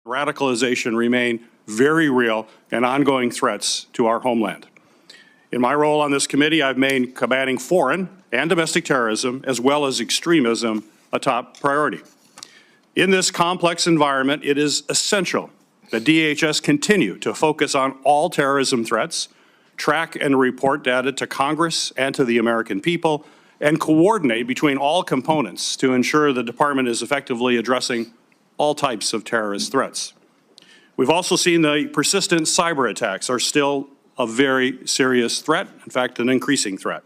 radicalization remain very real and ongoing threats to our homeland. In my role on this committee, I've made combating foreign and domestic terrorism, as well as extremism, a top priority. In this complex environment, it is essential that DHS continue to focus on all terrorism threats, track and report data to Congress and to the American people, and coordinate between all components to ensure the department is effectively addressing all types of terrorist threats. We've also seen the persistent cyber attacks are still a very serious threat, in fact, an increasing threat.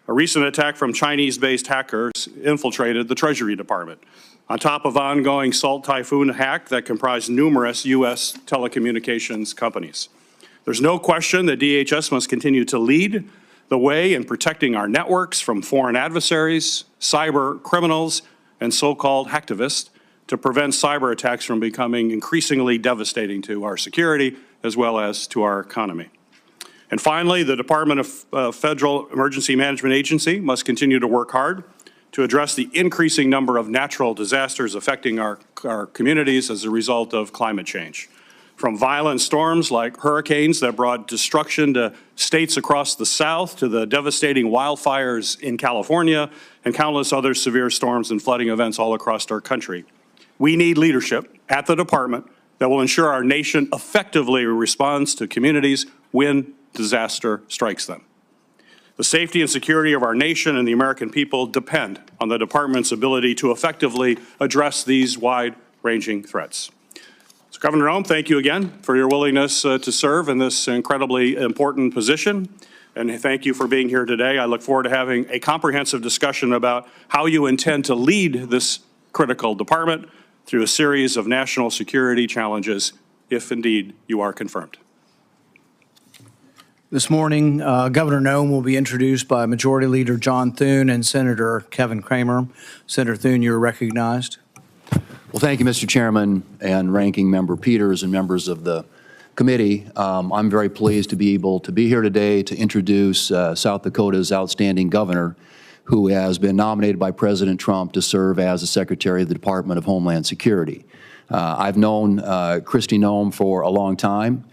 A recent attack from Chinese-based hackers infiltrated the Treasury Department, on top of ongoing Salt Typhoon hack that comprised numerous U.S. telecommunications companies. There's no question that DHS must continue to lead the way in protecting our networks from foreign adversaries, cyber criminals, and so-called hacktivists to prevent cyber attacks from becoming increasingly devastating to our security as well as to our economy. And finally, the Department of Federal Emergency Management Agency must continue to work hard to address the increasing number of natural disasters affecting our communities as a result of climate change. From violent storms like hurricanes that brought destruction to states across the South, to the devastating wildfires in California, and countless other severe storms and flooding events all across our country. We need leadership at the department that will ensure our nation effectively responds to communities when disaster strikes them. The safety and security of our nation and the American people depend on the department's ability to effectively address these wide-ranging threats. So, Governor Noem, thank you again for your willingness to serve in this incredibly important position, and thank you for being here today. I look forward to having a comprehensive discussion about how you intend to lead this critical department through a series of national security challenges, if indeed you are confirmed. This morning, Governor Noem will be introduced by Majority Leader John Thune and Senator Kevin Cramer. Senator Thune, you're recognized. Well, thank you, Mr. Chairman and Ranking Member Peters and members of the committee. I'm very pleased to be able to be here today to introduce South Dakota's outstanding governor, who has been nominated by President Trump to serve as the Secretary of the Department of Homeland Security. I've known Kristi Noem for a long time.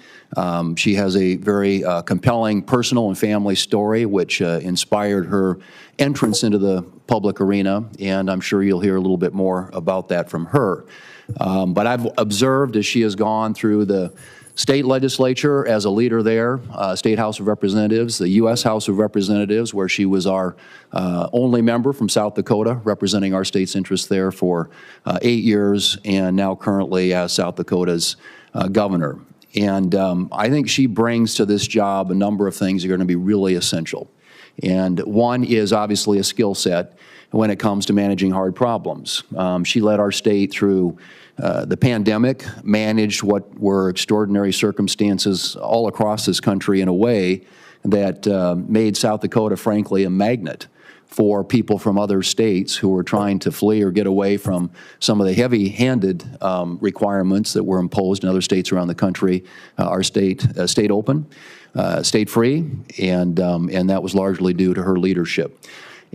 She has a very compelling personal and family story, which inspired her entrance into the public arena, and I'm sure you'll hear a little bit more about that from her. But I've observed as she has gone through the state legislature as a leader there, State House of Representatives, the U.S. House of Representatives, where she was our only member from South Dakota, representing our state's interests there for 8 years, and now currently as South Dakota's governor. And I think she brings to this job a number of things that are going to be really essential. And one is obviously a skill set when it comes to managing hard problems. She led our state through the pandemic, managed what were extraordinary circumstances all across this country in a way that made South Dakota, frankly, a magnet for people from other states who were trying to flee or get away from some of the heavy-handed requirements that were imposed in other states around the country. Our state stayed open, stayed free, and that was largely due to her leadership.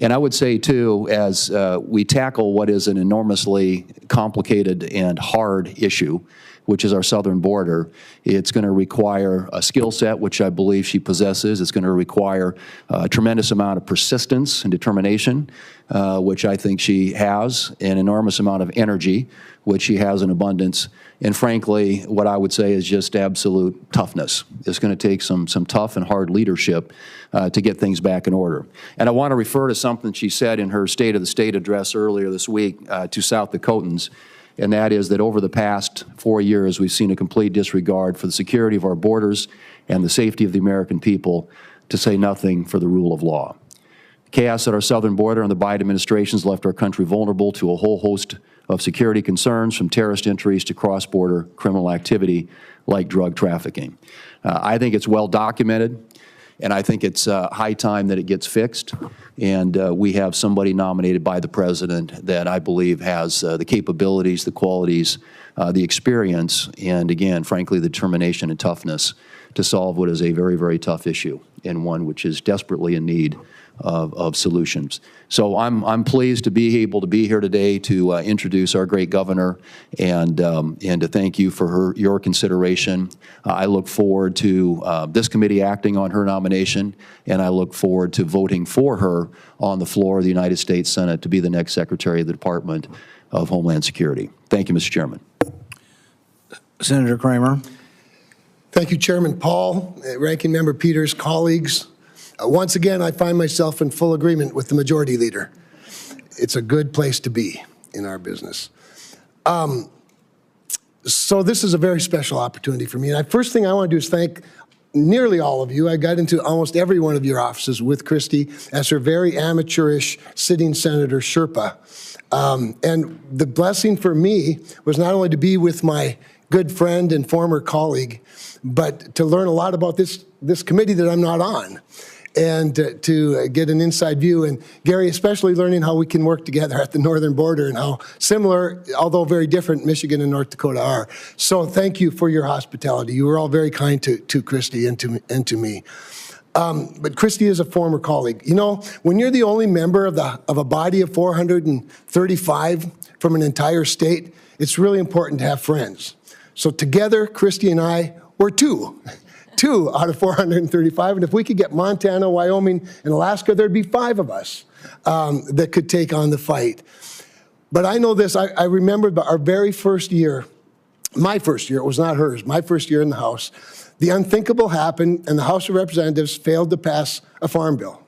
And I would say, too, as we tackle what is an enormously complicated and hard issue, which is our southern border, it's going to require a skill set, which I believe she possesses. It's going to require a tremendous amount of persistence and determination, which I think she has, an enormous amount of energy, which she has in abundance, and frankly, what I would say is just absolute toughness. It's going to take some tough and hard leadership to get things back in order. And I want to refer to something she said in her State of the State address earlier this week to South Dakotans, and that is that over the past 4 years, we've seen a complete disregard for the security of our borders and the safety of the American people, to say nothing for the rule of law. Chaos at our southern border and the Biden administration has left our country vulnerable to a whole host of security concerns, from terrorist entries to cross-border criminal activity like drug trafficking. I think it's well documented, and I think it's high time that it gets fixed. And we have somebody nominated by the President that I believe has the capabilities, the qualities, the experience, and again, frankly, the determination and toughness to solve what is a very, very tough issue and one which is desperately in need of solutions. So I'm pleased to be able to be here today to introduce our great governor and to thank you for your consideration. I look forward to this committee acting on her nomination, and I look forward to voting for her on the floor of the United States Senate to be the next Secretary of the Department of Homeland Security. Thank you, Mr. Chairman. Senator Kramer. Thank you, Chairman Paul, Ranking Member Peters, colleagues. Once again, I find myself in full agreement with the Majority Leader. It's a good place to be in our business. So this is a very special opportunity for me. And the first thing I want to do is thank nearly all of you. I got into almost every one of your offices with Kristi as her very amateurish sitting Senator Sherpa. And the blessing for me was not only to be with my good friend and former colleague, but to learn a lot about this committee that I'm not on, and to get an inside view. And Gary, especially learning how we can work together at the northern border and how similar, although very different, Michigan and North Dakota are. So thank you for your hospitality. You were all very kind to Kristi and to me. But Kristi is a former colleague. You know, when you're the only member of a body of 435 from an entire state, it's really important to have friends. So together, Kristi and I were two out of 435. And if we could get Montana, Wyoming, and Alaska, there'd be 5 of us that could take on the fight. But I know this, I remember our very first year, my first year, it was not hers, my first year in the House, the unthinkable happened and the House of Representatives failed to pass a farm bill.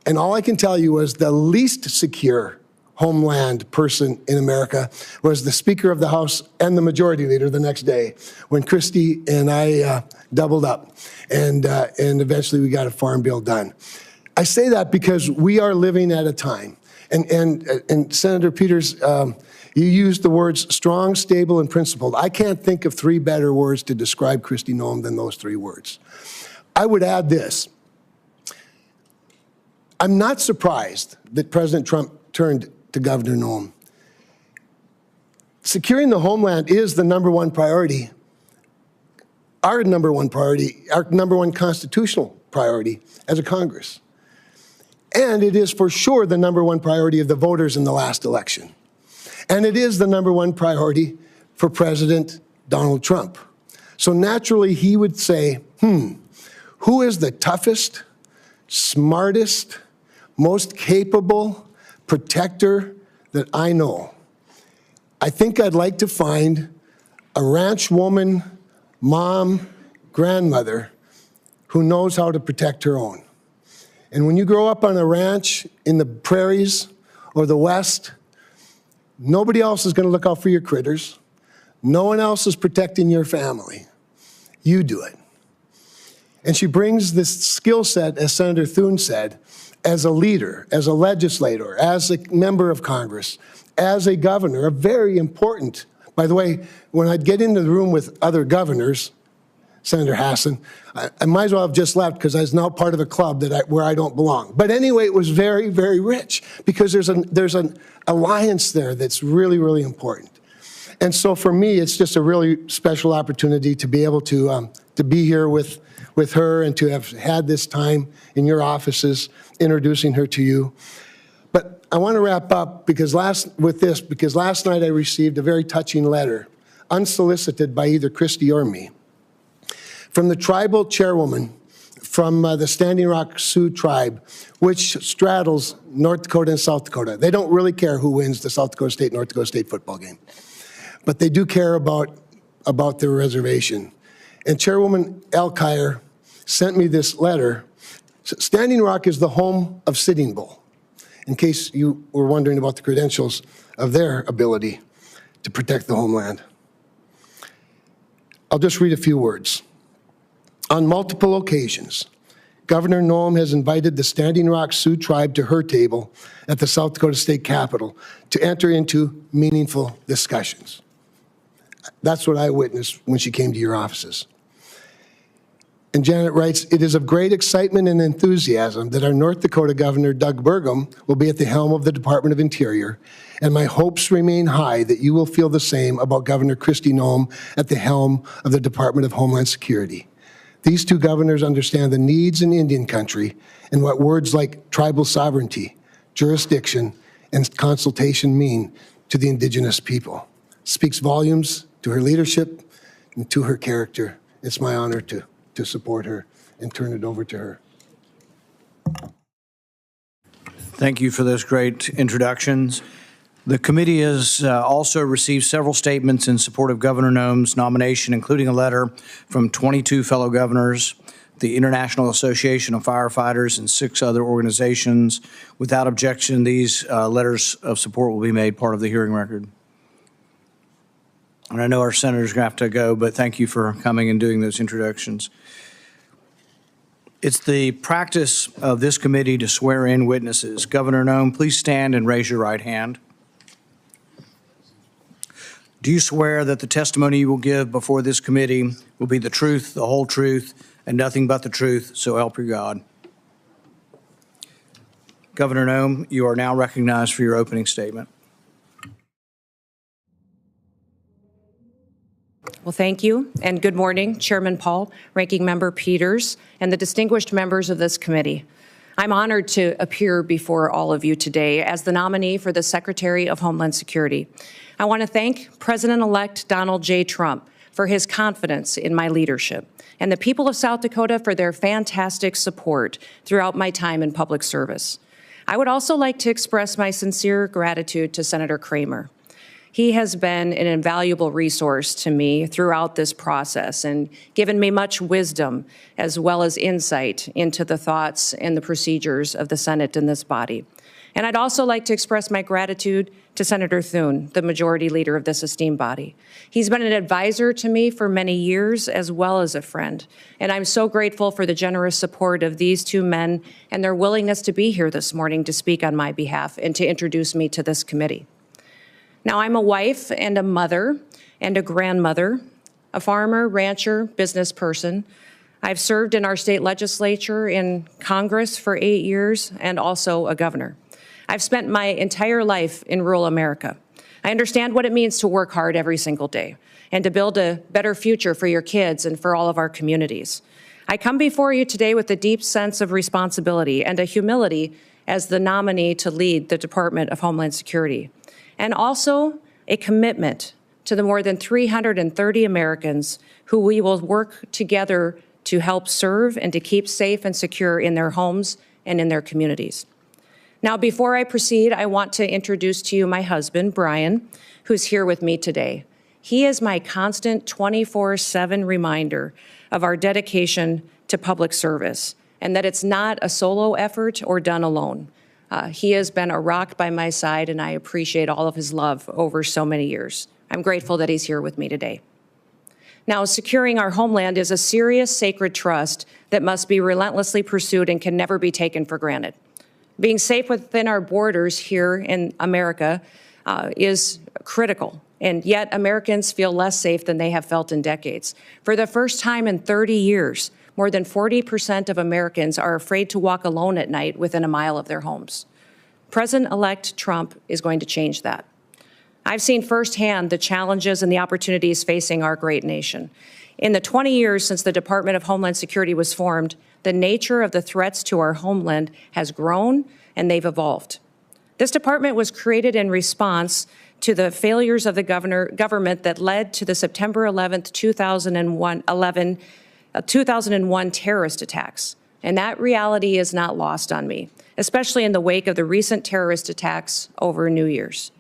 And all I can tell you was the least secure homeland person in America was the Speaker of the House and the Majority Leader the next day when Kristi and I doubled up and eventually we got a farm bill done. I say that because we are living at a time, and Senator Peters, you used the words strong, stable, and principled. I can't think of 3 better words to describe Kristi Noem than those 3 words. I would add this. I'm not surprised that President Trump turned to Governor Noem. Securing the homeland is the #1 priority, our #1 priority, our #1 constitutional priority as a Congress. And it is for sure the #1 priority of the voters in the last election. And it is the #1 priority for President Donald Trump. So naturally, he would say, who is the toughest, smartest, most capable protector that I know? I think I'd like to find a ranch woman, mom, grandmother who knows how to protect her own. And when you grow up on a ranch in the prairies or the West, nobody else is going to look out for your critters. No one else is protecting your family. You do it. And she brings this skill set, as Senator Thune said, as a leader, as a legislator, as a member of Congress, as a governor, a very important. By the way, when I'd get into the room with other governors, Senator Hassan, I might as well have just left because I was now part of a club where I don't belong. But anyway, it was very, very rich because there's an alliance there that's really, really important. And so for me, it's just a really special opportunity to be able to be here with her and to have had this time in your offices introducing her to you. But I want to wrap up because last night I received a very touching letter, unsolicited by either Kristi or me, from the tribal chairwoman from the Standing Rock Sioux tribe, which straddles North Dakota and South Dakota. They don't really care who wins the South Dakota State, North Dakota State football game, but they do care about their reservation. And Chairwoman Alkire sent me this letter. Standing Rock is the home of Sitting Bull, in case you were wondering about the credentials of their ability to protect the homeland. I'll just read a few words. On multiple occasions, Governor Noem has invited the Standing Rock Sioux tribe to her table at the South Dakota State Capitol to enter into meaningful discussions. That's what I witnessed when she came to your offices. And Janet writes, it is of great excitement and enthusiasm that our North Dakota Governor, Doug Burgum, will be at the helm of the Department of Interior, and my hopes remain high that you will feel the same about Governor Kristi Noem at the helm of the Department of Homeland Security. These two governors understand the needs in Indian country and what words like tribal sovereignty, jurisdiction, and consultation mean to the Indigenous people. Speaks volumes to her leadership and to her character. It's my honor to support her and turn it over to her. Thank you for those great introductions. The committee has also received several statements in support of Governor Noem's nomination, including a letter from 22 fellow governors, the International Association of Firefighters, and 6 other organizations. Without objection, these letters of support will be made part of the hearing record. And I know our senators are going to have to go, but thank you for coming and doing those introductions. It's the practice of this committee to swear in witnesses. Governor Noem, please stand and raise your right hand. Do you swear that the testimony you will give before this committee will be the truth, the whole truth, and nothing but the truth, so help you God? Governor Noem, you are now recognized for your opening statement. Well, thank you, and good morning, Chairman Paul, Ranking Member Peters, and the distinguished members of this committee. I'm honored to appear before all of you today as the nominee for the Secretary of Homeland Security. I want to thank President-elect Donald J. Trump for his confidence in my leadership, and the people of South Dakota for their fantastic support throughout my time in public service. I would also like to express my sincere gratitude to Senator Kramer. He has been an invaluable resource to me throughout this process and given me much wisdom as well as insight into the thoughts and the procedures of the Senate and this body. And I'd also like to express my gratitude to Senator Thune, the majority leader of this esteemed body. He's been an advisor to me for many years as well as a friend. And I'm so grateful for the generous support of these two men and their willingness to be here this morning to speak on my behalf and to introduce me to this committee. Now, I'm a wife and a mother and a grandmother, a farmer, rancher, business person. I've served in our state legislature, in Congress for 8 years, and also a governor. I've spent my entire life in rural America. I understand what it means to work hard every single day and to build a better future for your kids and for all of our communities. I come before you today with a deep sense of responsibility and a humility as the nominee to lead the Department of Homeland Security, and also a commitment to the more than 330 Americans who we will work together to help serve and to keep safe and secure in their homes and in their communities. Now, before I proceed, I want to introduce to you my husband, Brian, who's here with me today. He is my constant 24/7 reminder of our dedication to public service and that it's not a solo effort or done alone. He has been a rock by my side, and I appreciate all of his love over so many years. I'm grateful that he's here with me today. Now, securing our homeland is a serious, sacred trust that must be relentlessly pursued and can never be taken for granted. Being safe within our borders here in America is critical, and yet Americans feel less safe than they have felt in decades. For the first time in 30 years, more than 40% of Americans are afraid to walk alone at night within a mile of their homes. President-elect Trump is going to change that. I've seen firsthand the challenges and the opportunities facing our great nation. In the 20 years since the Department of Homeland Security was formed, the nature of the threats to our homeland has grown and they've evolved. This department was created in response to the failures of the government that led to the September 11th, 2001 terrorist attacks. And that reality is not lost on me, especially in the wake of the recent terrorist attacks over New Year's.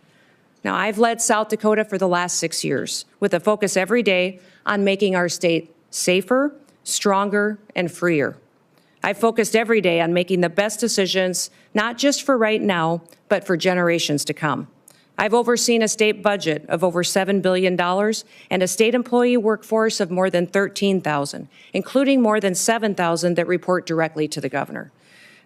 Now, I've led South Dakota for the last 6 years with a focus every day on making our state safer, stronger, and freer. I've focused every day on making the best decisions, not just for right now, but for generations to come. I've overseen a state budget of over $7 billion and a state employee workforce of more than 13,000, including more than 7,000 that report directly to the governor.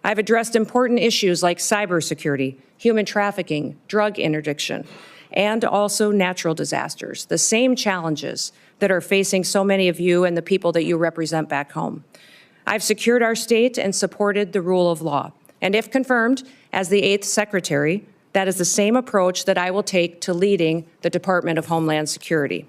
I've addressed important issues like cybersecurity, human trafficking, drug interdiction, and also natural disasters, the same challenges that are facing so many of you and the people that you represent back home. I've secured our state and supported the rule of law. And if confirmed as the 8th Secretary, that is the same approach that I will take to leading the Department of Homeland Security.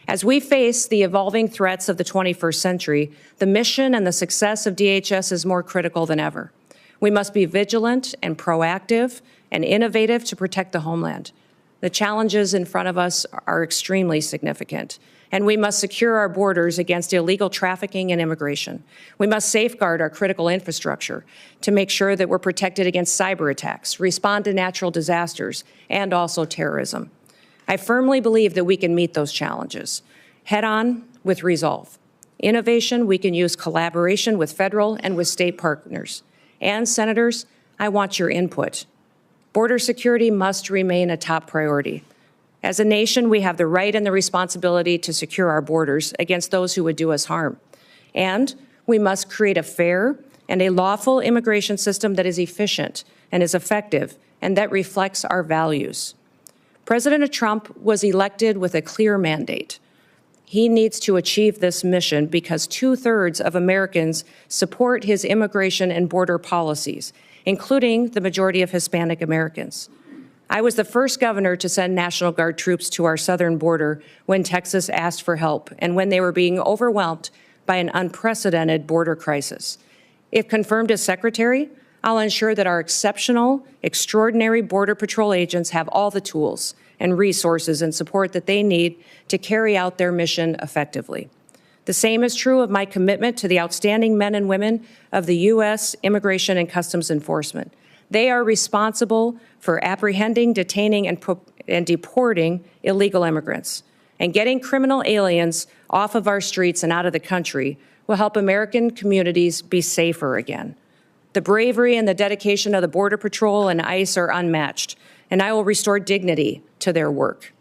As we face the evolving threats of the 21st century, the mission and the success of DHS is more critical than ever. We must be vigilant and proactive and innovative to protect the homeland. The challenges in front of us are extremely significant, and we must secure our borders against illegal trafficking and immigration. We must safeguard our critical infrastructure to make sure that we're protected against cyber attacks, respond to natural disasters, and also terrorism. I firmly believe that we can meet those challenges head-on with resolve. Innovation, we can use collaboration with federal and with state partners. And senators, I want your input. Border security must remain a top priority. As a nation, we have the right and the responsibility to secure our borders against those who would do us harm. And we must create a fair and a lawful immigration system that is efficient and is effective and that reflects our values. President Trump was elected with a clear mandate. He needs to achieve this mission because 2/3 of Americans support his immigration and border policies, including the majority of Hispanic Americans. I was the first governor to send National Guard troops to our southern border when Texas asked for help and when they were being overwhelmed by an unprecedented border crisis. If confirmed as secretary, I'll ensure that our exceptional, extraordinary Border Patrol agents have all the tools and resources and support that they need to carry out their mission effectively. The same is true of my commitment to the outstanding men and women of the U.S. Immigration and Customs Enforcement. They are responsible for apprehending, detaining, and deporting illegal immigrants. And getting criminal aliens off of our streets and out of the country will help American communities be safer again. The bravery and the dedication of the Border Patrol and ICE are unmatched, and I will restore dignity to their work.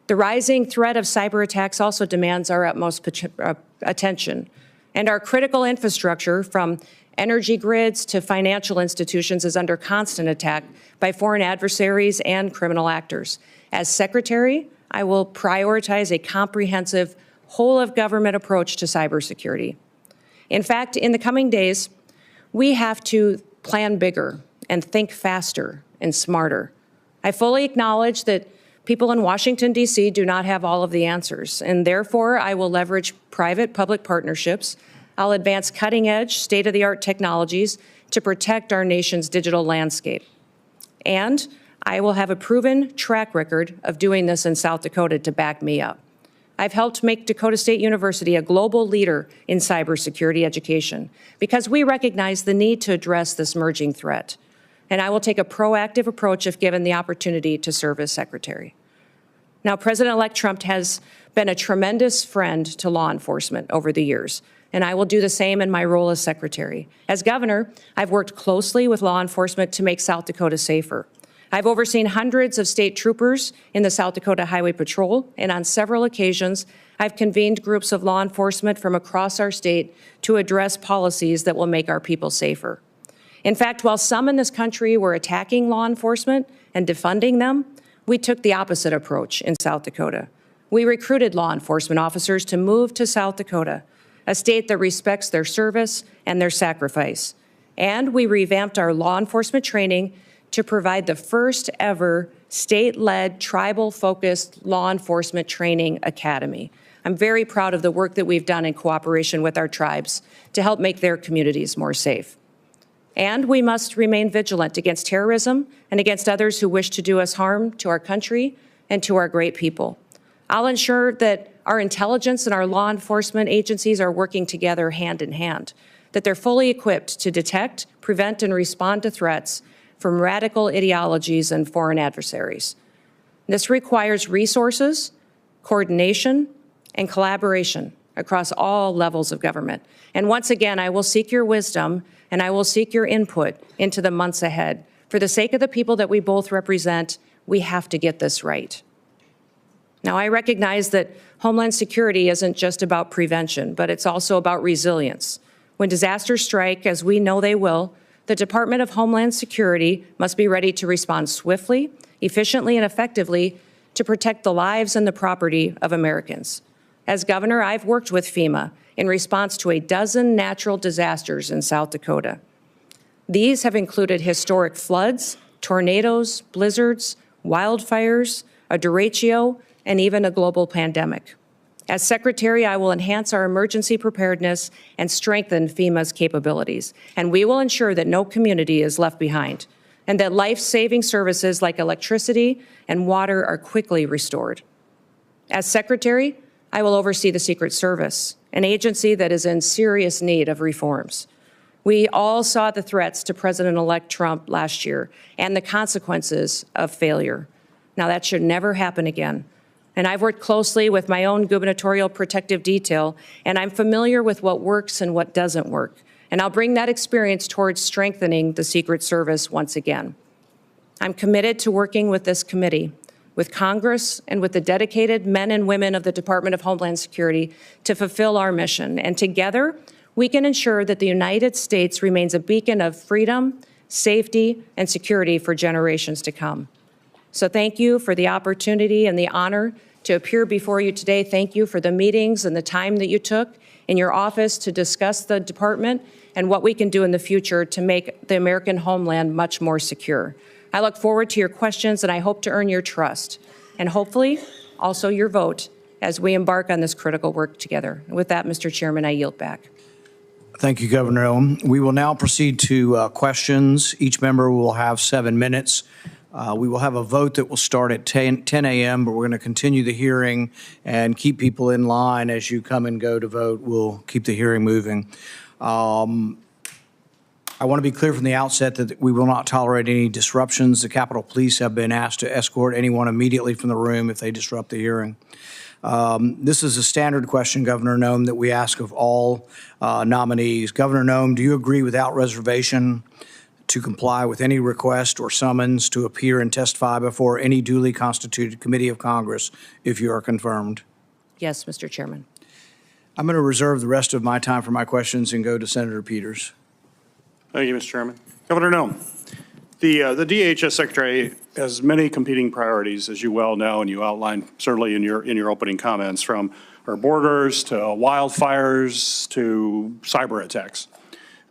The rising threat of cyber attacks also demands our utmost attention, and our critical infrastructure, from energy grids to financial institutions, is under constant attack by foreign adversaries and criminal actors. As Secretary, I will prioritize a comprehensive, whole-of-government approach to cybersecurity. In fact, in the coming days, we have to plan bigger and think faster and smarter. I fully acknowledge that people in Washington, D.C. do not have all of the answers, and therefore I will leverage private-public partnerships. I'll advance cutting-edge, state-of-the-art technologies to protect our nation's digital landscape. And I will have a proven track record of doing this in South Dakota to back me up. I've helped make Dakota State University a global leader in cybersecurity education because we recognize the need to address this emerging threat. And I will take a proactive approach if given the opportunity to serve as secretary. Now, President-elect Trump has been a tremendous friend to law enforcement over the years, and I will do the same in my role as secretary. As governor, I've worked closely with law enforcement to make South Dakota safer. I've overseen hundreds of state troopers in the South Dakota Highway Patrol, and on several occasions, I've convened groups of law enforcement from across our state to address policies that will make our people safer. In fact, while some in this country were attacking law enforcement and defunding them, we took the opposite approach in South Dakota. We recruited law enforcement officers to move to South Dakota, a state that respects their service and their sacrifice. And we revamped our law enforcement training to provide the first ever state-led, tribal-focused law enforcement training academy. I'm very proud of the work that we've done in cooperation with our tribes to help make their communities more safe. And we must remain vigilant against terrorism and against others who wish to do us harm to our country and to our great people. I'll ensure that our intelligence and our law enforcement agencies are working together hand in hand, that they're fully equipped to detect, prevent, and respond to threats from radical ideologies and foreign adversaries. This requires resources, coordination, and collaboration across all levels of government. And once again, I will seek your wisdom and I will seek your input into the months ahead. For the sake of the people that we both represent, we have to get this right. Now, I recognize that Homeland Security isn't just about prevention, but it's also about resilience. When disasters strike, as we know they will, the Department of Homeland Security must be ready to respond swiftly, efficiently, and effectively to protect the lives and the property of Americans. As governor, I've worked with FEMA in response to a dozen natural disasters in South Dakota. These have included historic floods, tornadoes, blizzards, wildfires, a derecho, and even a global pandemic. As Secretary, I will enhance our emergency preparedness and strengthen FEMA's capabilities, and we will ensure that no community is left behind, and that life-saving services like electricity and water are quickly restored. As Secretary, I will oversee the Secret Service, an agency that is in serious need of reforms. We all saw the threats to President-elect Trump last year and the consequences of failure. Now, that should never happen again. And I've worked closely with my own gubernatorial protective detail, and I'm familiar with what works and what doesn't work. And I'll bring that experience towards strengthening the Secret Service once again. I'm committed to working with this committee, with Congress, and with the dedicated men and women of the Department of Homeland Security to fulfill our mission. And together, we can ensure that the United States remains a beacon of freedom, safety, and security for generations to come. So thank you for the opportunity and the honor to appear before you today. Thank you for the meetings and the time that you took in your office to discuss the department and what we can do in the future to make the American homeland much more secure. I look forward to your questions, and I hope to earn your trust and hopefully also your vote as we embark on this critical work together. And with that, Mr. Chairman, I yield back. Thank you, Governor Noem. We will now proceed to questions. Each member will have 7 minutes. We will have a vote that will start at 10 a.m., but we're going to continue the hearing and keep people in line as you come and go to vote. We'll keep the hearing moving. I want to be clear from the outset that we will not tolerate any disruptions. The Capitol Police have been asked to escort anyone immediately from the room if they disrupt the hearing. This is a standard question, Governor Noem, that we ask of all nominees. Governor Noem, do you agree without reservation to comply with any request or summons to appear and testify before any duly constituted committee of Congress if you are confirmed? Yes, Mr. Chairman. I'm going to reserve the rest of my time for my questions and go to Senator Peters. Thank you, Mr. Chairman. Governor Noem, the DHS Secretary has many competing priorities, as you well know, and you outlined certainly in your opening comments, from our borders to wildfires to cyber attacks.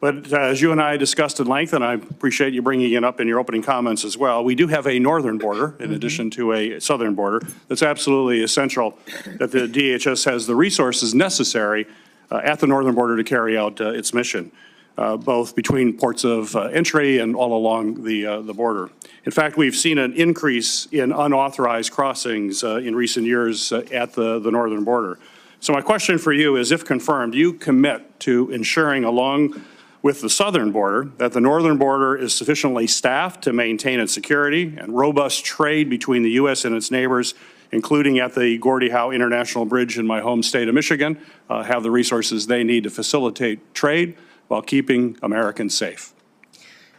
But as you and I discussed at length, and I appreciate you bringing it up in your opening comments as well, we do have a northern border in addition to a southern border. That's absolutely essential that the DHS has the resources necessary at the northern border to carry out its mission, both between ports of entry and all along the border. In fact, we've seen an increase in unauthorized crossings in recent years at the northern border. So my question for you is, if confirmed, do you commit to ensuring, along with the southern border, that the northern border is sufficiently staffed to maintain its security and robust trade between the U.S. and its neighbors, including at the Gordie Howe International Bridge in my home state of Michigan, have the resources they need to facilitate trade while keeping Americans safe?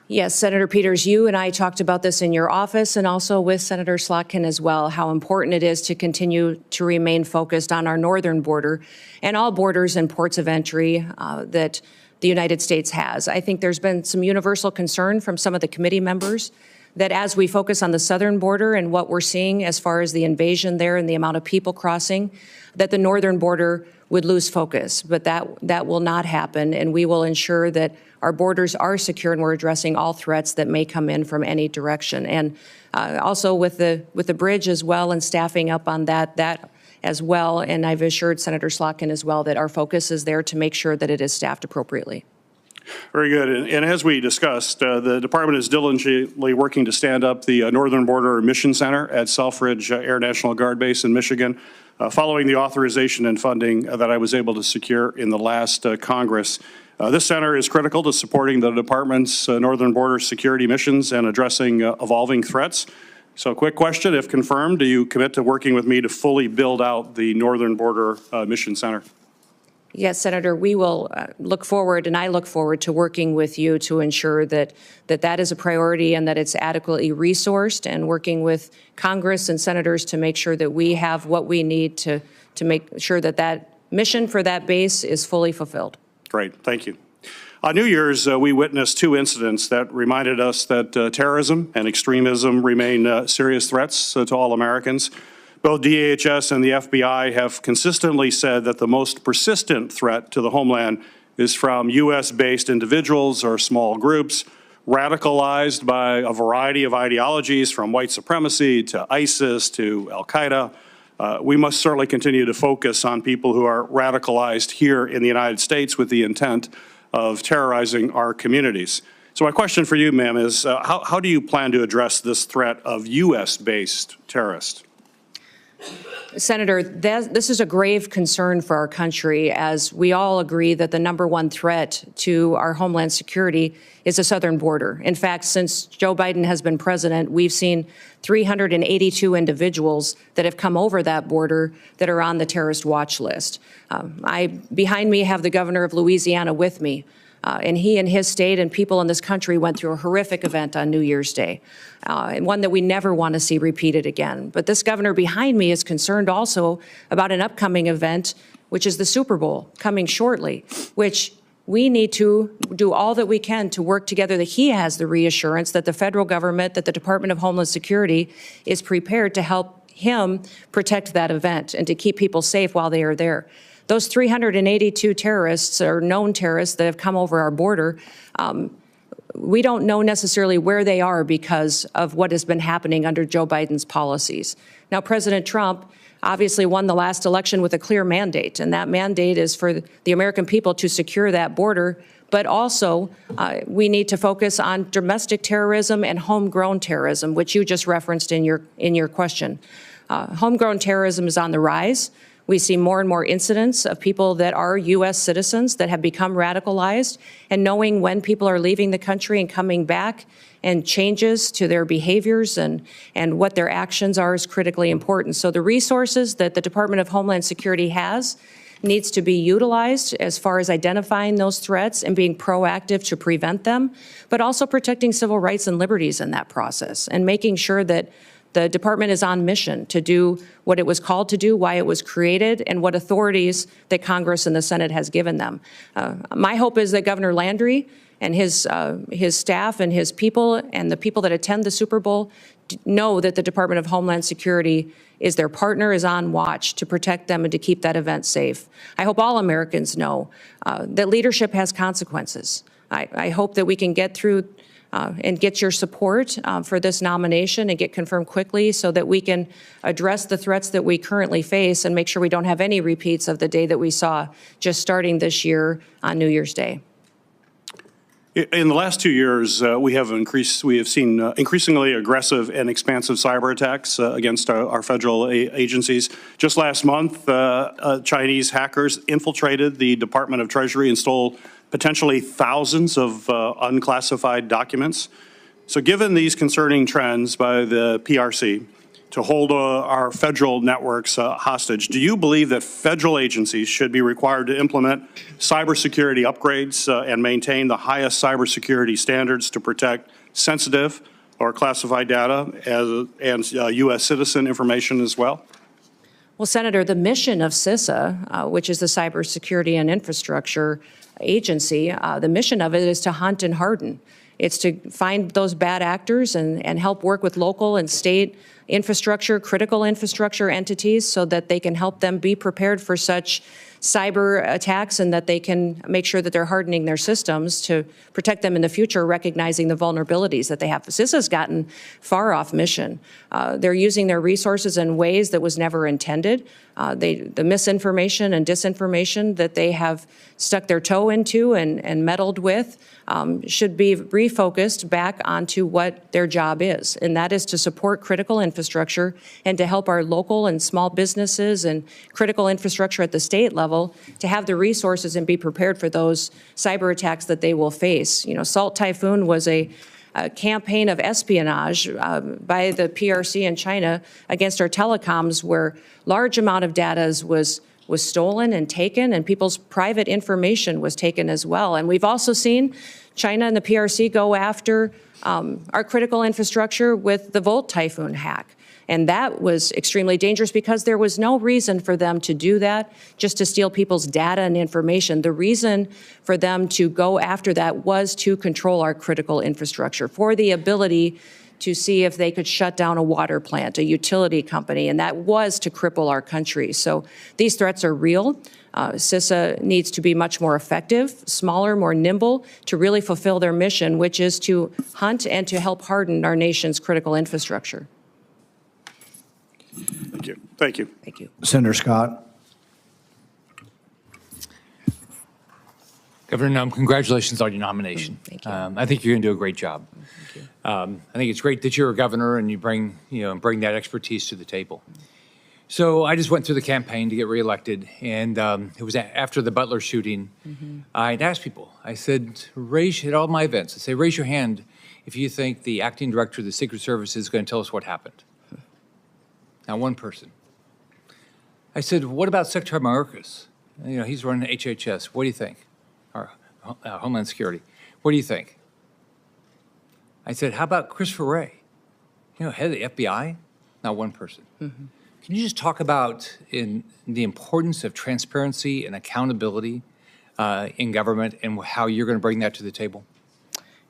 Yes, Senator Peters, you and I talked about this in your office and also with Senator Slotkin as well, how important it is to continue to remain focused on our northern border and all borders and ports of entry that the United States has. I think there's been some universal concern from some of the committee members that as we focus on the southern border and what we're seeing as far as the invasion there and the amount of people crossing, that the northern border would lose focus. But that will not happen, and we will ensure that our borders are secure and we're addressing all threats that may come in from any direction. And also with the bridge as well and staffing up on that as well, and I've assured Senator Slotkin as well that our focus is there to make sure that it is staffed appropriately. Very good. And as we discussed, the department is diligently working to stand up the Northern Border Mission Center at Selfridge Air National Guard Base in Michigan, following the authorization and funding that I was able to secure in the last Congress. This center is critical to supporting the department's northern border security missions and addressing evolving threats. So quick question, if confirmed, do you commit to working with me to fully build out the Northern Border Mission Center? Yes, Senator, we will look forward, and I look forward to working with you to ensure that is a priority and that it's adequately resourced, and working with Congress and senators to make sure that we have what we need to make sure that mission for that base is fully fulfilled. Great, thank you. On New Year's, we witnessed 2 incidents that reminded us that terrorism and extremism remain serious threats to all Americans. Both DHS and the FBI have consistently said that the most persistent threat to the homeland is from U.S.-based individuals or small groups radicalized by a variety of ideologies, from white supremacy to ISIS to al-Qaeda. we must certainly continue to focus on people who are radicalized here in the United States with the intent of terrorizing our communities. So my question for you, ma'am, is how do you plan to address this threat of U.S.-based terrorists? Senator, this is a grave concern for our country, as we all agree that the #1 threat to our homeland security is the southern border. In fact, since Joe Biden has been president, we've seen 382 individuals that have come over that border that are on the terrorist watch list. Behind me have the governor of Louisiana with me. And he and his state and people in this country went through a horrific event on New Year's Day, and one that we never want to see repeated again. But this governor behind me is concerned also about an upcoming event, which is the Super Bowl coming shortly, which we need to do all that we can to work together, that he has the reassurance that the federal government, that the Department of Homeland Security is prepared to help him protect that event and to keep people safe while they are there. Those 382 terrorists or known terrorists that have come over our border, we don't know necessarily where they are because of what has been happening under Joe Biden's policies. Now, President Trump obviously won the last election with a clear mandate, and that mandate is for the American people to secure that border. But also, we need to focus on domestic terrorism and homegrown terrorism, which you just referenced in your question. Homegrown terrorism is on the rise. We see more and more incidents of people that are U.S. citizens that have become radicalized, and knowing when people are leaving the country and coming back and changes to their behaviors and what their actions are is critically important. So the resources that the Department of Homeland Security has needs to be utilized as far as identifying those threats and being proactive to prevent them, but also protecting civil rights and liberties in that process and making sure that the department is on mission to do what it was called to do, why it was created, and what authorities that Congress and the Senate has given them. My hope is that Governor Landry and his staff and his people and the people that attend the Super Bowl know that the Department of Homeland Security is their partner, is on watch to protect them and to keep that event safe. I hope all Americans know that leadership has consequences. I hope that we can get through and get your support for this nomination and get confirmed quickly so that we can address the threats that we currently face and make sure we don't have any repeats of the day that we saw just starting this year on New Year's Day. In the last 2 years, we have seen increasingly aggressive and expansive cyber attacks against our federal agencies. Just last month, Chinese hackers infiltrated the Department of Treasury and stole potentially thousands of unclassified documents. So given these concerning trends by the PRC to hold our federal networks hostage, do you believe that federal agencies should be required to implement cybersecurity upgrades and maintain the highest cybersecurity standards to protect sensitive or classified data and U.S. citizen information as well? Well, Senator, the mission of CISA, which is the Cybersecurity and Infrastructure Agency, the mission of it is to hunt and harden. It's to find those bad actors and help work with local and state infrastructure, critical infrastructure entities so that they can help them be prepared for such cyber attacks and that they can make sure that they're hardening their systems to protect them in the future, recognizing the vulnerabilities that they have. CISA's gotten far off mission. They're using their resources in ways that was never intended. The misinformation and disinformation that they have stuck their toe into and meddled with should be refocused back onto what their job is, and that is to support critical infrastructure and to help our local and small businesses and critical infrastructure at the state level to have the resources and be prepared for those cyber attacks that they will face. You know, Salt Typhoon was a campaign of espionage by the PRC in China against our telecoms, where large amount of data was stolen and taken, and people's private information was taken as well. And we've also seen China and the PRC go after our critical infrastructure with the Volt Typhoon hack. And that was extremely dangerous because there was no reason for them to do that, just to steal people's data and information. The reason for them to go after that was to control our critical infrastructure, for the ability to see if they could shut down a water plant, a utility company, and that was to cripple our country. So these threats are real. CISA needs to be much more effective, smaller, more nimble, to really fulfill their mission, which is to hunt and to help harden our nation's critical infrastructure. you. Thank you. Thank you. Senator Scott. Governor Noem, congratulations on your nomination. Thank you. I think you're going to do a great job. Thank you. I think it's great that you're a governor and you bring that expertise to the table. So I just went through the campaign to get reelected, and it was after the Butler shooting. I'd asked people, I said, at all my events, I say, raise your hand if you think the acting director of the Secret Service is going to tell us what happened. Not one person. I said, what about Secretary Mayorkas? He's running HHS. What do you think? Or Homeland Security. What do you think? I said, how about Christopher Wray? Head of the FBI? Not one person. Can you just talk about the importance of transparency and accountability in government and how you're going to bring that to the table?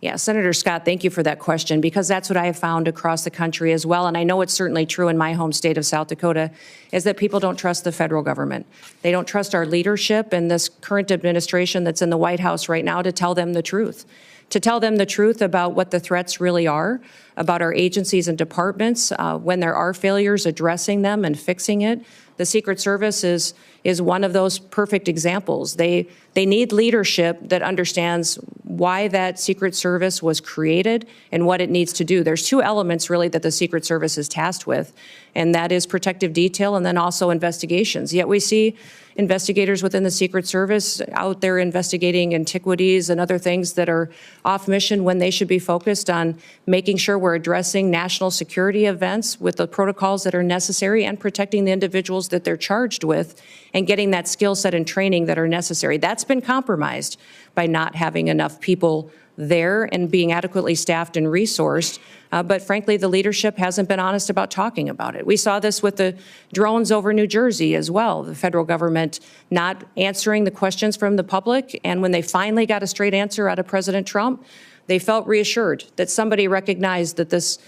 Yeah, Senator Scott, thank you for that question, because that's what I have found across the country as well, and I know it's certainly true in my home state of South Dakota, is that people don't trust the federal government. They don't trust our leadership and this current administration that's in the White House right now to tell them the truth. To tell them the truth about what the threats really are, about our agencies and departments, when there are failures, addressing them and fixing it. The Secret Service is one of those perfect examples. They need leadership that understands why that Secret Service was created and what it needs to do. There's two elements really that the Secret Service is tasked with, and that is protective detail and then also investigations. Yet we see investigators within the Secret Service out there investigating antiquities and other things that are off mission when they should be focused on making sure we're addressing national security events with the protocols that are necessary and protecting the individuals that they're charged with and getting that skill set and training that are necessary. That's been compromised by not having enough people there and being adequately staffed and resourced. But frankly, the leadership hasn't been honest about talking about it. We saw this with the drones over New Jersey as well, the federal government not answering the questions from the public. And when they finally got a straight answer out of President Trump, they felt reassured that somebody recognized that this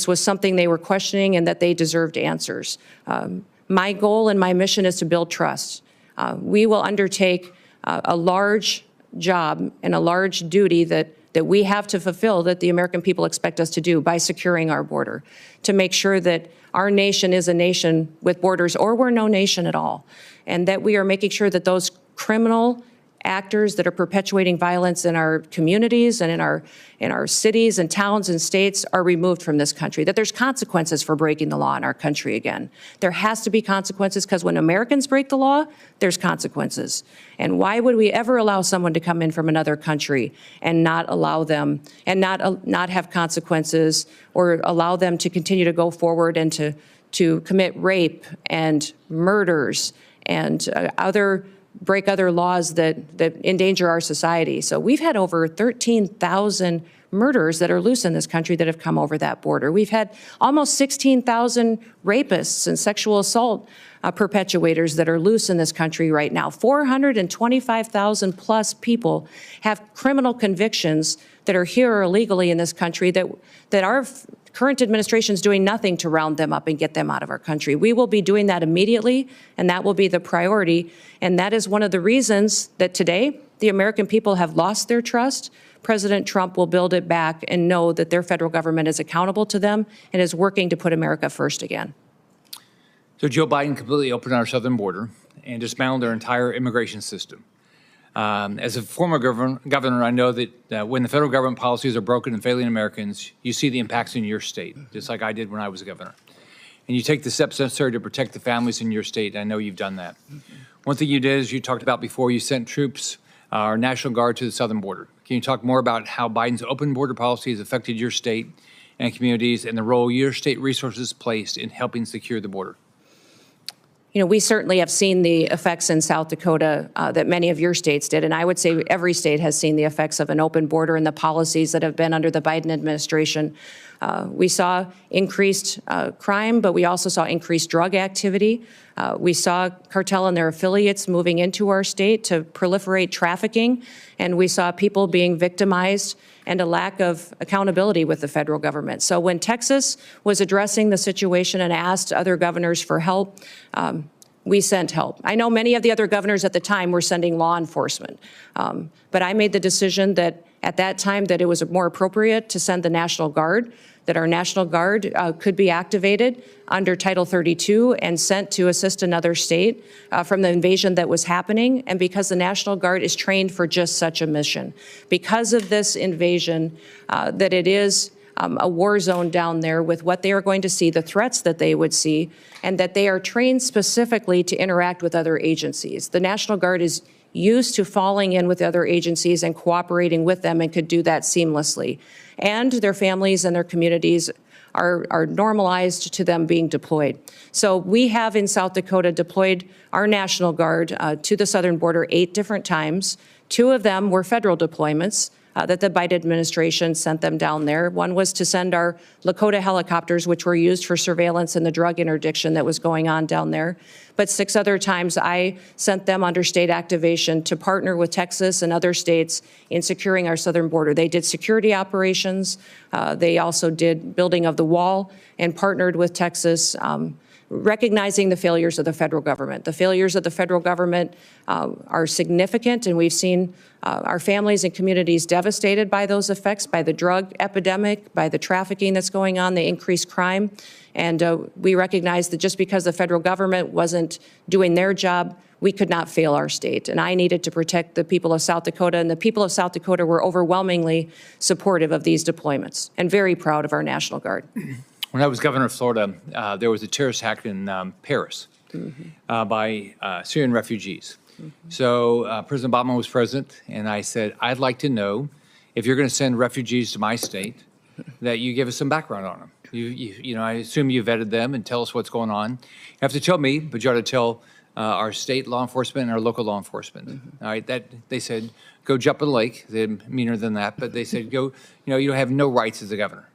was something they were questioning and that they deserved answers. My goal and my mission is to build trust. We will undertake a large job and a large duty that we have to fulfill, that the American people expect us to do by securing our border, to make sure that our nation is a nation with borders, or we're no nation at all, and that we are making sure that those criminal actors that are perpetuating violence in our communities and in our cities and towns and states are removed from this country, that there's consequences for breaking the law in our country again. There has to be consequences, because when Americans break the law, there's consequences. And why would we ever allow someone to come in from another country and not allow them and not have consequences, or allow them to continue to go forward and to commit rape and murders and break other laws that endanger our society. So we've had over 13,000 murders that are loose in this country that have come over that border. We've had almost 16,000 rapists and sexual assault perpetuators that are loose in this country right now. 425,000 plus people have criminal convictions that are here illegally in this country that our current administration is doing nothing to round them up and get them out of our country. We will be doing that immediately, and that will be the priority. And that is one of the reasons that today the American people have lost their trust. President Trump will build it back and know that their federal government is accountable to them and is working to put America first again. So Joe Biden completely opened our southern border and dismantled our entire immigration system. As a former governor, I know that when the federal government policies are broken and failing Americans, you see the impacts in your state, just like I did when I was a governor. And you take the steps necessary to protect the families in your state. I know you've done that. One thing you did, as you talked about before, you sent troops, our National Guard, to the southern border. Can you talk more about how Biden's open border policy has affected your state and communities, and the role your state resources placed in helping secure the border? You know, we certainly have seen the effects in South Dakota that many of your states did, and I would say every state has seen the effects of an open border and the policies that have been under the Biden administration. We saw increased crime, but we also saw increased drug activity. We saw cartel and their affiliates moving into our state to proliferate trafficking, and we saw people being victimized and a lack of accountability with the federal government. So when Texas was addressing the situation and asked other governors for help, we sent help. I know many of the other governors at the time were sending law enforcement, but I made the decision that at that time that it was more appropriate to send the National Guard that our National Guard could be activated under Title 32 and sent to assist another state from the invasion that was happening, and because the National Guard is trained for just such a mission. Because of this invasion, that it is a war zone down there with what they are going to see, the threats that they would see, and that they are trained specifically to interact with other agencies. The National Guard is used to falling in with other agencies and cooperating with them and could do that seamlessly. And their families and their communities are normalized to them being deployed. So we have in South Dakota deployed our National Guard to the southern border 8 different times. 2 of them were federal deployments that the Biden administration sent them down there. One was to send our Lakota helicopters, which were used for surveillance and the drug interdiction that was going on down there. But 6 other times I sent them under state activation to partner with Texas and other states in securing our southern border. They did security operations. They also did building of the wall and partnered with Texas, recognizing the failures of the federal government. The failures of the federal government are significant, and we've seen our families and communities devastated by those effects, by the drug epidemic, by the trafficking that's going on, the increased crime. And we recognize that just because the federal government wasn't doing their job, we could not fail our state. And I needed to protect the people of South Dakota, and the people of South Dakota were overwhelmingly supportive of these deployments and very proud of our National Guard. When I was governor of Florida, there was a terrorist attack in Paris by Syrian refugees. So President Obama was president, and I said, I'd like to know if you're going to send refugees to my state, that you give us some background on them. You know, I assume you vetted them and tell us what's going on. You have to tell me, but you ought to tell our state law enforcement and our local law enforcement. All right, that they said, go jump in the lake. They're meaner than that, but they said, go, you know, you have no rights as a governor,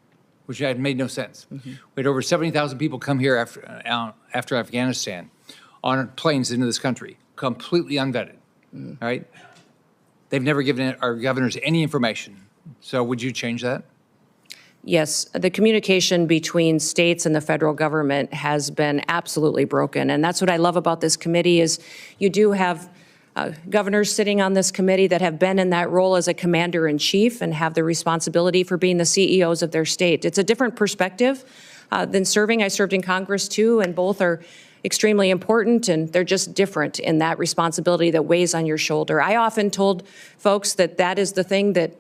which had made no sense. We had over 70,000 people come here after Afghanistan on planes into this country, completely unvetted, all right? They've never given our governors any information. So would you change that? Yes, the communication between states and the federal government has been absolutely broken. And that's what I love about this committee is you do have governors sitting on this committee that have been in that role as a commander-in-chief and have the responsibility for being the CEOs of their state. It's a different perspective than serving. I served in Congress too, and both are extremely important, and they're just different in that responsibility that weighs on your shoulder. I often told folks that that is the thing that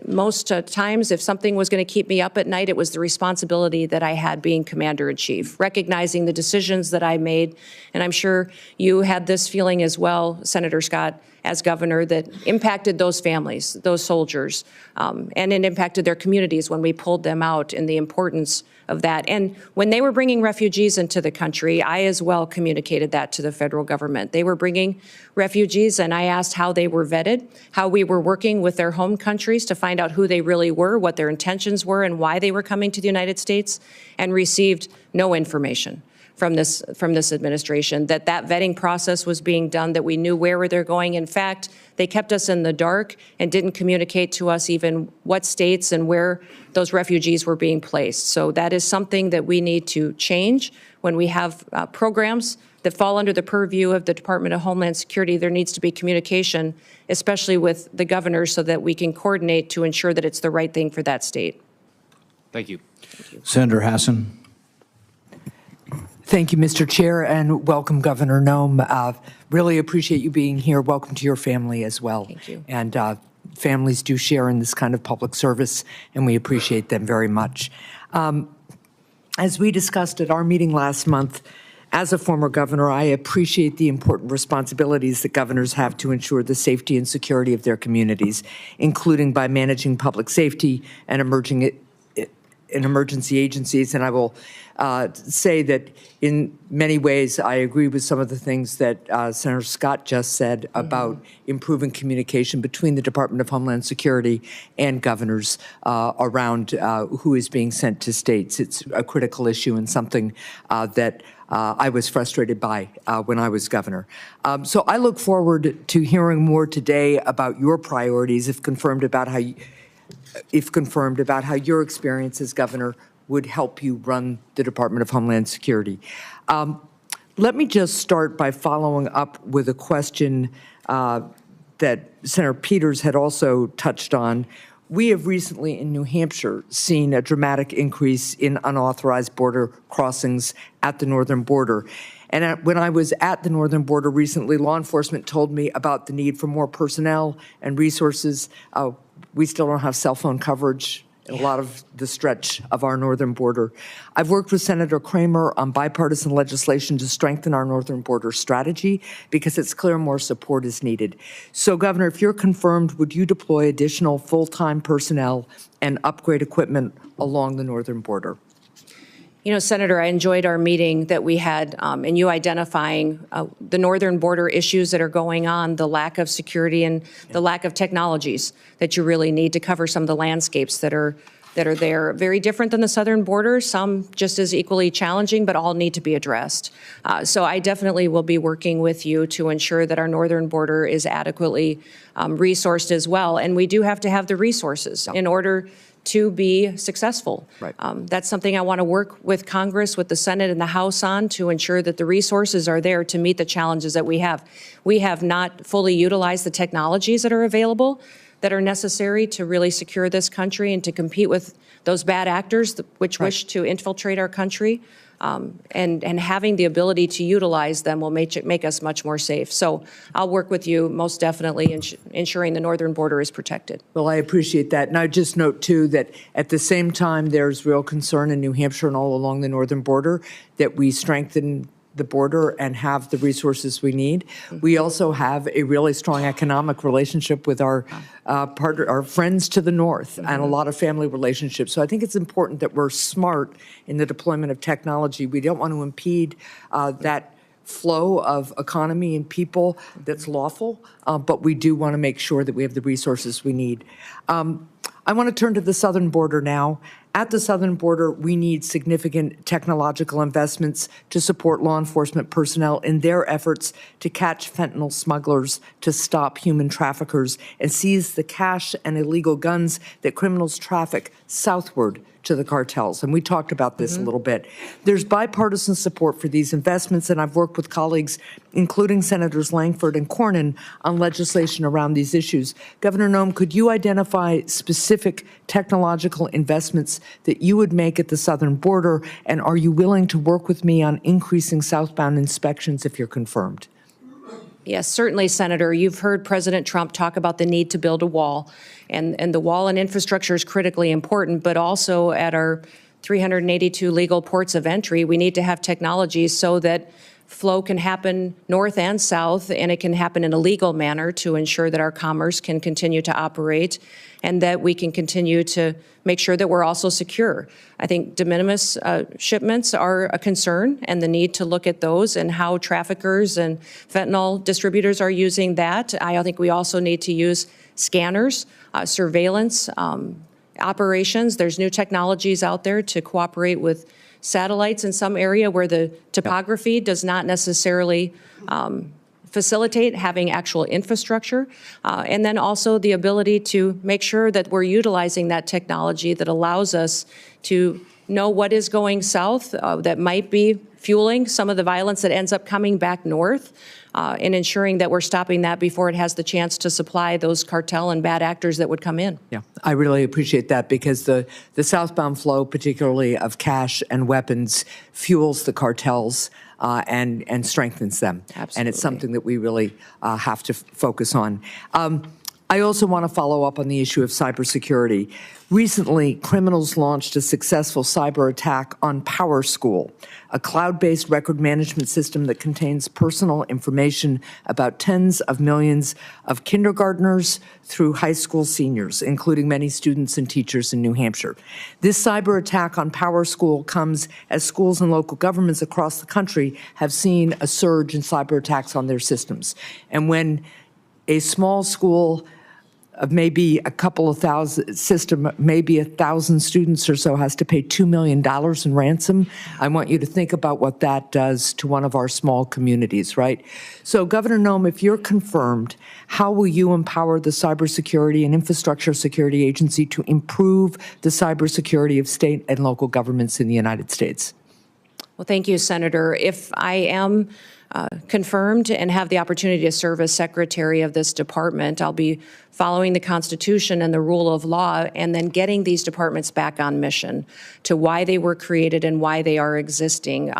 most times, if something was going to keep me up at night, it was the responsibility that I had being commander-in-chief, recognizing the decisions that I made. And I'm sure you had this feeling as well, Senator Scott, as governor, that impacted those families, those soldiers, and it impacted their communities when we pulled them out, and the importance of that. And when they were bringing refugees into the country, I as well communicated that to the federal government. They were bringing refugees, and I asked how they were vetted, how we were working with their home countries to find out who they really were, what their intentions were, and why they were coming to the United States, and received no information from this administration, that vetting process was being done, that we knew where they're going. In fact, they kept us in the dark and didn't communicate to us even what states and where those refugees were being placed. So that is something that we need to change. When we have programs that fall under the purview of the Department of Homeland Security, there needs to be communication, especially with the governors, so that we can coordinate to ensure that it's the right thing for that state. Thank you. Senator Hassan. Thank you, Mr. Chair, and welcome, Governor Noem. Really appreciate you being here. Welcome to your family as well. Thank you. And families do share in this kind of public service, and we appreciate them very much. As we discussed at our meeting last month, as a former governor, I appreciate the important responsibilities that governors have to ensure the safety and security of their communities, including by managing public safety and emergency agencies. And I will say that in many ways, I agree with some of the things that Senator Scott just said about improving communication between the Department of Homeland Security and governors around who is being sent to states. It's a critical issue and something that I was frustrated by when I was governor. So I look forward to hearing more today about your priorities, if confirmed, about how your experience as governor would help you run the Department of Homeland Security. Let me just start by following up with a question that Senator Peters had also touched on, We have recently in New Hampshire seen a dramatic increase in unauthorized border crossings at the northern border. And when I was at the northern border recently, law enforcement told me about the need for more personnel and resources. We still don't have cell phone coverage in a lot of the stretch of our northern border. I've worked with Senator Kramer on bipartisan legislation to strengthen our northern border strategy because it's clear more support is needed. So, Governor, if you're confirmed, would you deploy additional full-time personnel and upgrade equipment along the northern border? You know, Senator, I enjoyed our meeting that we had and you identifying the northern border issues that are going on, the lack of security and the lack of technologies that you really need to cover some of the landscapes that are there. Very different than the southern border, some just as equally challenging, but all need to be addressed. So I definitely will be working with you to ensure that our northern border is adequately resourced as well. And we do have to have the resources in order to be successful. Right. That's something I want to work with Congress, with the Senate and the House on to ensure that the resources are there to meet the challenges that we have. We have not fully utilized the technologies that are available that are necessary to really secure this country and to compete with those bad actors which wish to infiltrate our country. And having the ability to utilize them will make us much more safe. So I'll work with you most definitely in ensuring the northern border is protected. Well, I appreciate that. And I just note, too, that at the same time, there's real concern in New Hampshire and all along the northern border that we strengthen the border and have the resources we need. We also have a really strong economic relationship with our our friends to the north and a lot of family relationships. So I think it's important that we're smart in the deployment of technology. We don't want to impede that flow of economy and people that's lawful, but we do want to make sure that we have the resources we need. I want to turn to the southern border now. At the southern border, we need significant technological investments to support law enforcement personnel in their efforts to catch fentanyl smugglers, to stop human traffickers, and seize the cash and illegal guns that criminals traffic southward to the cartels. And we talked about this a little bit. There's bipartisan support for these investments, and I've worked with colleagues, including Senators Langford and Cornyn, on legislation around these issues. Governor Noem, could you identify specific technological investments that you would make at the southern border, and are you willing to work with me on increasing southbound inspections if you're confirmed? Yes, certainly, Senator. You've heard President Trump talk about the need to build a wall, and the wall and infrastructure is critically important, but also at our 382 legal ports of entry, we need to have technology so that flow can happen north and south, and it can happen in a legal manner to ensure that our commerce can continue to operate and that we can continue to make sure that we're also secure. I think de minimis shipments are a concern, and the need to look at those and how traffickers and fentanyl distributors are using that. I think we also need to use scanners, surveillance, operations. There's new technologies out there to cooperate with satellites in some area where the topography does not necessarily facilitate having actual infrastructure, and then also the ability to make sure that we're utilizing that technology that allows us to know what is going south that might be fueling some of the violence that ends up coming back north, and ensuring that we're stopping that before it has the chance to supply those cartel and bad actors that would come in. Yeah, I really appreciate that because the southbound flow, particularly of cash and weapons, fuels the cartels and strengthens them. Absolutely. And it's something that we really have to focus on. I also want to follow up on the issue of cybersecurity. Recently, criminals launched a successful cyber attack on PowerSchool, a cloud-based record management system that contains personal information about tens of millions of kindergartners through high school seniors, including many students and teachers in New Hampshire. This cyber attack on PowerSchool comes as schools and local governments across the country have seen a surge in cyber attacks on their systems. And when a small school of maybe a couple of thousand system, maybe 1,000 students or so has to pay $2 million in ransom. I want you to think about what that does to one of our small communities, right? So, Governor Noem, if you're confirmed, how will you empower the Cybersecurity and Infrastructure Security Agency to improve the cybersecurity of state and local governments in the United States? Well, thank you, Senator. If I am confirmed and have the opportunity to serve as secretary of this department, I'll be following the Constitution and the rule of law and then getting these departments back on mission to why they were created and why they are existing.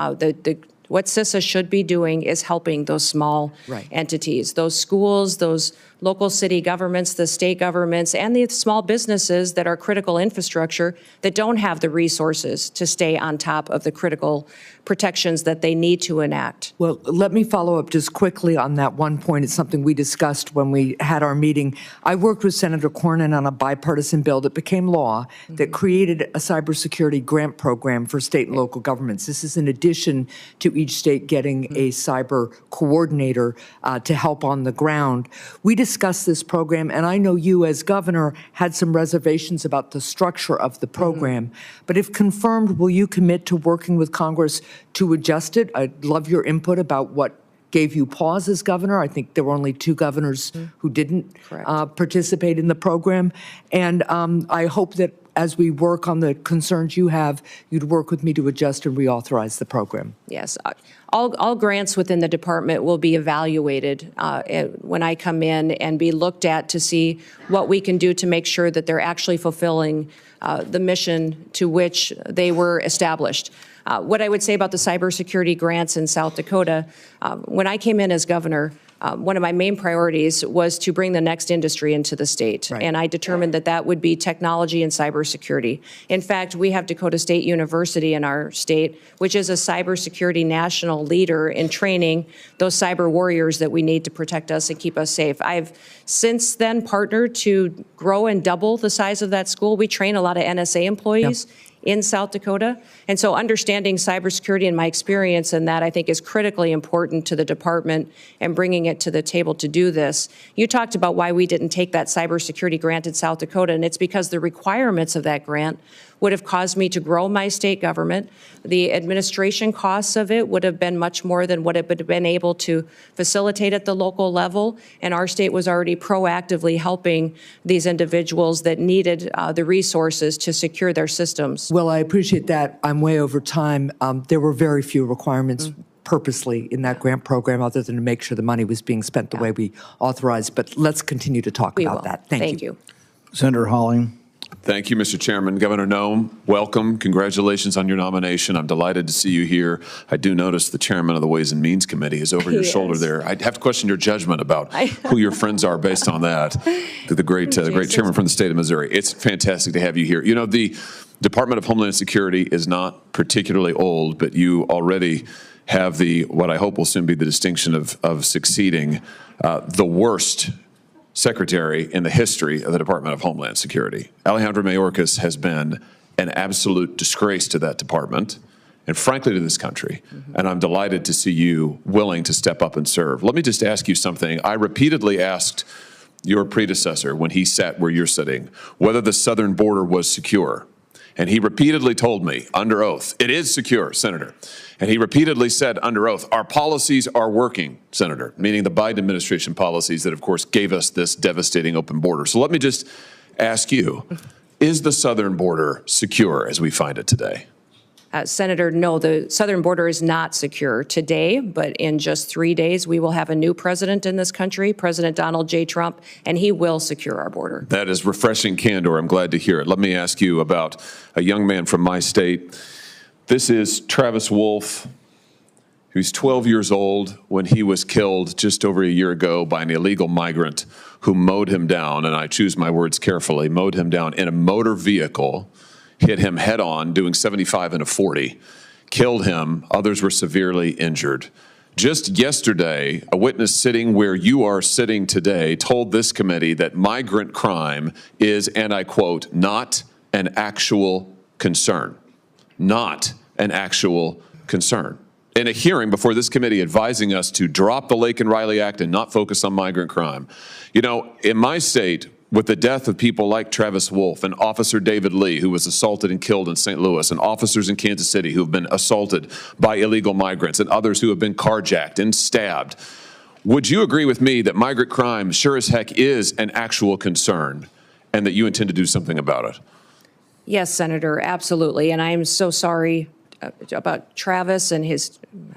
What CISA should be doing is helping those small entities, those schools, those local city governments, the state governments, and the small businesses that are critical infrastructure that don't have the resources to stay on top of the critical protections that they need to enact. Well, let me follow up just quickly on that one point. It's something we discussed when we had our meeting. I worked with Senator Cornyn on a bipartisan bill that became law that created a cybersecurity grant program for state and local governments. This is in addition to each state getting a cyber coordinator to help on the ground. We discussed this program, and I know you as governor had some reservations about the structure of the program. But if confirmed, will you commit to working with Congress to adjust it? I'd love your input about what gave you pause as governor. I think there were only 2 governors who didn't participate in the program. And I hope that as we work on the concerns you have, you'd work with me to adjust and reauthorize the program. Yes. All grants within the department will be evaluated when I come in and be looked at to see what we can do to make sure that they're actually fulfilling the mission to which they were established. What I would say about the cybersecurity grants in South Dakota, when I came in as governor, one of my main priorities was to bring the next industry into the state. And I determined that that would be technology and cybersecurity. In fact, we have Dakota State University in our state, which is a cybersecurity national leader in training those cyber warriors that we need to protect us and keep us safe. I've since then partnered to grow and double the size of that school. We train a lot of NSA employees in South Dakota. And so understanding cybersecurity and my experience in that, I think, is critically important to the department and bringing it to the table to do this. You talked about why we didn't take that cybersecurity grant in South Dakota, and it's because the requirements of that grant would have caused me to grow my state government. The administration costs of it would have been much more than what it would have been able to facilitate at the local level, and our state was already proactively helping these individuals that needed the resources to secure their systems. Well, I appreciate that. I'm way over time. There were very few requirements purposely in that grant program other than to make sure the money was being spent the way we authorized. But let's continue to talk about that. Thank you. Senator Hawley. Thank you, Mr. Chairman. Governor Noem, welcome. Congratulations on your nomination. I'm delighted to see you here. I do notice the chairman of the Ways and Means Committee is over your shoulder there. I'd have to question your judgment about who your friends are based on that. The great chairman from the state of Missouri. It's fantastic to have you here. You know, the Department of Homeland Security is not particularly old, but you already have what I hope will soon be the distinction of succeeding the worst secretary in the history of the Department of Homeland Security. Alejandro Mayorkas has been an absolute disgrace to that department and frankly to this country. And I'm delighted to see you willing to step up and serve. Let me just ask you something. I repeatedly asked your predecessor when he sat where you're sitting whether the southern border was secure. And he repeatedly told me under oath, it is secure, Senator. And he repeatedly said under oath, our policies are working, Senator, meaning the Biden administration policies that, of course, gave us this devastating open border. So let me just ask you, is the southern border secure as we find it today? Senator, no, the southern border is not secure today, but in just 3 days, we will have a new president in this country, President Donald J. Trump, and he will secure our border. That is refreshing candor. I'm glad to hear it. Let me ask you about a young man from my state. This is Travis Wolf, who's 12 years old when he was killed just over a year ago by an illegal migrant who mowed him down, and I choose my words carefully, mowed him down in a motor vehicle, hit him head on, doing 75 and a 40, killed him. Others were severely injured. Just yesterday, a witness sitting where you are sitting today told this committee that migrant crime is, and I quote, not an actual concern. Not an actual concern. In a hearing before this committee advising us to drop the Lake and Riley Act and not focus on migrant crime. You know, in my state, with the death of people like Travis Wolf and Officer David Lee, who was assaulted and killed in St. Louis, and officers in Kansas City who have been assaulted by illegal migrants, and others who have been carjacked and stabbed, would you agree with me that migrant crime sure as heck is an actual concern and that you intend to do something about it? Yes, Senator, absolutely. And I am so sorry Travis and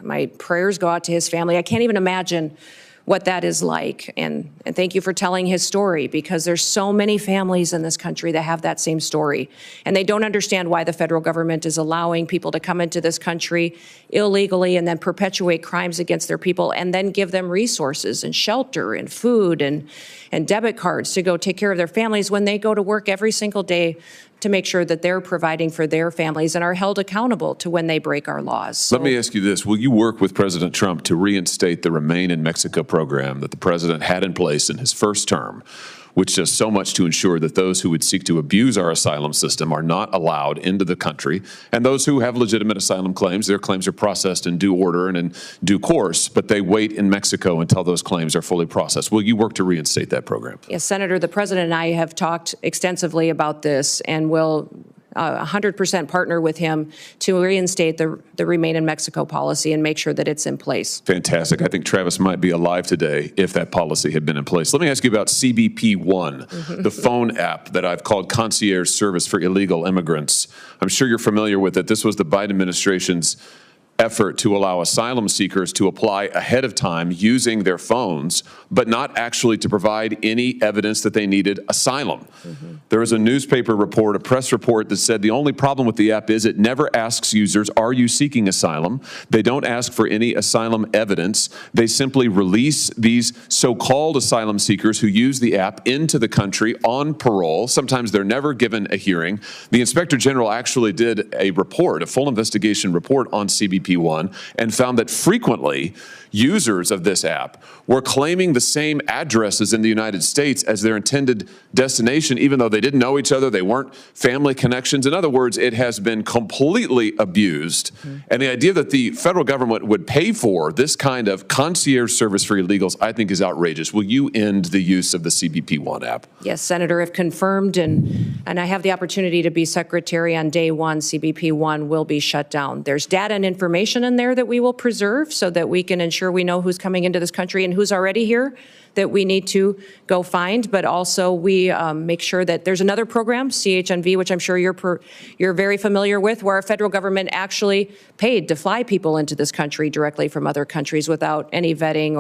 my prayers go out to his family. I can't even imagine what that is like. And thank you for telling his story, because there's so many families in this country that have that same story. And they don't understand why the federal government is allowing people to come into this country illegally and then perpetuate crimes against their people and then give them resources and shelter and food and debit cards to go take care of their families when they go to work every single day to make sure that they're providing for their families and are held accountable to when they break our laws. So, let me ask you this. Will you work with President Trump to reinstate the Remain in Mexico program that the president had in place in his first term, which does so much to ensure that those who would seek to abuse our asylum system are not allowed into the country, and those who have legitimate asylum claims, their claims are processed in due order and in due course, but they wait in Mexico until those claims are fully processed? Will you work to reinstate that program? Yes, Senator, the president and I have talked extensively about this and will 100% partner with him to reinstate the Remain in Mexico policy and make sure that it's in place. Fantastic. I think Travis might be alive today if that policy had been in place. Let me ask you about CBP One, the phone app that I've called Concierge Service for Illegal Immigrants. I'm sure you're familiar with it. This was the Biden administration's effort to allow asylum seekers to apply ahead of time using their phones, but not actually to provide any evidence that they needed asylum. There was a newspaper report, a press report, that said the only problem with the app is it never asks users, are you seeking asylum? They don't ask for any asylum evidence. They simply release these so-called asylum seekers who use the app into the country on parole. Sometimes they're never given a hearing. The Inspector General actually did a report, a full investigation report on CBP One, and found that frequently users of this app were claiming the same addresses in the United States as their intended destination, even though they didn't know each other, they weren't family connections. In other words, it has been completely abused. And the idea that the federal government would pay for this kind of concierge service for illegals, I think, is outrageous. Will you end the use of the CBP One app? Yes, Senator, if confirmed, and I have the opportunity to be secretary on day one, CBP One will be shut down. There's data and information in there that we will preserve so that we can ensure we know who's coming into this country and who's already here that we need to go find, but also we make sure that there's another program, CHNV, which I'm sure you're very familiar with, where our federal government actually paid to fly people into this country directly from other countries without any vetting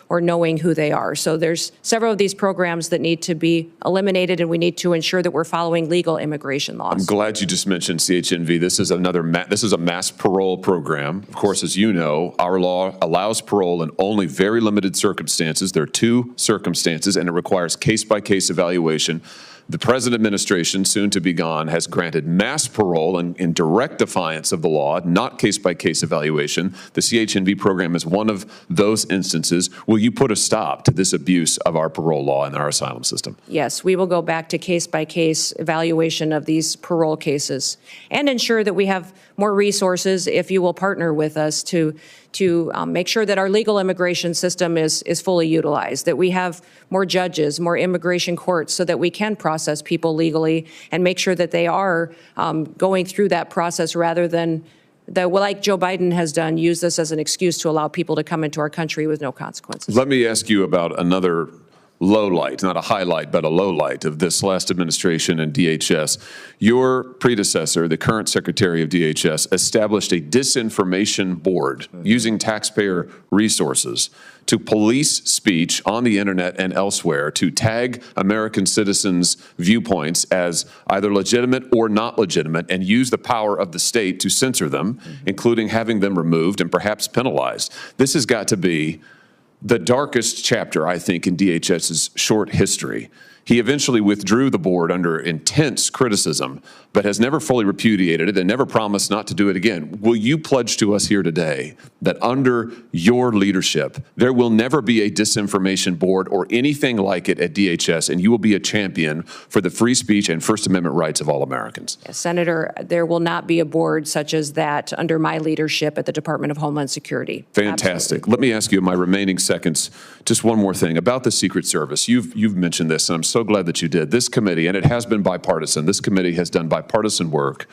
or knowing who they are. So there's several of these programs that need to be eliminated, and we need to ensure that we're following legal immigration laws. I'm glad you just mentioned CHNV. This is this is a mass parole program. Of course, as you know, our law allows parole in only very limited circumstances. There are two circumstances, and it requires case-by-case evaluation. The present administration, soon to be gone, has granted mass parole in direct defiance of the law, not case-by-case evaluation. The CHNV program is one of those instances. Will you put a stop to this abuse of our parole law and our asylum system? Yes, we will go back to case-by-case evaluation of these parole cases and ensure that we have more resources if you will partner with us to make sure that our legal immigration system is fully utilized, that we have more judges, more immigration courts so that we can process people legally and make sure that they are going through that process rather than, like Joe Biden has done, use this as an excuse to allow people to come into our country with no consequences. Let me ask you about another low light, not a highlight, but a low light of this last administration and DHS. Your predecessor, the current Secretary of DHS, established a disinformation board using taxpayer resources to police speech on the internet and elsewhere, to tag American citizens' viewpoints as either legitimate or not legitimate, and use the power of the state to censor them, including having them removed and perhaps penalized. This has got to be the darkest chapter, I think, in DHS's short history. He eventually withdrew the board under intense criticism, but has never fully repudiated it and never promised not to do it again. Will you pledge to us here today that under your leadership, there will never be a disinformation board or anything like it at DHS, and you will be a champion for the free speech and First Amendment rights of all Americans? Yes, Senator, there will not be a board such as that under my leadership at the Department of Homeland Security. Fantastic. Absolutely. Let me ask you in my remaining seconds, just one more thing about the Secret Service. You've mentioned this, and I'm so glad that you did. This committee, and it has been bipartisan, this committee has done bipartisan work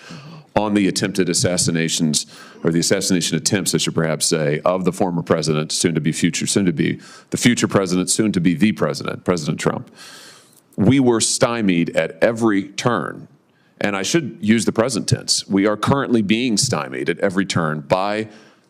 on the attempted assassinations, or the assassination attempts, I should perhaps say, of the former president, soon to be the future president, soon to be the president, President Trump. We were stymied at every turn. And I should use the present tense. We are currently being stymied at every turn by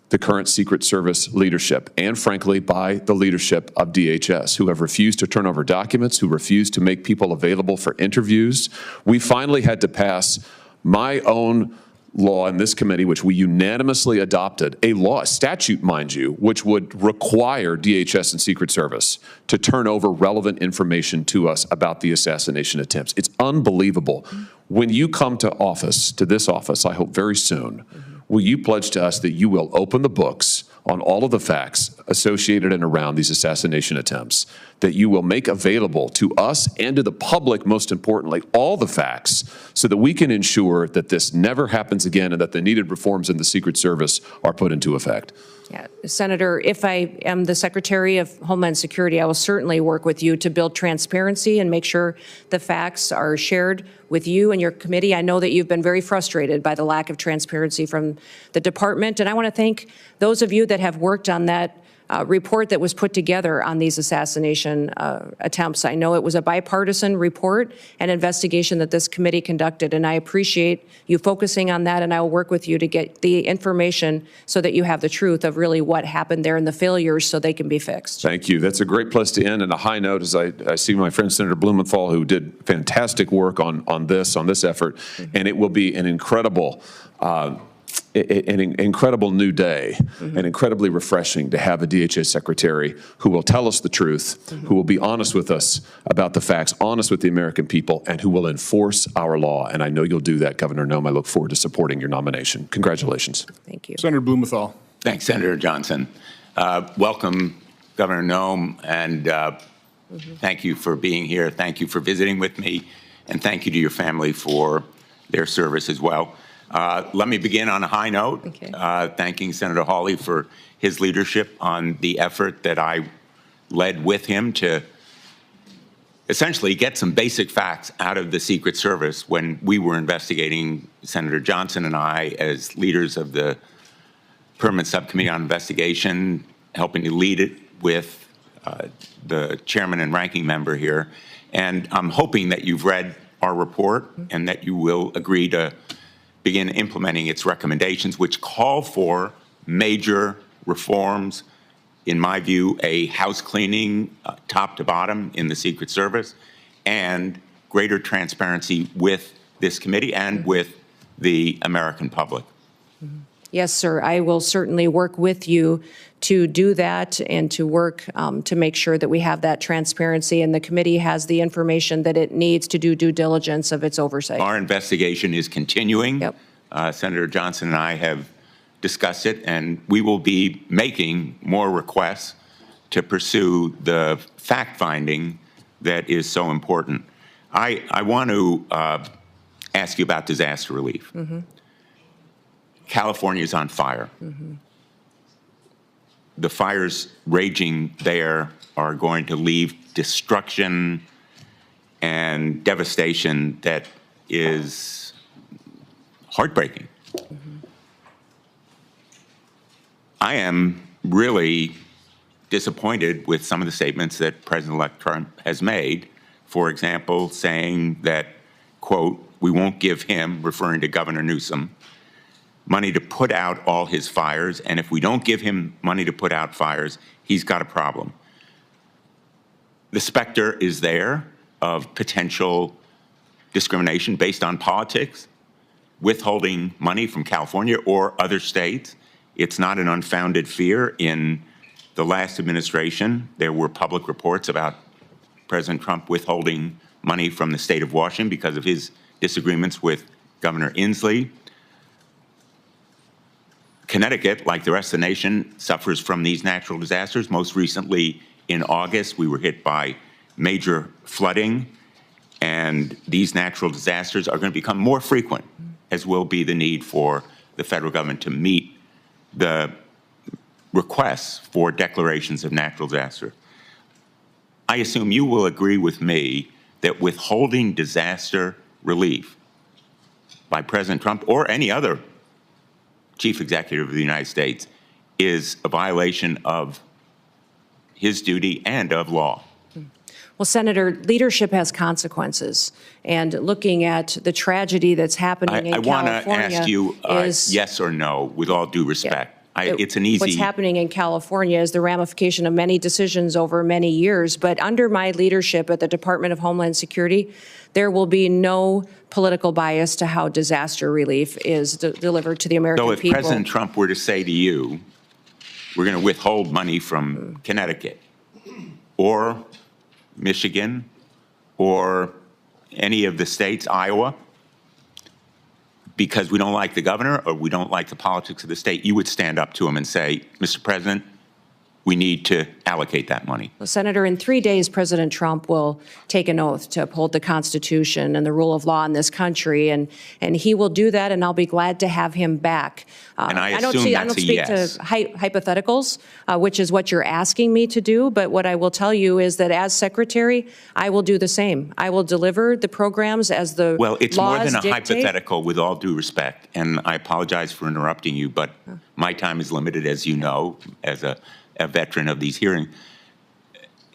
the current Secret Service leadership and, frankly, by the leadership of DHS, who have refused to turn over documents, who refuse to make people available for interviews. We finally had to pass my own law in this committee, which we unanimously adopted, a law, a statute, mind you, which would require DHS and Secret Service to turn over relevant information to us about the assassination attempts. It's unbelievable. When you come to office, to this office, I hope very soon, will you pledge to us that you will open the books on all of the facts associated and around these assassination attempts, that you will make available to us and to the public, most importantly, all the facts so that we can ensure that this never happens again and that the needed reforms in the Secret Service are put into effect? Yeah, Senator, if I am the Secretary of Homeland Security, I will certainly work with you to build transparency and make sure the facts are shared with you and your committee. I know that you've been very frustrated by the lack of transparency from the department, and I want to thank those of you that have worked on that report that was put together on these assassination attempts. I know it was a bipartisan report and investigation that this committee conducted, and I appreciate you focusing on that, and I will work with you to get the information so that you have the truth of really what happened there and the failures so they can be fixed. Thank you. That's a great place to end, and a high note as I see my friend Senator Blumenthal, who did fantastic work on this effort, and it will be an incredible an incredible new day, and incredibly refreshing to have a DHS secretary who will tell us the truth, who will be honest with us about the facts, honest with the American people, and who will enforce our law. And I know you'll do that, Governor Noem. I look forward to supporting your nomination. Congratulations. Thank you. Senator Blumenthal. Thanks, Senator Johnson. Welcome, Governor Noem, and thank you for being here. Thank you for visiting with me, and thank you to your family for their service as well. Let me begin on a high note, thanking Senator Hawley for his leadership on the effort that I led with him to essentially get some basic facts out of the Secret Service when we were investigating, Senator Johnson and I, as leaders of the Permanent Subcommittee on Investigation, helping to lead it with the chairman and ranking member here. And I'm hoping that you've read our report and that you will agree to begin implementing its recommendations, which call for major reforms, in my view, a house cleaning top to bottom in the Secret Service, and greater transparency with this committee and with the American public. Yes, sir. I will certainly work with you to do that and to work to make sure that we have that transparency and the committee has the information that it needs to do due diligence of its oversight. Our investigation is continuing. Yep. Senator Johnson and I have discussed it, and we will be making more requests to pursue the fact-finding that is so important. I want to ask you about disaster relief. California is on fire. The fires raging there are going to leave destruction and devastation that is heartbreaking. I am really disappointed with some of the statements that President-elect Trump has made. For example, saying that, quote, we won't give him, referring to Governor Newsom, money to put out all his fires, and if we don't give him money to put out fires, he's got a problem. The specter is there of potential discrimination based on politics, withholding money from California or other states. It's not an unfounded fear. In the last administration, there were public reports about President Trump withholding money from the state of Washington because of his disagreements with Governor Inslee. Connecticut, like the rest of the nation, suffers from these natural disasters. Most recently, in August, we were hit by major flooding, and these natural disasters are going to become more frequent, as will be the need for the federal government to meet the requests for declarations of natural disaster. I assume you will agree with me that withholding disaster relief by President Trump or any other Chief Executive of the United States is a violation of his duty and of law. Well, Senator, leadership has consequences, and looking at the tragedy that's happening in I want to California ask you is yes or no, with all due respect. It's an easy. What's happening in California is the ramification of many decisions over many years. But under my leadership at the Department of Homeland Security, there will be no political bias to how disaster relief is delivered to the American So if people. President Trump were to say to you, we're going to withhold money from Connecticut or Michigan or any of the states, Iowa, because we don't like the governor or we don't like the politics of the state, you would stand up to him and say, Mr. President, we need to allocate that money. Well, Senator, in 3 days, President Trump will take an oath to uphold the Constitution and the rule of law in this country, and he will do that, and I'll be glad to have him back. And I don't assume that's a speak yes. to hypotheticals, which is what you're asking me to do, but what I will tell you is that as Secretary, I will do the same. I will deliver the programs as the Well, it's more laws than a dictate. hypothetical, with all due respect, and I apologize for interrupting you, but my time is limited, as you know, as a veteran of these hearings.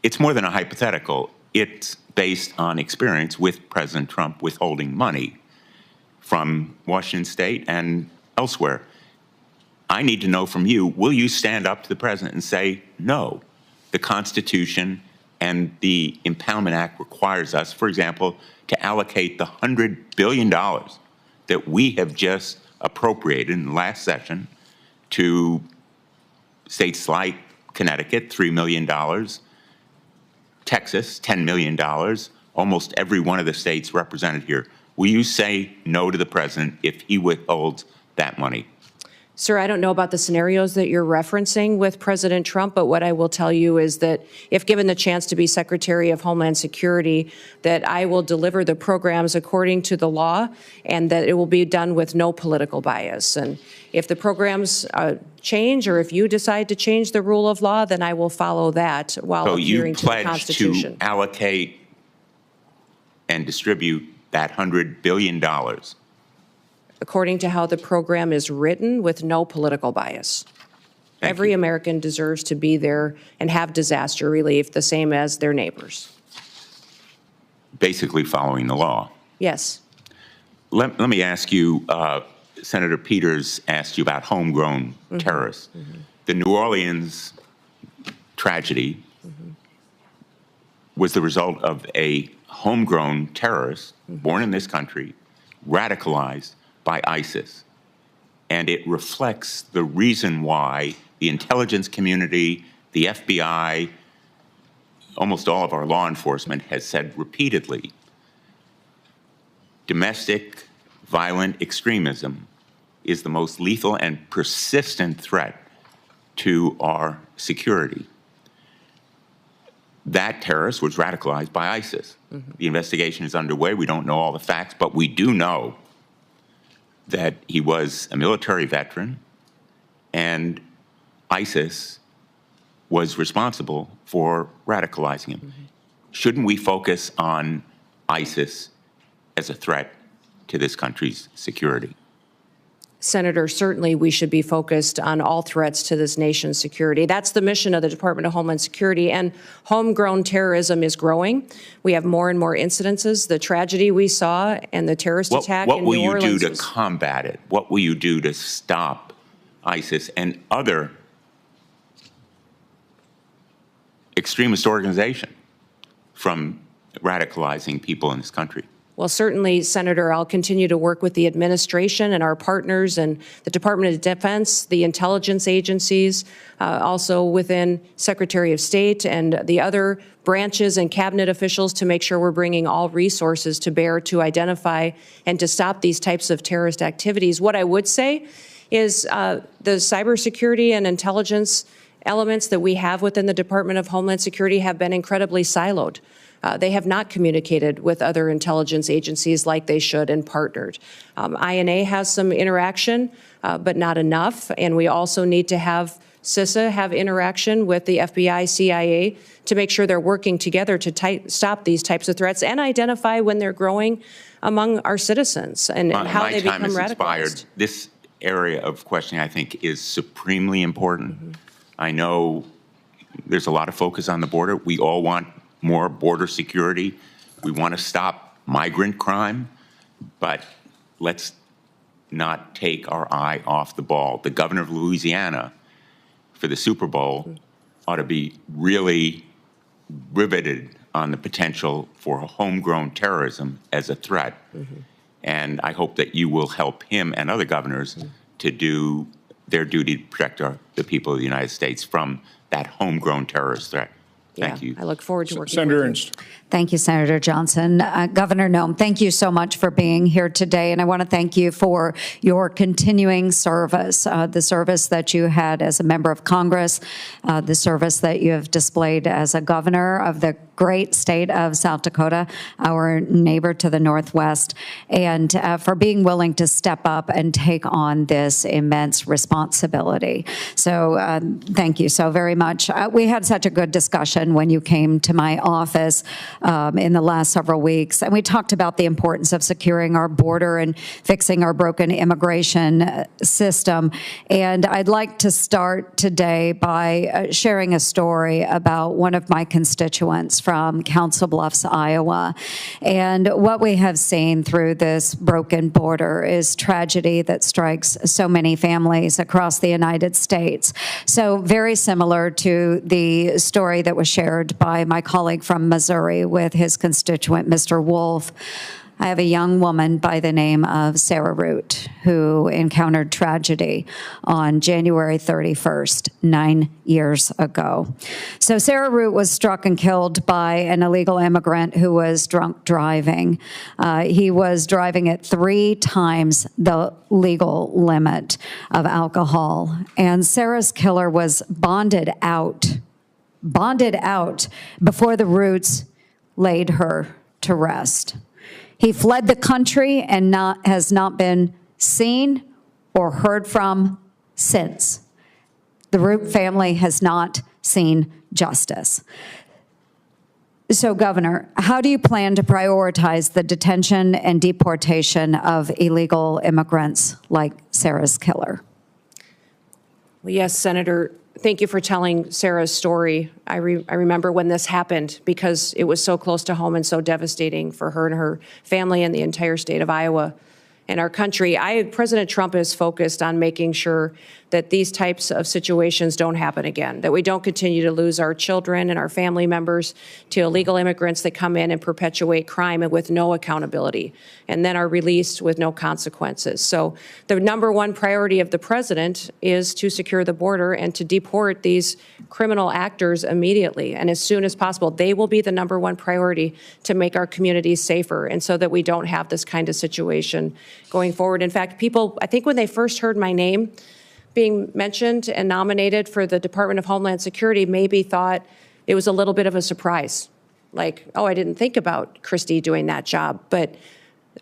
It's more than a hypothetical. It's based on experience with President Trump withholding money from Washington State and elsewhere. I need to know from you, will you stand up to the President and say, no, the Constitution and the Impoundment Act requires us, for example, to allocate the $100 billion that we have just appropriated in the last session to states like Connecticut, $3 million, Texas, $10 million, almost every one of the states represented here. Will you say no to the President if he withholds that money? Sir, I don't know about the scenarios that you're referencing with President Trump, but what I will tell you is that if given the chance to be Secretary of Homeland Security, that I will deliver the programs according to the law and that it will be done with no political bias. And if the programs change or if you decide to change the rule of law, then I will follow that while adhering to the Constitution. So you pledge to allocate and distribute that $100 billion according to how the program is written with no political bias. Every American deserves to be there and have disaster relief the same as their neighbors. Basically following the law. Yes. Let me ask you, Senator Peters asked you about homegrown terrorists. The New Orleans tragedy was the result of a homegrown terrorist born in this country, radicalized by ISIS. And it reflects the reason why the intelligence community, the FBI, almost all of our law enforcement has said repeatedly, domestic violent extremism is the most lethal and persistent threat to our security. That terrorist was radicalized by ISIS. The investigation is underway. We don't know all the facts, but we do know that he was a military veteran, and ISIS was responsible for radicalizing him. Shouldn't we focus on ISIS as a threat to this country's security? Senator, certainly we should be focused on all threats to this nation's security. That's the mission of the Department of Homeland Security, and homegrown terrorism is growing. We have more and more incidences. The tragedy we saw and the terrorist attack in New Orleans. What will you do to combat it? What will you do to stop ISIS and other extremist organizations from radicalizing people in this country? Well, certainly, Senator, I'll continue to work with the administration and our partners and the Department of Defense, the intelligence agencies, also within Secretary of State and the other branches and cabinet officials to make sure we're bringing all resources to bear to identify and to stop these types of terrorist activities. What I would say is the cybersecurity and intelligence elements that we have within the Department of Homeland Security have been incredibly siloed. They have not communicated with other intelligence agencies like they should and partnered. INA has some interaction, but not enough. And we also need to have CISA have interaction with the FBI, CIA to make sure they're working together to stop these types of threats and identify when they're growing among our citizens and how they become radicalized. Expired. This area of questioning, I think, is supremely important. I know there's a lot of focus on the border. We all want more border security. We want to stop migrant crime, but let's not take our eye off the ball. The governor of Louisiana for the Super Bowl ought to be really riveted on the potential for homegrown terrorism as a threat. And I hope that you will help him and other governors to do their duty to protect the people of the United States from that homegrown terrorist threat. Thank you. I look forward to working Senator with you. Ernst. Thank you, Senator Johnson. Governor Noem, thank you so much for being here today, and I want to thank you for your continuing service, the service that you had as a member of Congress, the service that you have displayed as a governor of the great state of South Dakota, our neighbor to the northwest, and for being willing to step up and take on this immense responsibility. So thank you so very much. We had such a good discussion when you came to my office in the last several weeks, and we talked about the importance of securing our border and fixing our broken immigration system. And I'd like to start today by sharing a story about one of my constituents from Council Bluffs, Iowa. And what we have seen through this broken border is tragedy that strikes so many families across the United States. So very similar to the story that was shared by my colleague from Missouri with his constituent, Mr. Wolf. I have a young woman by the name of Sarah Root who encountered tragedy on January 31st, 9 years ago. So Sarah Root was struck and killed by an illegal immigrant who was drunk driving. He was driving at 3 times the legal limit of alcohol. And Sarah's killer was bonded out before the Roots laid her to rest. He fled the country and has not been seen or heard from since. The Root family has not seen justice. So, Governor, how do you plan to prioritize the detention and deportation of illegal immigrants like Sarah's killer? Well, yes, Senator, thank you for telling Sarah's story. I remember when this happened because it was so close to home and so devastating for her and her family and the entire state of Iowa and our country. President Trump is focused on making sure that these types of situations don't happen again, that we don't continue to lose our children and our family members to illegal immigrants that come in and perpetuate crime and with no accountability, and then are released with no consequences. So the #1 priority of the president is to secure the border and to deport these criminal actors immediately and as soon as possible. They will be the #1 priority to make our communities safer and so that we don't have this kind of situation going forward. In fact, people, I think when they first heard my name being mentioned and nominated for the Department of Homeland Security, maybe thought it was a little bit of a surprise. Like, oh, I didn't think about Kristi doing that job. But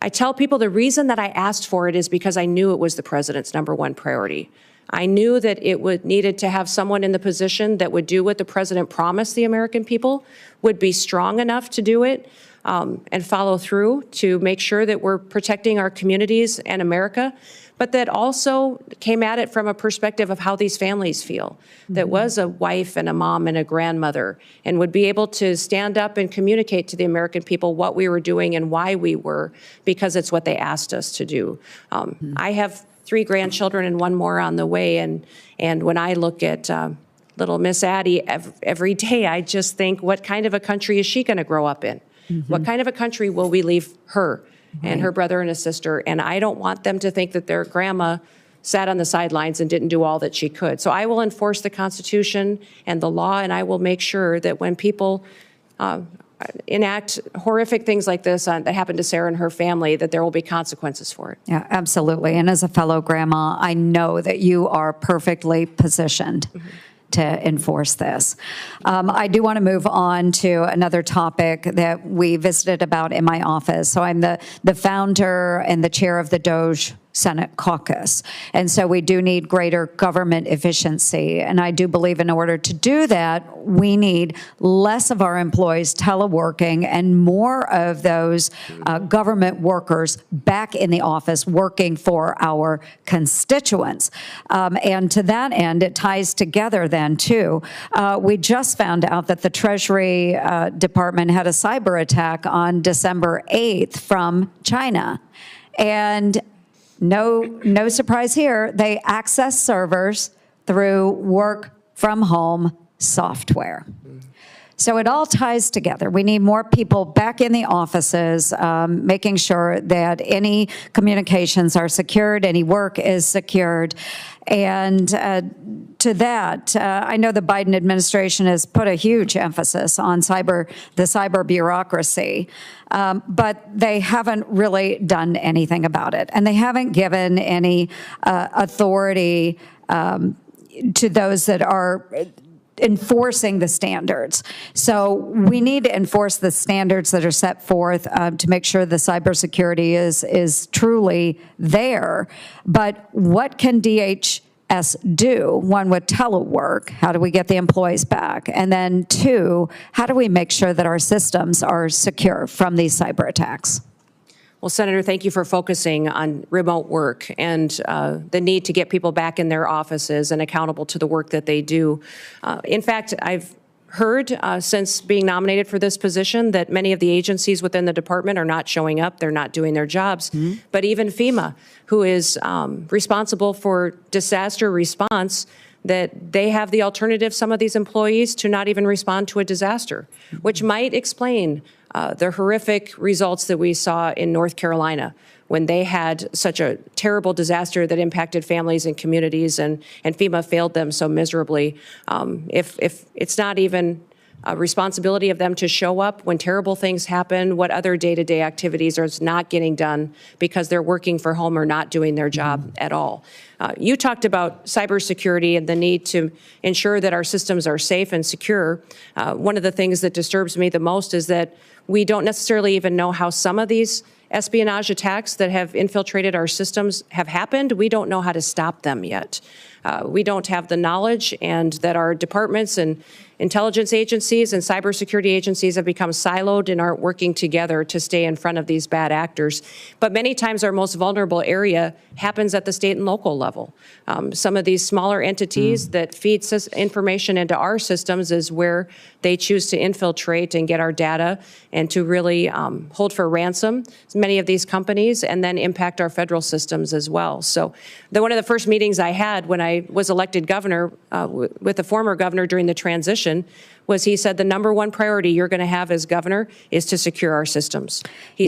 I tell people the reason that I asked for it is because I knew it was the president's #1 priority. I knew that it needed to have someone in the position that would do what the president promised the American people, would be strong enough to do it, and follow through to make sure that we're protecting our communities and America, but that also came at it from a perspective of how these families feel, that was a wife and a mom and a grandmother, and would be able to stand up and communicate to the American people what we were doing and why we were, because it's what they asked us to do. I have 3 grandchildren and 1 more on the way, and when I look at little Miss Addie every day, I just think, what kind of a country is she going to grow up in? What kind of a country will we leave her and her brother and a sister? And I don't want them to think that their grandma sat on the sidelines and didn't do all that she could. So I will enforce the Constitution and the law, and I will make sure that when people enact horrific things like this that happened to Sarah and her family, that there will be consequences for it. Yeah, absolutely. And as a fellow grandma, I know that you are perfectly positioned to enforce this. I do want to move on to another topic that we visited about in my office. So I'm the founder and the chair of the DOJ Senate caucus. And so we do need greater government efficiency. And I do believe in order to do that, we need less of our employees teleworking and more of those government workers back in the office working for our constituents. And to that end, it ties together then, too. We just found out that the Treasury Department had a cyber attack on December 8th from China. And no surprise here, they access servers through work from home software. So it all ties together. We need more people back in the offices, making sure that any communications are secured, any work is secured. And to that, I know the Biden administration has put a huge emphasis on the cyber bureaucracy, but they haven't really done anything about it. And they haven't given any authority to those that are enforcing the standards. So we need to enforce the standards that are set forth to make sure the cybersecurity is truly there. But what can DHS do? One, with telework, how do we get the employees back? And then two, how do we make sure that our systems are secure from these cyber attacks? Well, Senator, thank you for focusing on remote work and the need to get people back in their offices and accountable to the work that they do. In fact, I've heard since being nominated for this position that many of the agencies within the department are not showing up. They're not doing their jobs. Mm-hmm. But even FEMA, who is responsible for disaster response, that they have the alternative, some of these employees, to not even respond to a disaster, which might explain the horrific results that we saw in North Carolina when they had such a terrible disaster that impacted families and communities, and FEMA failed them so miserably. If it's not even a responsibility of them to show up when terrible things happen, what other day-to-day activities are not getting done because they're working for home or not doing their job at all. You talked about cybersecurity and the need to ensure that our systems are safe and secure. One of the things that disturbs me the most is that we don't necessarily even know how some of these espionage attacks that have infiltrated our systems have happened. We don't know how to stop them yet. We don't have the knowledge, and that our departments and intelligence agencies and cybersecurity agencies have become siloed and aren't working together to stay in front of these bad actors. But many times our most vulnerable area happens at the state and local level. Some of these smaller entities that feed information into our systems is where they choose to infiltrate and get our data and to really hold for ransom many of these companies and then impact our federal systems as well. So one of the first meetings I had when I was elected governor with the former governor during the transition was he said the number one priority you're going to have as governor is to secure our systems. He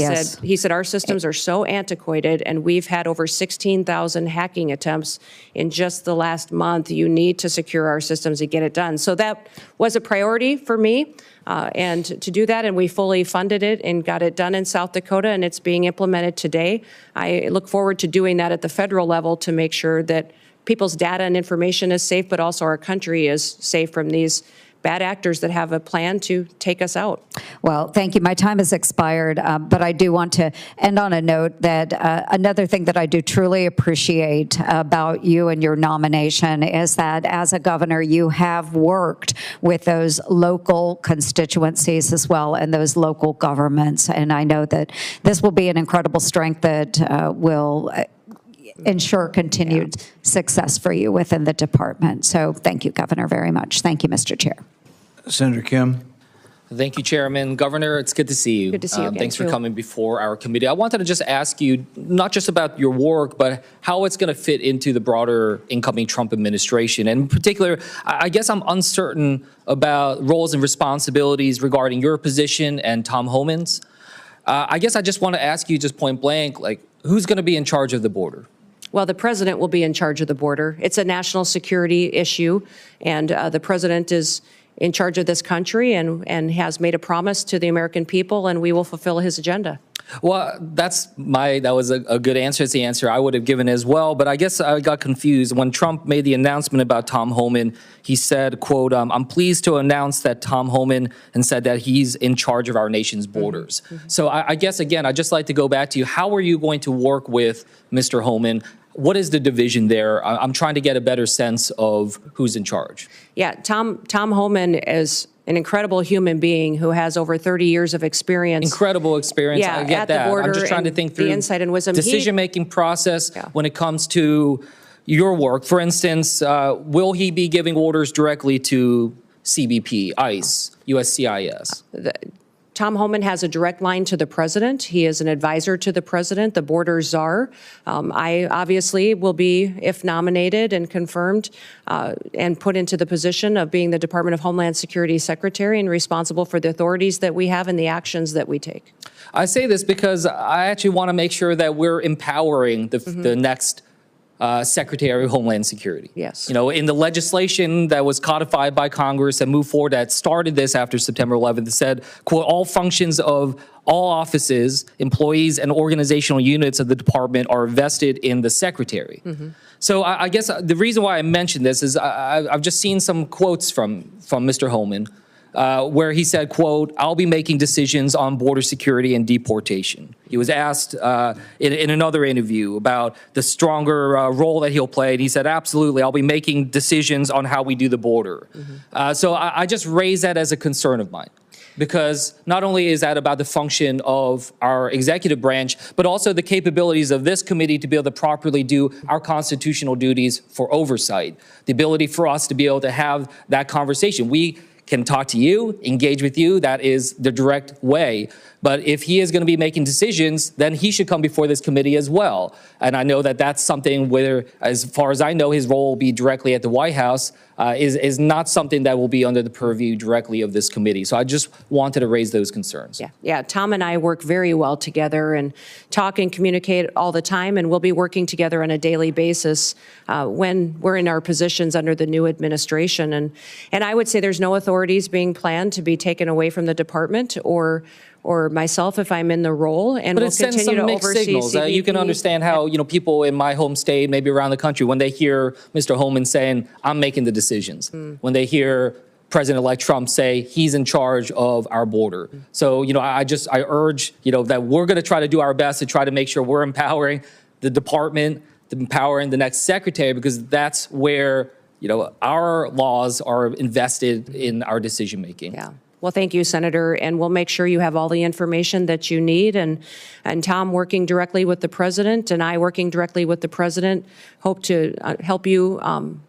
said our systems are so antiquated, and we've had over 16,000 hacking attempts in just the last month. You need to secure our systems and get it done. So that was a priority for me. And to do that, and we fully funded it and got it done in South Dakota, and it's being implemented today. I look forward to doing that at the federal level to make sure that people's data and information is safe, but also our country is safe from these bad actors that have a plan to take us out. Well, thank you. My time has expired, but I do want to end on a note that another thing that I do truly appreciate about you and your nomination is that as a governor, you have worked with those local constituencies as well and those local governments. And I know that this will be an incredible strength that will ensure continued success for you within the department. So thank you, Governor, very much. Thank you, Mr. Chair. Senator Kim. Thank you, Chairman. Governor, it's good to see you. Good to see you again, Thanks for coming before our committee. I wanted to just ask you, not just about your work, but how it's going to fit into the broader incoming Trump administration. And in particular, I guess I'm uncertain about roles and responsibilities regarding your position and Tom Homan's. I guess I just want to ask you just point blank, like, who's going to be in charge of the border? Well, the president will be in charge of the border. It's a national security issue, and the president is in charge of this country and has made a promise to the American people, and we will fulfill his agenda. Well, that was a good answer. It's the answer I would have given as well. But I guess I got confused. When Trump made the announcement about Tom Homan, he said, quote, I'm pleased to announce that Tom Homan, and said that he's in charge of our nation's borders. So I guess, again, I'd just like to go back to you. How are you going to work with Mr. Homan? What is the division there? I'm trying to get a better sense of who's in charge. Yeah, Tom Homan is an incredible human being who has over 30 years of experience. Incredible experience. Yeah, I get at the that. border I'm just trying to and think the through insight and wisdom. Decision-making process when it comes to your work. For instance, will he be giving orders directly to CBP, ICE, USCIS? Tom Homan has a direct line to the president. He is an advisor to the president, the border czar. I obviously will be, if nominated and confirmed, and put into the position of being the Department of Homeland Security secretary and responsible for the authorities that we have and the actions that we take. I say this because I actually want to make sure that we're empowering the next Secretary of Homeland Security. Yes. You know, in the legislation that was codified by Congress and moved forward that started this after September 11th, it said, quote, all functions of all offices, employees, and organizational units of the department are vested in the secretary. So I guess the reason why I mentioned this is I've just seen some quotes from Mr. Homan where he said, quote, I'll be making decisions on border security and deportation. He was asked in another interview about the stronger role that he'll play, and he said, absolutely, I'll be making decisions on how we do the border. So I just raise that as a concern of mine, because not only is that about the function of our executive branch, but also the capabilities of this committee to be able to properly do our constitutional duties for oversight, the ability for us to be able to have that conversation. We can talk to you, engage with you. That is the direct way. But if he is going to be making decisions, then he should come before this committee as well. And I know that that's something where, as far as I know, his role will be directly at the White House, is not something that will be under the purview directly of this committee. So I just wanted to raise those concerns. Yeah. Tom and I work very well together and talk and communicate all the time, and we'll be working together on a daily basis when we're in our positions under the new administration. And I would say there's no authorities being planned to be taken away from the department or myself if I'm in the role, and but we'll it sends continue some to mixed oversee signals. CBP. You can understand how people in my home state, maybe around the country, when they hear Mr. Homan saying, I'm making the decisions, when they hear President-elect Trump say he's in charge of our border. So, I urge, that we're going to try to do our best to try to make sure we're empowering the department, empowering the next secretary, because that's where, our laws are invested in our decision making. Yeah. Well, thank you, Senator, and we'll make sure you have all the information that you need. And Tom working directly with the president and I working directly with the president hope to help you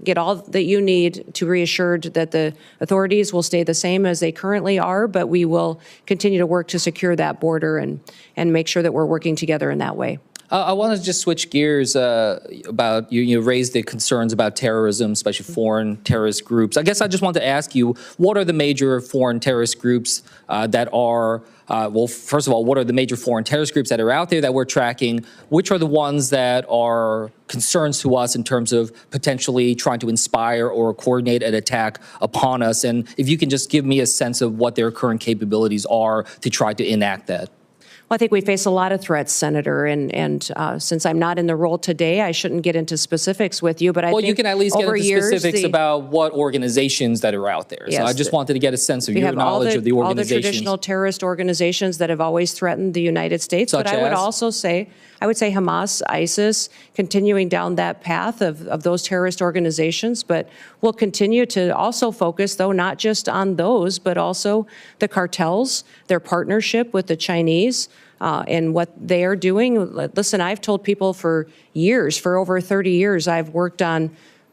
get all that you need to reassured that the authorities will stay the same as they currently are, but we will continue to work to secure that border and make sure that we're working together in that way. I want to just switch gears about you raised the concerns about terrorism, especially foreign terrorist groups. I guess I just want to ask you, what are the major foreign terrorist groups that are, well, first of all, what are the major foreign terrorist groups that are out there that we're tracking? Which are the ones that are concerns to us in terms of potentially trying to inspire or coordinate an attack upon us? And if you can just give me a sense of what their current capabilities are to try to enact that. Well, I think we face a lot of threats, Senator, and since I'm not in the role today, I shouldn't get into specifics with you, but I think you can at least get into specifics about what organizations that are out there. Yes, so I just wanted to get a sense of your knowledge of the organizations. All the traditional terrorist organizations that have always threatened the United States, Such but I would also say, Hamas, ISIS, continuing down that path of those terrorist organizations, but we'll continue to also focus, though, not just on those, but also the cartels, their partnership with the Chinese, and what they are doing. Listen, I've told people for years, for over 30 years, I've worked on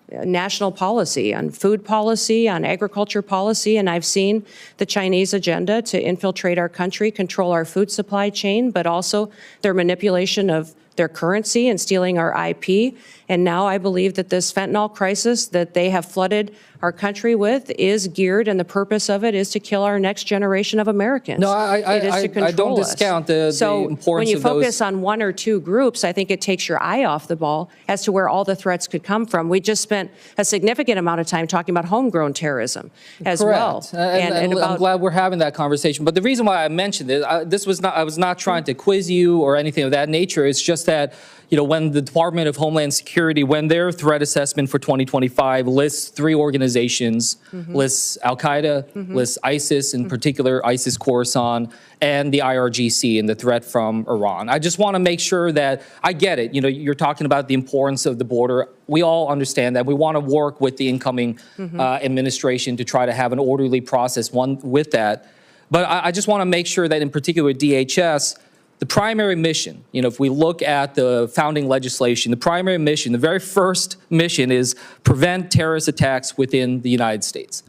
national policy, on food policy, on agriculture policy, and I've seen the Chinese agenda to infiltrate our country, control our food supply chain, but also their manipulation of their currency and stealing our IP. And now I believe that this fentanyl crisis that they have flooded our country with is geared, and the purpose of it is to kill our next generation of Americans. No, It is to I control don't us. discount the So importance when you of those. focus on one or two groups, I think it takes your eye off the ball as to where all the threats could come from. We just spent a significant amount of time talking about homegrown terrorism as well. Correct. And I'm glad we're having that conversation. But the reason why I mentioned it, I was not trying to quiz you or anything of that nature. It's just that, when the Department of Homeland Security, when their threat assessment for 2025 lists 3 organizations, lists Al-Qaeda, lists ISIS, in particular ISIS Khorasan, and the IRGC and the threat from Iran. I just want to make sure that I get it. You're talking about the importance of the border. We all understand that. We want to work with the incoming administration to try to have an orderly process with that. But I just want to make sure that in particular DHS, the primary mission, if we look at the founding legislation, the primary mission, the very first mission is prevent terrorist attacks within the United States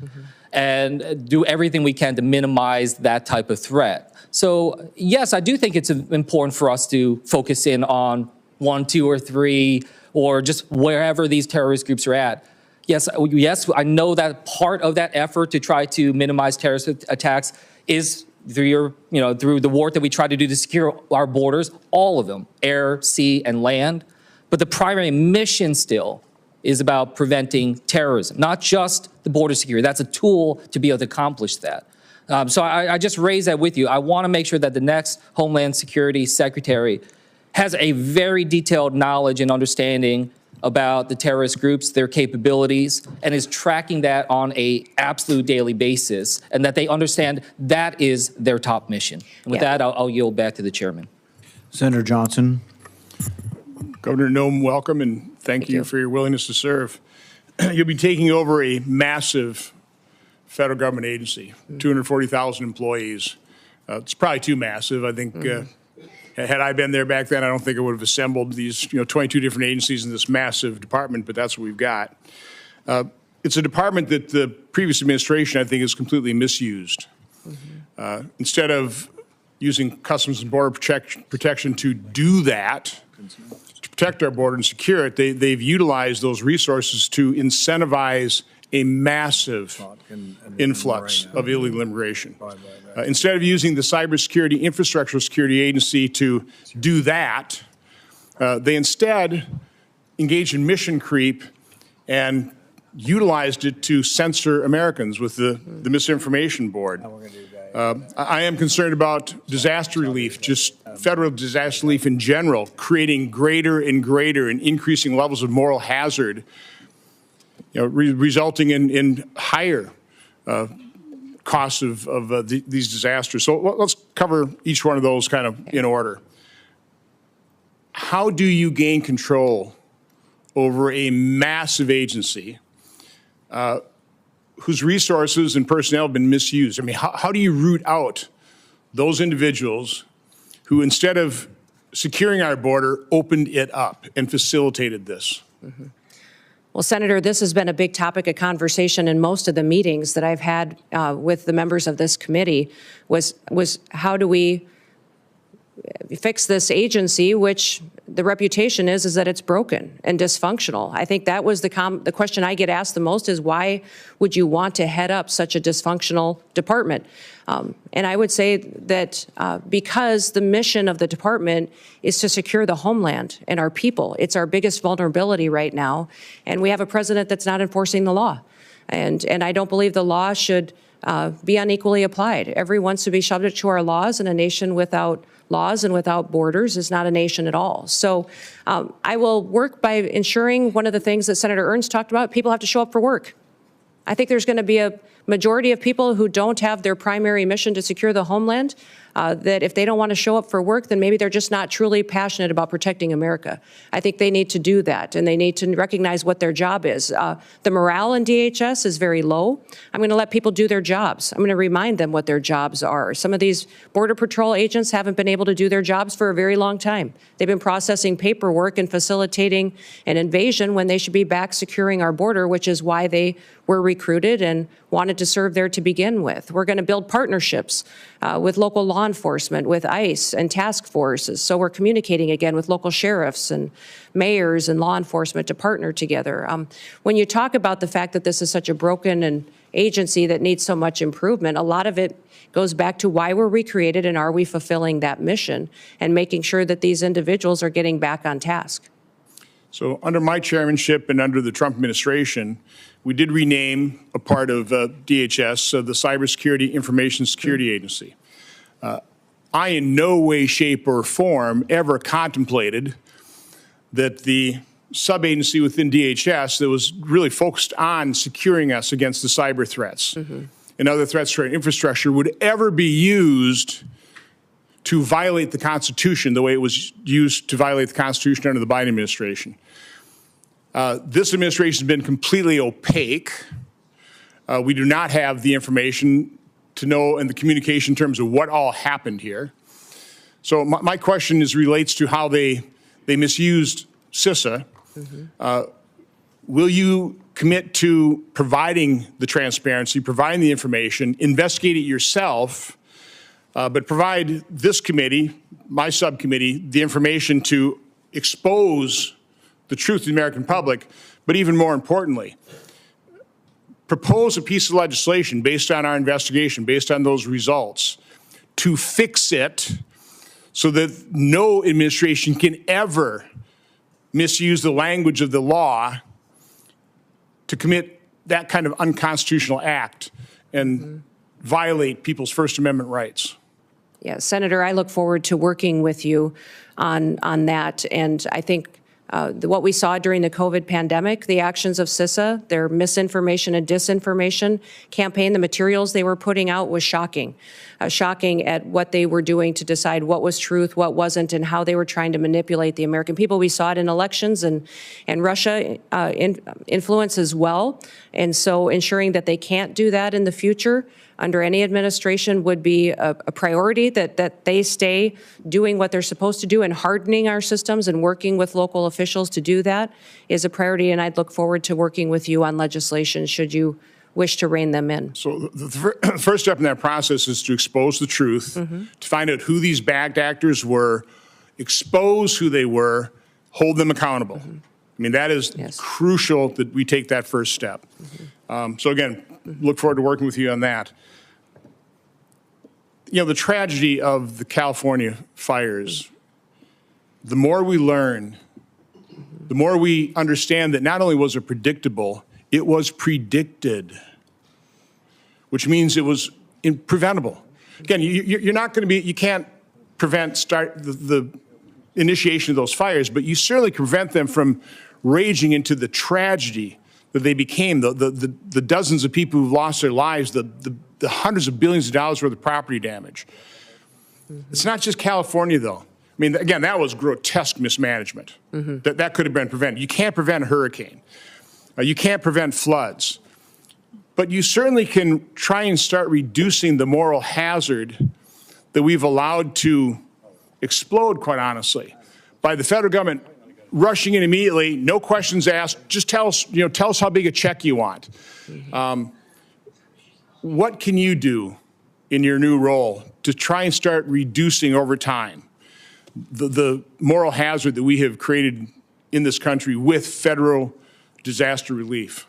and do everything we can to minimize that type of threat. So, yes, I do think it's important for us to focus in on 1, 2, or 3, or just wherever these terrorist groups are at. Yes, I know that part of that effort to try to minimize terrorist attacks is through the work that we try to do to secure our borders, all of them, air, sea, and land. But the primary mission still is about preventing terrorism, not just the border security. That's a tool to be able to accomplish that. So I just raise that with you. I want to make sure that the next Homeland Security Secretary has a very detailed knowledge and understanding about the terrorist groups, their capabilities, and is tracking that on an absolute daily basis, and that they understand that is their top mission. And with that, I'll yield back to the chairman. Senator Johnson. Governor Noem, welcome, and thank you for your willingness to serve. You'll be taking over a massive federal government agency, 240,000 employees. It's probably too massive. I think had I been there back then, I don't think I would have assembled these 22 different agencies in this massive department, but that's what we've got. It's a department that the previous administration, I think, has completely misused. Instead of using Customs and Border Protection to do that, to protect our border and secure it, they've utilized those resources to incentivize a massive influx of illegal immigration. Instead of using the Cybersecurity Infrastructure Security Agency to do that, they instead engaged in mission creep and utilized it to censor Americans with the Misinformation Board. I am concerned about disaster relief, just federal disaster relief in general, creating greater and greater and increasing levels of moral hazard, resulting in higher costs of these disasters. So let's cover each one of those kind of in order. How do you gain control over a massive agency whose resources and personnel have been misused? I mean, how do you root out those individuals who, instead of securing our border, opened it up and facilitated this? Well, Senator, this has been a big topic of conversation in most of the meetings that I've had with the members of this committee was how do we fix this agency, which the reputation is that it's broken and dysfunctional. I think that was the question I get asked the most is why would you want to head up such a dysfunctional department? And I would say that because the mission of the department is to secure the homeland and our people, it's our biggest vulnerability right now. And we have a president that's not enforcing the law. And I don't believe the law should be unequally applied. Everyone should be subject to our laws, and a nation without laws and without borders is not a nation at all. So I will work by ensuring one of the things that Senator Ernst talked about, people have to show up for work. I think there's going to be a majority of people who don't have their primary mission to secure the homeland, that if they don't want to show up for work, then maybe they're just not truly passionate about protecting America. I think they need to do that, and they need to recognize what their job is. The morale in DHS is very low. I'm going to let people do their jobs. I'm going to remind them what their jobs are. Some of these Border Patrol agents haven't been able to do their jobs for a very long time. They've been processing paperwork and facilitating an invasion when they should be back securing our border, which is why they were recruited and wanted wanted to serve there to begin with. We're going to build partnerships with local law enforcement, with ICE and task forces. So we're communicating again with local sheriffs and mayors and law enforcement to partner together. When you talk about the fact that this is such a broken and agency that needs so much improvement, a lot of it goes back to why were we created and are we fulfilling that mission and making sure that these individuals are getting back on task. So under my chairmanship and under the Trump administration, we did rename a part of DHS, the Cybersecurity Information Security Agency. I in no way, shape, or form ever contemplated that the sub-agency within DHS that was really focused on securing us against the cyber threats and other threats to our infrastructure would ever be used to violate the Constitution the way it was used to violate the Constitution under the Biden administration. This administration has been completely opaque. We do not have the information to know and the communication in terms of what all happened here. So my question relates to how they misused CISA. Will you commit to providing the transparency, providing the information, investigate it yourself, but provide this committee, my subcommittee, the information to expose the truth to the American public, but even more importantly, propose a piece of legislation based on our investigation, based on those results, to fix it so that no administration can ever misuse the language of the law to commit that kind of unconstitutional act and violate people's First Amendment rights. Yeah, Senator, I look forward to working with you on that. And I think what we saw during the COVID pandemic, the actions of CISA, their misinformation and disinformation campaign, the materials they were putting out was shocking. Shocking at what they were doing to decide what was truth, what wasn't, and how they were trying to manipulate the American people. We saw it in elections and Russia influence as well. And so ensuring that they can't do that in the future under any administration would be a priority, that they stay doing what they're supposed to do and hardening our systems and working with local officials to do that is a priority. And I'd look forward to working with you on legislation should you wish to rein them in. So the first step in that process is to expose the truth, to find out who these bad actors were, expose who they were, hold them accountable. I mean, that is crucial that we take that first step. So again, look forward to working with you on that. You know, the tragedy of the California fires, the more we learn, the more we understand that not only was it predictable, it was predicted, which means it was preventable. Again, you're not going to be, you can't prevent the initiation of those fires, but you certainly prevent them from raging into the tragedy that they became, the dozens of people who've lost their lives, the hundreds of billions of dollars worth of property damage. It's not just California, though. I mean, again, that was grotesque mismanagement. That could have been prevented. You can't prevent a hurricane. You can't prevent floods. But you certainly can try and start reducing the moral hazard that we've allowed to explode, quite honestly, by the federal government rushing in immediately, no questions asked, just tell us how big a check you want. What can you do in your new role to try and start reducing over time the moral hazard that we have created in this country with federal disaster relief?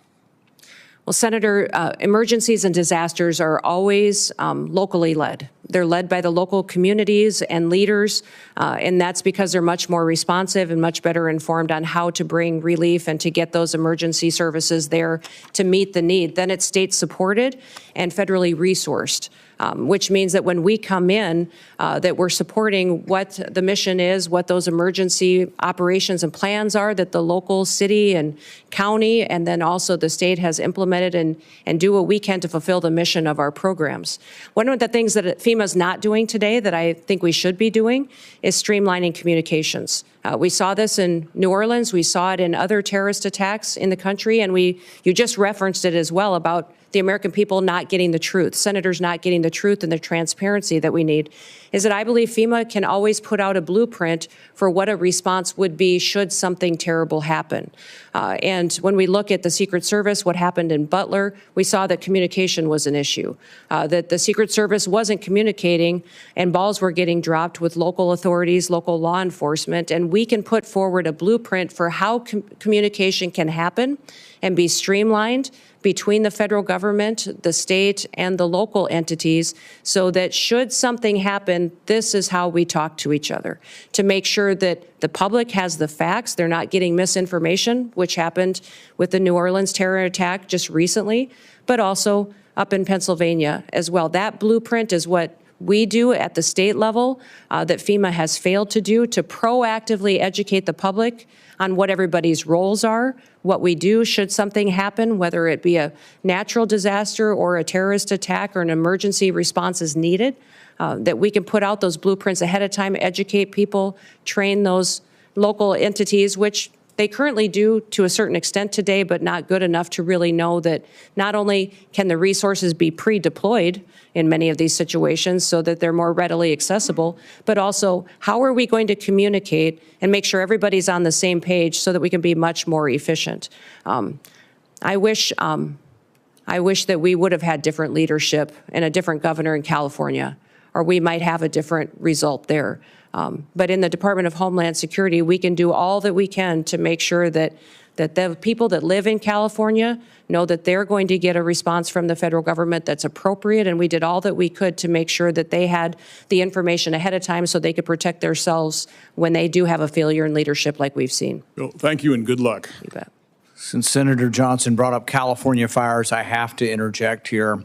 Well, Senator, emergencies and disasters are always locally led. They're led by the local communities and leaders, and that's because they're much more responsive and much better informed on how to bring relief and to get those emergency services there to meet the need. Then it's state supported and federally resourced. Which means that when we come in, that we're supporting what the mission is, what those emergency operations and plans are that the local city and county and then also the state has implemented and do what we can to fulfill the mission of our programs. One of the things that FEMA's not doing today that I think we should be doing is streamlining communications. We saw this in New Orleans. We saw it in other terrorist attacks in the country. And you just referenced it as well about the American people not getting the truth, senators not getting the truth and the transparency that we need, is that I believe FEMA can always put out a blueprint for what a response would be should something terrible happen. And when we look at the Secret Service, what happened in Butler, we saw that communication was an issue, that the Secret Service wasn't communicating and balls were getting dropped with local authorities, local law enforcement, and we can put forward a blueprint for how communication can happen and be streamlined between the federal government, the state, and the local entities, so that should something happen, this is how we talk to each other, to make sure that the public has the facts, they're not getting misinformation, which happened with the New Orleans terror attack just recently, but also up in Pennsylvania as well. That blueprint is what we do at the state level that FEMA has failed to do, to proactively educate the public on what everybody's roles are, what we do should something happen, whether it be a natural disaster or a terrorist attack or an emergency response is needed, that we can put out those blueprints ahead of time, educate people, train those local entities, which they currently do to a certain extent today, but not good enough to really know that not only can the resources be pre-deployed in many of these situations so that they're more readily accessible, but also how are we going to communicate and make sure everybody's on the same page so that we can be much more efficient. I wish that we would have had different leadership and a different governor in California, or we might have a different result there. But in the Department of Homeland Security, we can do all that we can to make sure that the people that live in California know that they're going to get a response from the federal government that's appropriate, and we did all that we could to make sure that they had the information ahead of time so they could protect themselves when they do have a failure in leadership like we've seen. Well, thank you and good luck. You bet. Since Senator Johnson brought up California fires, I have to interject here.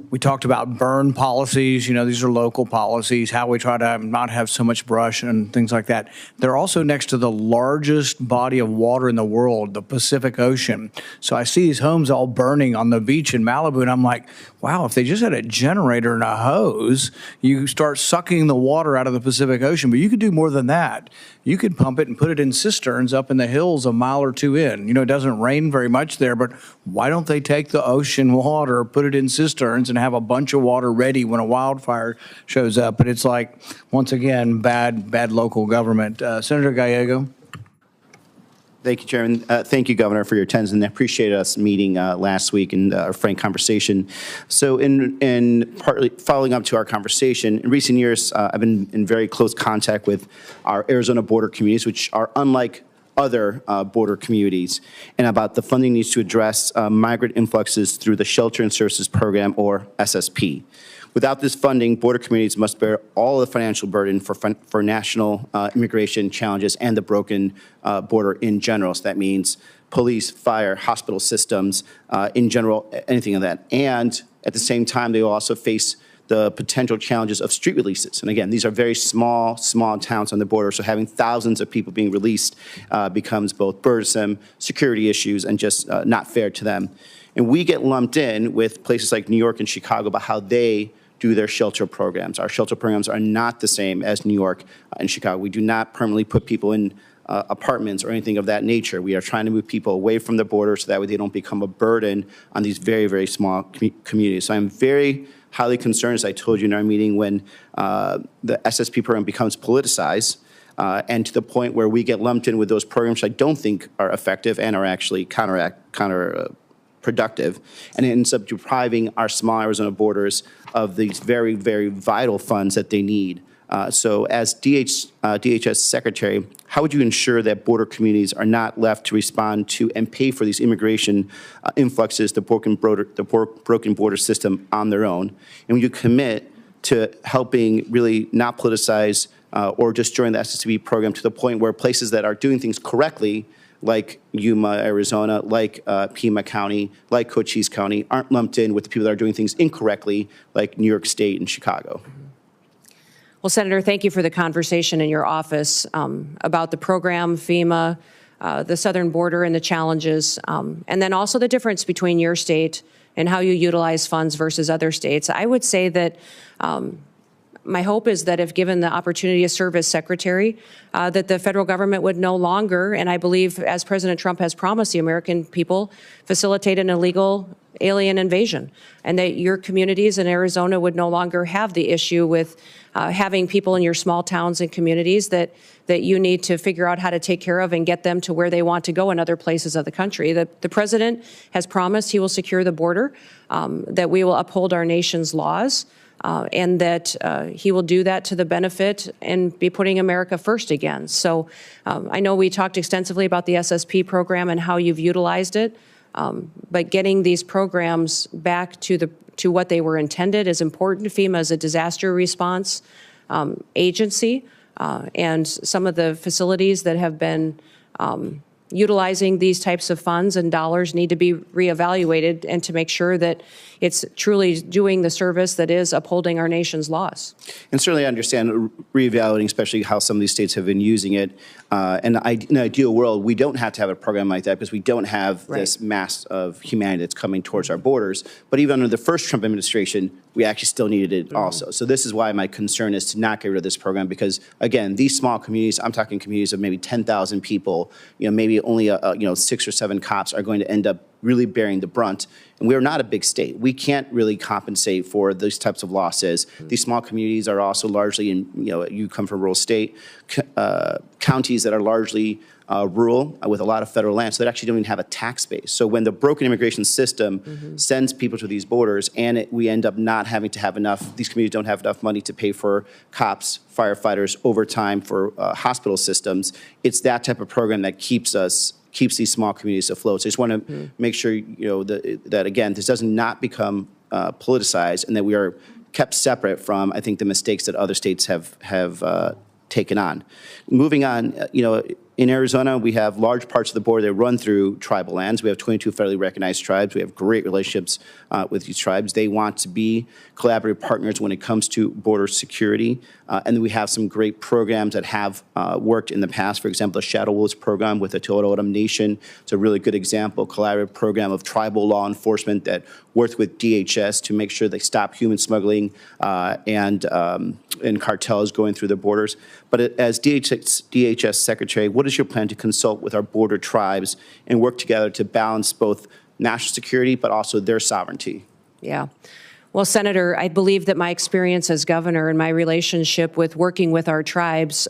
We talked about burn policies. You know, these are local policies, how we try to not have so much brush and things like that. They're also next to the largest body of water in the world, the Pacific Ocean. So I see these homes all burning on the beach in Malibu, and I'm like, wow, if they just had a generator and a hose, you start sucking the water out of the Pacific Ocean. But you could do more than that. You could pump it and put it in cisterns up in the hills a mile or two in. You know, it doesn't rain very much there, but why don't they take the ocean water, put it in cisterns, and have a bunch of water ready when a wildfire shows up? But it's like, once again, bad local government. Senator Gallego. Thank you, Chairman. Thank you, Governor, for your attendance, and I appreciate us meeting last week and our frank conversation. So in partly following up to our conversation, in recent years, I've been in very close contact with our Arizona border communities, which are unlike other border communities, and about the funding needs to address migrant influxes through the Shelter and Services Program, or SSP. Without this funding, border communities must bear all the financial burden for national immigration challenges and the broken border in general. So that means police, fire, hospital systems, in general, anything of that. And at the same time, they will also face the potential challenges of street releases. And again, these are very small towns on the border, so having thousands of people being released becomes both burdensome, security issues, and just not fair to them. And we get lumped in with places like New York and Chicago about how they do their shelter programs. Our shelter programs are not the same as New York and Chicago. We do not permanently put people in apartments or anything of that nature. We are trying to move people away from the border so that way they don't become a burden on these very, very small communities. So I'm very highly concerned, as I told you in our meeting, when the SSP program becomes politicized and to the point where we get lumped in with those programs which I don't think are effective and are actually counterproductive, and it ends up depriving our small Arizona borders of these very, very vital funds that they need. So as DHS Secretary, how would you ensure that border communities are not left to respond to and pay for these immigration influxes, the broken border system on their own? And would you commit to helping really not politicize or just join the SSP program to the point where places that are doing things correctly, like Yuma, Arizona, like Pima County, like Cochise County, aren't lumped in with the people that are doing things incorrectly, like New York State and Chicago? Well, Senator, thank you for the conversation in your office about the program, FEMA, the southern border and the challenges, and then also the difference between your state and how you utilize funds versus other states. I would say that my hope is that if given the opportunity to serve as secretary, that the federal government would no longer, and I believe as President Trump has promised the American people, facilitate an illegal alien invasion, and that your communities in Arizona would no longer have the issue with having people in your small towns and communities that you need to figure out how to take care of and get them to where they want to go in other places of the country. The president has promised he will secure the border, that we will uphold our nation's laws, and that he will do that to the benefit and be putting America first again. So I know we talked extensively about the SSP program and how you've utilized it, but getting these programs back to what they were intended is important. FEMA is a disaster response agency, and some of the facilities that have been utilizing these types of funds and dollars need to be reevaluated, and to make sure that it's truly doing the service that is upholding our nation's laws. And certainly I understand reevaluating, especially how some of these states have been using it. And in an ideal world, we don't have to have a program like that because we don't have this mass of humanity that's coming towards our borders. But even under the first Trump administration, we actually still needed it also. So this is why my concern is to not get rid of this program, because again, these small communities, I'm talking communities of maybe 10,000 people, maybe only 6 or 7 cops are going to end up really bearing the brunt. And we are not a big state. We can't really compensate for these types of losses. These small communities are also largely in, you come from a rural state, counties that are largely rural with a lot of federal land, so they actually don't even have a tax base. So when the broken immigration system sends people to these borders and we end up not having to have enough, these communities don't have enough money to pay for cops, firefighters, overtime for hospital systems, it's that type of program that keeps these small communities afloat. So I just want to make sure, that again, this does not become politicized, and that we are kept separate from, I think, the mistakes that other states have taken on. Moving on, in Arizona, we have large parts of the border that run through tribal lands. We have 22 federally recognized tribes. We have great relationships with these tribes. They want to be collaborative partners when it comes to border security. And then we have some great programs that have worked in the past. For example, the Shadow Wolves program with the Tohono O'odham Nation. It's a really good example, collaborative program of tribal law enforcement that worked with DHS to make sure they stop human smuggling and cartels going through the borders. But as DHS Secretary, what is your plan to consult with our border tribes and work together to balance both national security but also their sovereignty? Yeah. Well, Senator, I believe that my experience as governor and my relationship with working with our tribes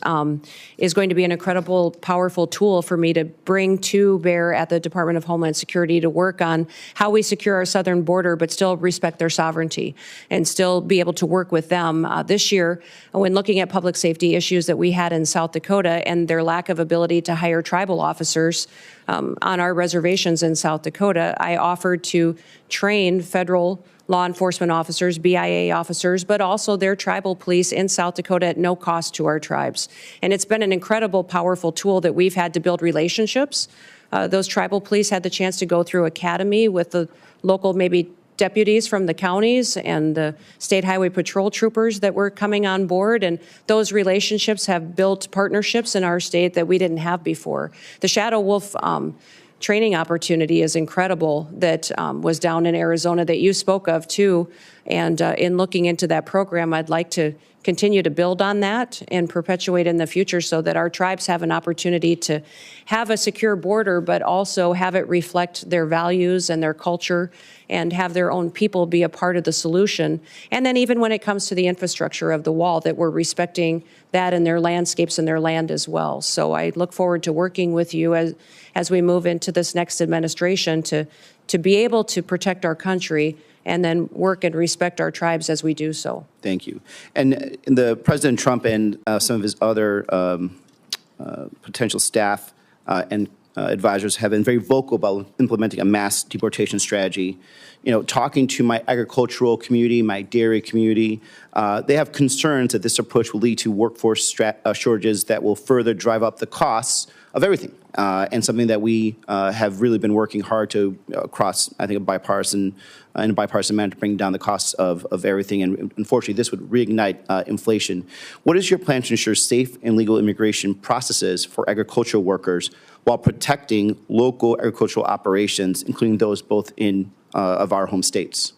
is going to be an incredible, powerful tool for me to bring to bear at the Department of Homeland Security to work on how we secure our southern border, but still respect their sovereignty and still be able to work with them. This year, when looking at public safety issues that we had in South Dakota and their lack of ability to hire tribal officers on our reservations in South Dakota, I offered to train federal law enforcement officers, BIA officers, but also their tribal police in South Dakota at no cost to our tribes. And it's been an incredible, powerful tool that we've had to build relationships. Those tribal police had the chance to go through academy with the local maybe deputies from the counties and the state highway patrol troopers that were coming on board. And those relationships have built partnerships in our state that we didn't have before. The Shadow Wolf training opportunity is incredible that was down in Arizona that you spoke of too. And in looking into that program, I'd like to continue to build on that and perpetuate in the future so that our tribes have an opportunity to have a secure border, but also have it reflect their values and their culture and have their own people be a part of the solution. And then even when it comes to the infrastructure of the wall, that we're respecting that and their landscapes and their land as well. So I look forward to working with you as we move into this next administration to be able to protect our country and then work and respect our tribes as we do so. Thank you. And the President Trump and some of his other potential staff and advisors have been very vocal about implementing a mass deportation strategy. Talking to my agricultural community, my dairy community, they have concerns that this approach will lead to workforce shortages that will further drive up the costs of everything. And something that we have really been working hard to across, I think, in a bipartisan manner to bring down the costs of everything. And unfortunately, this would reignite inflation. What is your plan to ensure safe and legal immigration processes for agricultural workers while protecting local agricultural operations, including those both in of our home states?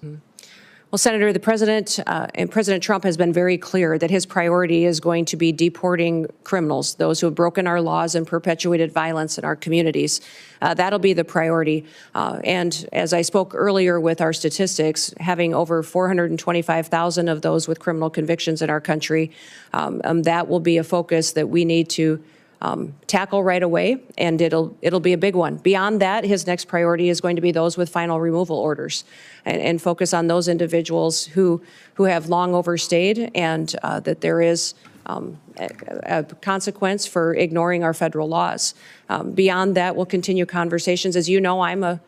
Well, Senator, the President and President Trump has been very clear that his priority is going to be deporting criminals, those who have broken our laws and perpetuated violence in our communities. That'll be the priority. And as I spoke earlier with our statistics, having over 425,000 of those with criminal convictions in our country, that will be a focus that we need to tackle right away, and it'll be a big one. Beyond that, his next priority is going to be those with final removal orders, and focus on those individuals who have long overstayed, and that there is a consequence for ignoring our federal laws. Beyond that, we'll continue conversations. As you know, I'm a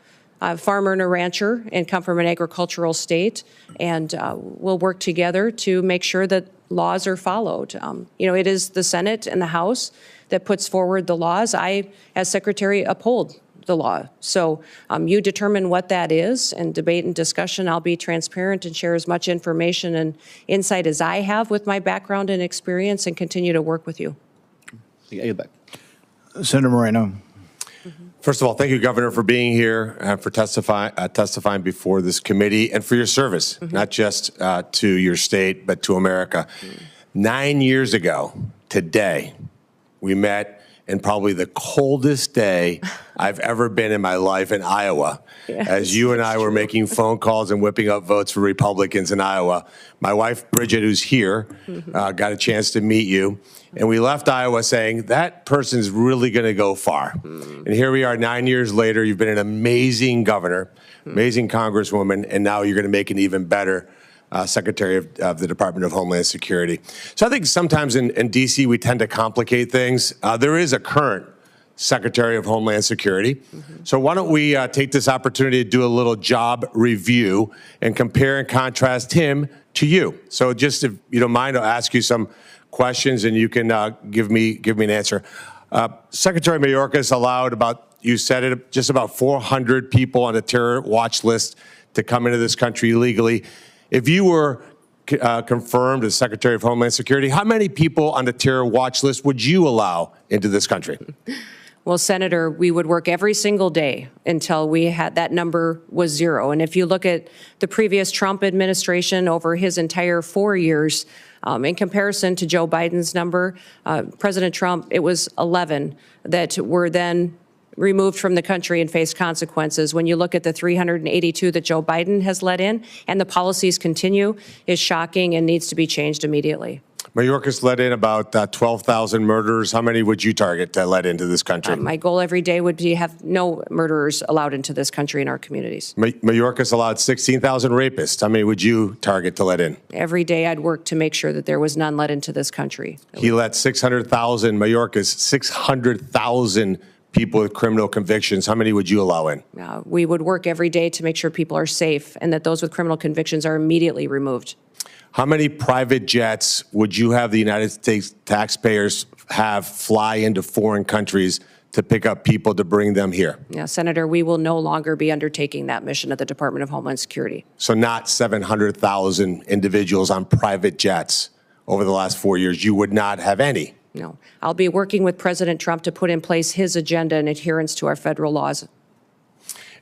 farmer and a rancher and come from an agricultural state, and we'll work together to make sure that laws are followed. It is the Senate and the House that puts forward the laws. I, as Secretary, uphold the law. So you determine what that is, and debate and discussion. I'll be transparent and share as much information and insight as I have with my background and experience, and continue to work with you. Senator Moreno. First of all, thank you, Governor, for being here and for testifying before this committee, and for your service, not just to your state, but to America. 9 years ago today, we met in probably the coldest day I've ever been in my life in Iowa, as you and I were making phone calls and whipping up votes for Republicans in Iowa. My wife, Bridget, who's here, got a chance to meet you. And we left Iowa saying, that person's really going to go far. And here we are 9 years later. You've been an amazing governor, amazing congresswoman, and now you're going to make an even better Secretary of the Department of Homeland Security. So I think sometimes in D.C. we tend to complicate things. There is a current Secretary of Homeland Security. So why don't we take this opportunity to do a little job review and compare and contrast him to you. So just, if you don't mind, I'll ask you some questions and you can give me an answer. Secretary Mayorkas allowed you said it, just about 400 people on a terror watch list to come into this country illegally. If you were confirmed as Secretary of Homeland Security, how many people on the terror watch list would you allow into this country? Well, Senator, we would work every single day until we had that number was zero. And if you look at the previous Trump administration over his entire 4 years, in comparison to Joe Biden's number, President Trump, it was 11 that were then removed from the country and faced consequences. When you look at the 382 that Joe Biden has let in, and the policies continue, is shocking and needs to be changed immediately. Mayorkas let in about 12,000 murderers. How many would you target to let into this country? My goal every day would be have no murderers allowed into this country in our communities. Mayorkas allowed 16,000 rapists. How many would you target to let in? Every day I'd work to make sure that there was none let into this country. He let 600,000, Mayorkas, 600,000 people with criminal convictions. How many would you allow in? We would work every day to make sure people are safe and that those with criminal convictions are immediately removed. How many private jets would you have the United States taxpayers have fly into foreign countries to pick up people to bring them here? Yeah, Senator, we will no longer be undertaking that mission at the Department of Homeland Security. So not 700,000 individuals on private jets over the last 4 years. You would not have any. No. I'll be working with President Trump to put in place his agenda in adherence to our federal laws.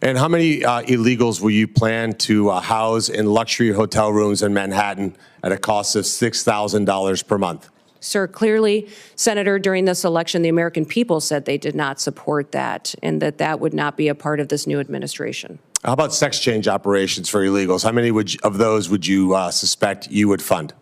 And how many illegals will you plan to house in luxury hotel rooms in Manhattan at a cost of $6,000 per month? Sir, clearly, Senator, during this election, the American people said they did not support that and that would not be a part of this new administration. How about sex change operations for illegals? How many of those would you suspect you would fund?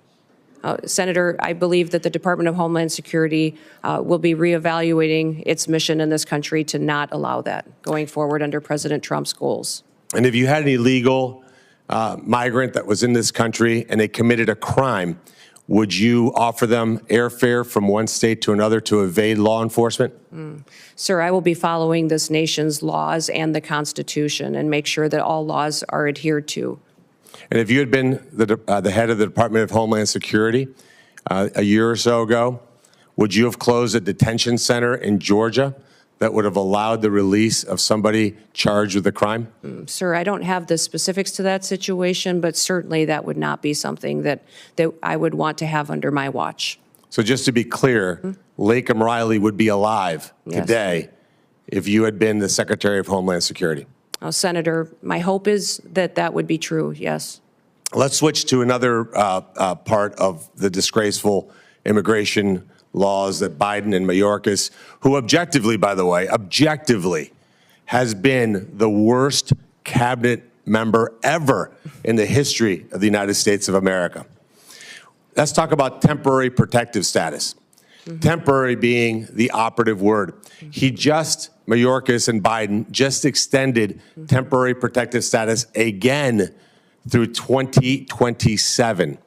Senator, I believe that the Department of Homeland Security will be reevaluating its mission in this country to not allow that going forward under President Trump's goals. And if you had an illegal migrant that was in this country and they committed a crime, would you offer them airfare from one state to another to evade law enforcement? Sir, I will be following this nation's laws and the Constitution and make sure that all laws are adhered to. And if you had been the head of the Department of Homeland Security a year or so ago, would you have closed a detention center in Georgia that would have allowed the release of somebody charged with a crime? Sir, I don't have the specifics to that situation, but certainly that would not be something that I would want to have under my watch. So just to be clear, Lakem Riley would be alive today if you had been the Secretary of Homeland Security. Senator, my hope is that would be true, yes. Let's switch to another part of the disgraceful immigration laws that Biden and Mayorkas, who objectively, by the way, objectively has been the worst cabinet member ever in the history of the United States of America. Let's talk about temporary protective status. Temporary being the operative word. Mayorkas and Biden just extended temporary protective status again through 2027.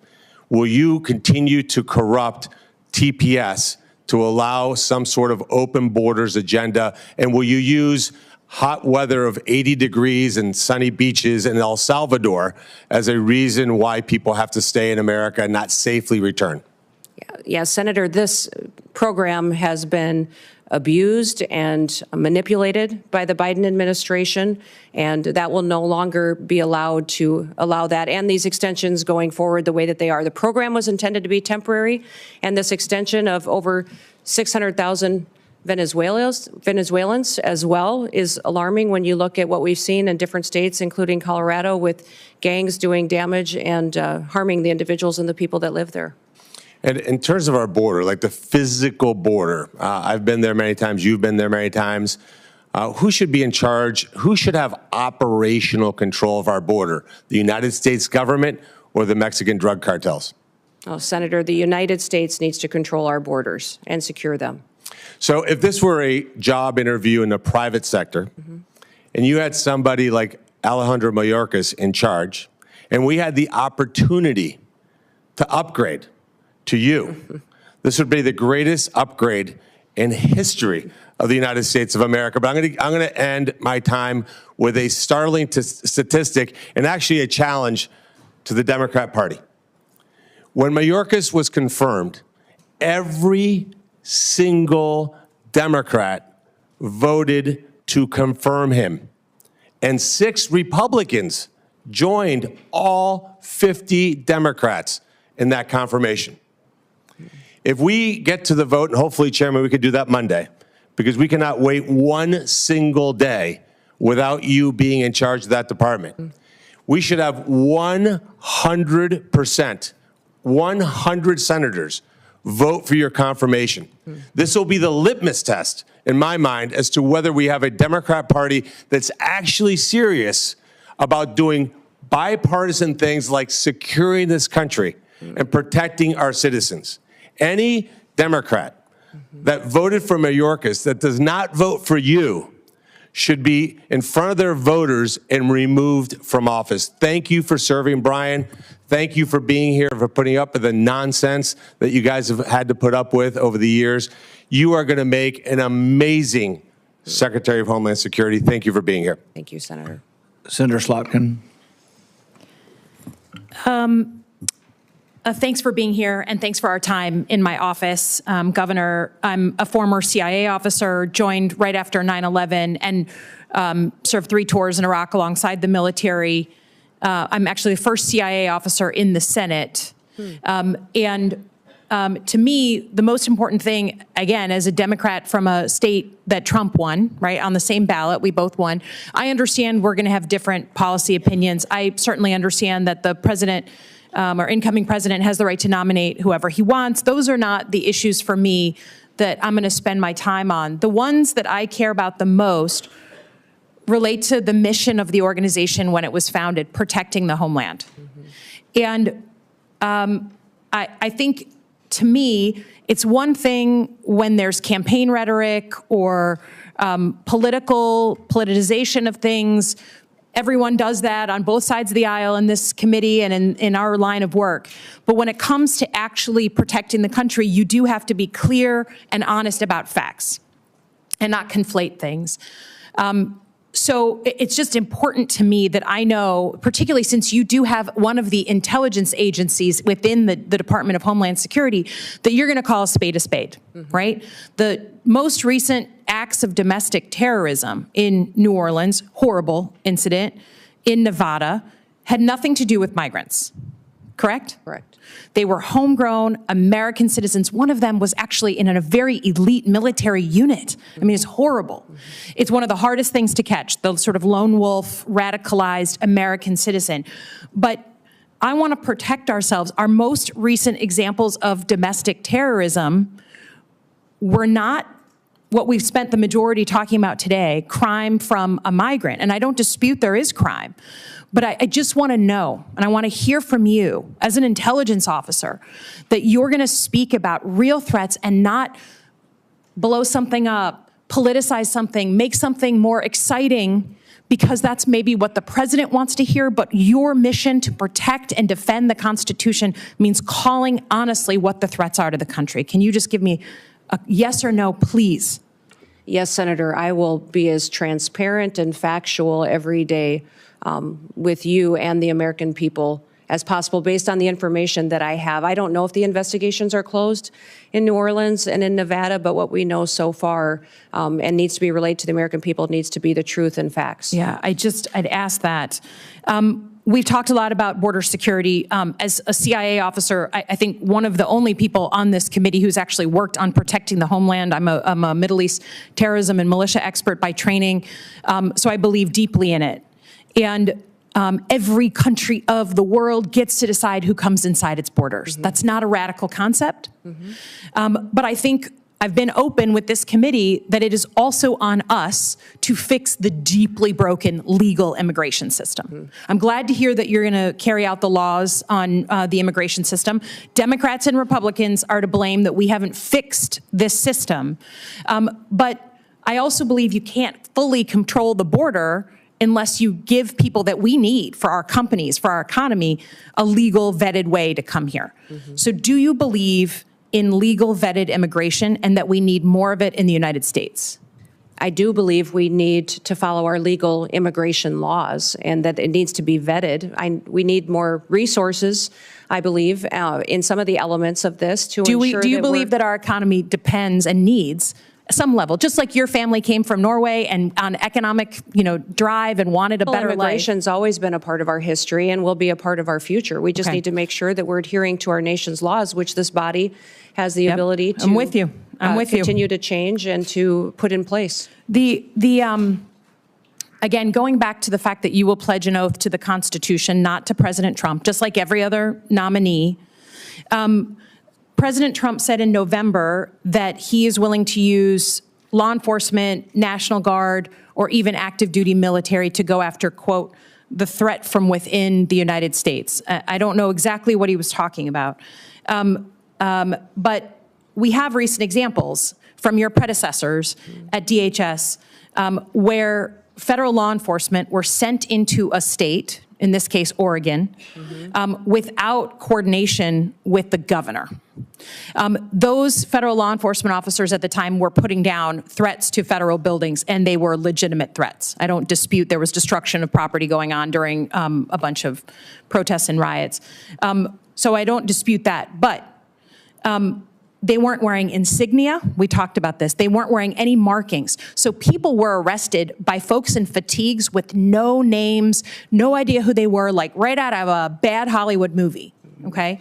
Will you continue to corrupt TPS to allow some sort of open borders agenda? And will you use hot weather of 80 degrees and sunny beaches in El Salvador as a reason why people have to stay in America and not safely return? Yeah, Senator, this program has been abused and manipulated by the Biden administration, and that will no longer be allowed to allow that and these extensions going forward the way that they are. The program was intended to be temporary, and this extension of over 600,000 Venezuelans as well is alarming when you look at what we've seen in different states, including Colorado, with gangs doing damage and harming the individuals and the people that live there. And in terms of our border, like the physical border, I've been there many times, you've been there many times. Who should be in charge? Who should have operational control of our border? The United States government or the Mexican drug cartels? Oh, Senator, the United States needs to control our borders and secure them. So if this were a job interview in the private sector, and you had somebody like Alejandro Mayorkas in charge, and we had the opportunity to upgrade to you, this would be the greatest upgrade in history of the United States of America. But I'm going to end my time with a startling statistic and actually a challenge to the Democrat Party. When Mayorkas was confirmed, every single Democrat voted to confirm him, and 6 Republicans joined all 50 Democrats in that confirmation. If we get to the vote, and hopefully, Chairman, we could do that Monday, because we cannot wait one single day without you being in charge of that department. We should have 100%, 100 senators vote for your confirmation. This will be the litmus test, in my mind, as to whether we have a Democrat Party that's actually serious about doing bipartisan things like securing this country and protecting our citizens. Any Democrat that voted for Mayorkas that does not vote for you should be in front of their voters and removed from office. Thank you for serving, Brian. Thank you for being here, for putting up with the nonsense that you guys have had to put up with over the years. You are going to make an amazing Secretary of Homeland Security. Thank you for being here. Thank you, Senator. Senator Slotkin. Thanks for being here, and thanks for our time in my office. Governor, I'm a former CIA officer, joined right after 9/11, and served 3 tours in Iraq alongside the military. I'm actually the first CIA officer in the Senate. To me, the most important thing, again, as a Democrat from a state that Trump won, right, on the same ballot, we both won. I understand we're going to have different policy opinions. I certainly understand that the president, our incoming president, has the right to nominate whoever he wants. Those are not the issues for me that I'm going to spend my time on. The ones that I care about the most relate to the mission of the organization when it was founded, protecting the homeland. And I think, to me, it's one thing when there's campaign rhetoric or politicization of things. Everyone does that on both sides of the aisle in this committee and in our line of work. But when it comes to actually protecting the country, you do have to be clear and honest about facts and not conflate things. So it's just important to me that I know, particularly since you do have one of the intelligence agencies within the Department of Homeland Security, that you're going to call a spade, right? The most recent acts of domestic terrorism in New Orleans, horrible incident, in Nevada, had nothing to do with migrants, correct? Correct. They were homegrown American citizens. One of them was actually in a very elite military unit. I mean, it's horrible. It's one of the hardest things to catch, the sort of lone wolf, radicalized American citizen. But I want to protect ourselves. Our most recent examples of domestic terrorism were not what we've spent the majority talking about today, crime from a migrant. And I don't dispute there is crime. But I just want to know, and I want to hear from you as an intelligence officer, that you're going to speak about real threats and not blow something up, politicize something, make something more exciting because that's maybe what the president wants to hear, but your mission to protect and defend the Constitution means calling honestly what the threats are to the country. Can you just give me a yes or no, please? Yes, Senator, I will be as transparent and factual every day with you and the American people as possible based on the information that I have. I don't know if the investigations are closed in New Orleans and in Nevada, but what we know so far and needs to be relayed to the American people needs to be the truth and facts. Yeah, I'd ask that. We've talked a lot about border security. As a CIA officer, I think one of the only people on this committee who's actually worked on protecting the homeland. I'm a Middle East terrorism and militia expert by training, so I believe deeply in it. And every country of the world gets to decide who comes inside its borders. That's not a radical concept. But I think I've been open with this committee that it is also on us to fix the deeply broken legal immigration system. I'm glad to hear that you're going to carry out the laws on the immigration system. Democrats and Republicans are to blame that we haven't fixed this system. But I also believe you can't fully control the border unless you give people that we need for our companies, for our economy, a legal vetted way to come here. So do you believe in legal vetted immigration and that we need more of it in the United States? I do believe we need to follow our legal immigration laws and that it needs to be vetted. We need more resources, I believe, in some of the elements of this to ensure Do you believe that our economy depends and needs some level, just like your family came from Norway and on economic, drive and wanted a better life? Immigration's always been a part of our history and will be a part of our future. We just need to make sure that we're adhering to our nation's laws, which this body has the ability to I'm with you. Continue to change and to put in place. Again, going back to the fact that you will pledge an oath to the Constitution, not to President Trump, just like every other nominee. President Trump said in November that he is willing to use law enforcement, National Guard, or even active duty military to go after, quote, the threat from within the United States. I don't know exactly what he was talking about. But we have recent examples from your predecessors at DHS where federal law enforcement were sent into a state, in this case, Oregon, without coordination with the governor. Those federal law enforcement officers at the time were putting down threats to federal buildings, and they were legitimate threats. I don't dispute there was destruction of property going on during a bunch of protests and riots. So I don't dispute that, but they weren't wearing insignia. We talked about this. They weren't wearing any markings. So people were arrested by folks in fatigues with no names, no idea who they were, like right out of a bad Hollywood movie, okay?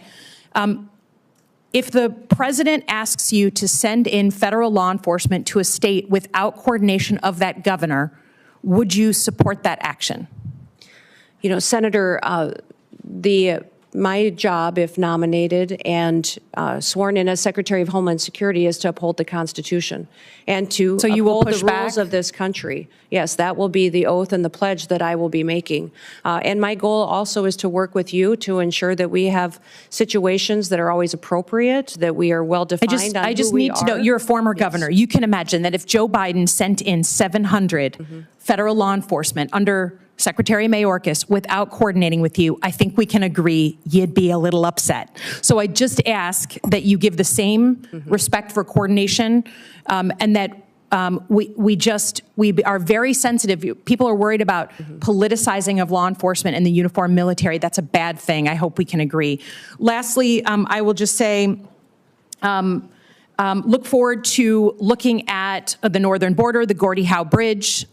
If the president asks you to send in federal law enforcement to a state without coordination of that governor, would you support that action? Senator, my job, if nominated and sworn in as Secretary of Homeland Security, is to uphold the Constitution and to uphold the rules of this country. Yes, that will be the oath and the pledge that I will be making. And my goal also is to work with you to ensure that we have situations that are always appropriate, that we are well defined. I just need to know, you're a former governor. You can imagine that if Joe Biden sent in 700 federal law enforcement under Secretary Mayorkas without coordinating with you, I think we can agree you'd be a little upset. So I just ask that you give the same respect for coordination and that we are very sensitive. People are worried about politicizing of law enforcement and the uniformed military. That's a bad thing. I hope we can agree. Lastly, I will just say, Look forward to looking at the northern border, the Gordie Howe Bridge,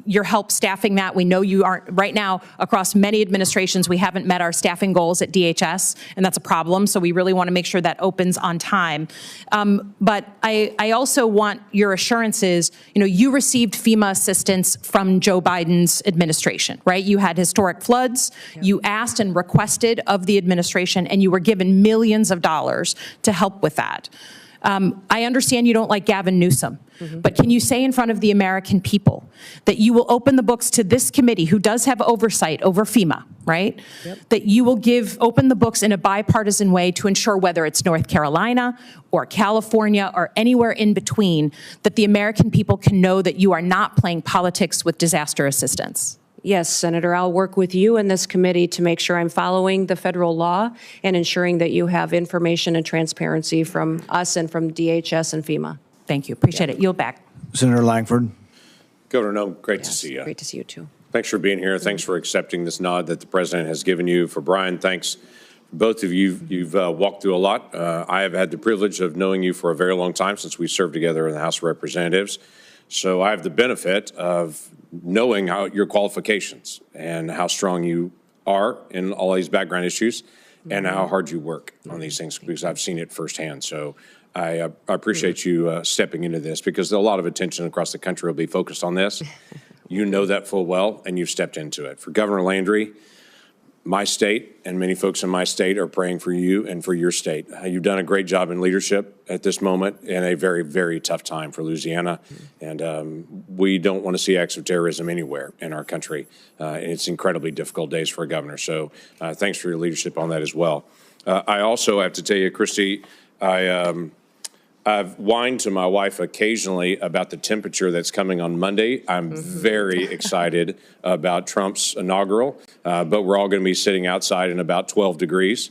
your help staffing that. We know you aren't, right now, across many administrations, we haven't met our staffing goals at DHS, and that's a problem, so we really want to make sure that opens on time. But I also want your assurances, you received FEMA assistance from Joe Biden's administration, right? You had historic floods, you asked and requested of the administration, and you were given millions of dollars to help with that. I understand you don't like Gavin Newsom, but can you say in front of the American people that you will open the books to this committee, who does have oversight over FEMA, right? That you will open the books in a bipartisan way to ensure, whether it's North Carolina or California or anywhere in between, that the American people can know that you are not playing politics with disaster assistance? Yes, Senator, I'll work with you and this committee to make sure I'm following the federal law and ensuring that you have information and transparency from us and from DHS and FEMA. Thank you. Appreciate it. Yield back. Senator Langford. Governor Noem, great to see you. Great to see you, too. Thanks for being here. Thanks for accepting this nod that the president has given you. For Brian, thanks. Both of you, you've walked through a lot. I have had the privilege of knowing you for a very long time, since we served together in the House of Representatives. So I have the benefit of knowing your qualifications and how strong you are in all these background issues and how hard you work on these things, because I've seen it firsthand. So I appreciate you stepping into this, because a lot of attention across the country will be focused on this. You know that full well, and you've stepped into it. For Governor Landry, my state and many folks in my state are praying for you and for your state. You've done a great job in leadership at this moment in a very, very tough time for Louisiana. And we don't want to see acts of terrorism anywhere in our country. And it's incredibly difficult days for a governor. So thanks for your leadership on that as well. I also have to tell you, Kristi, I've whined to my wife occasionally about the temperature that's coming on Monday. I'm very excited about Trump's inaugural, but we're all going to be sitting outside in about 12 degrees.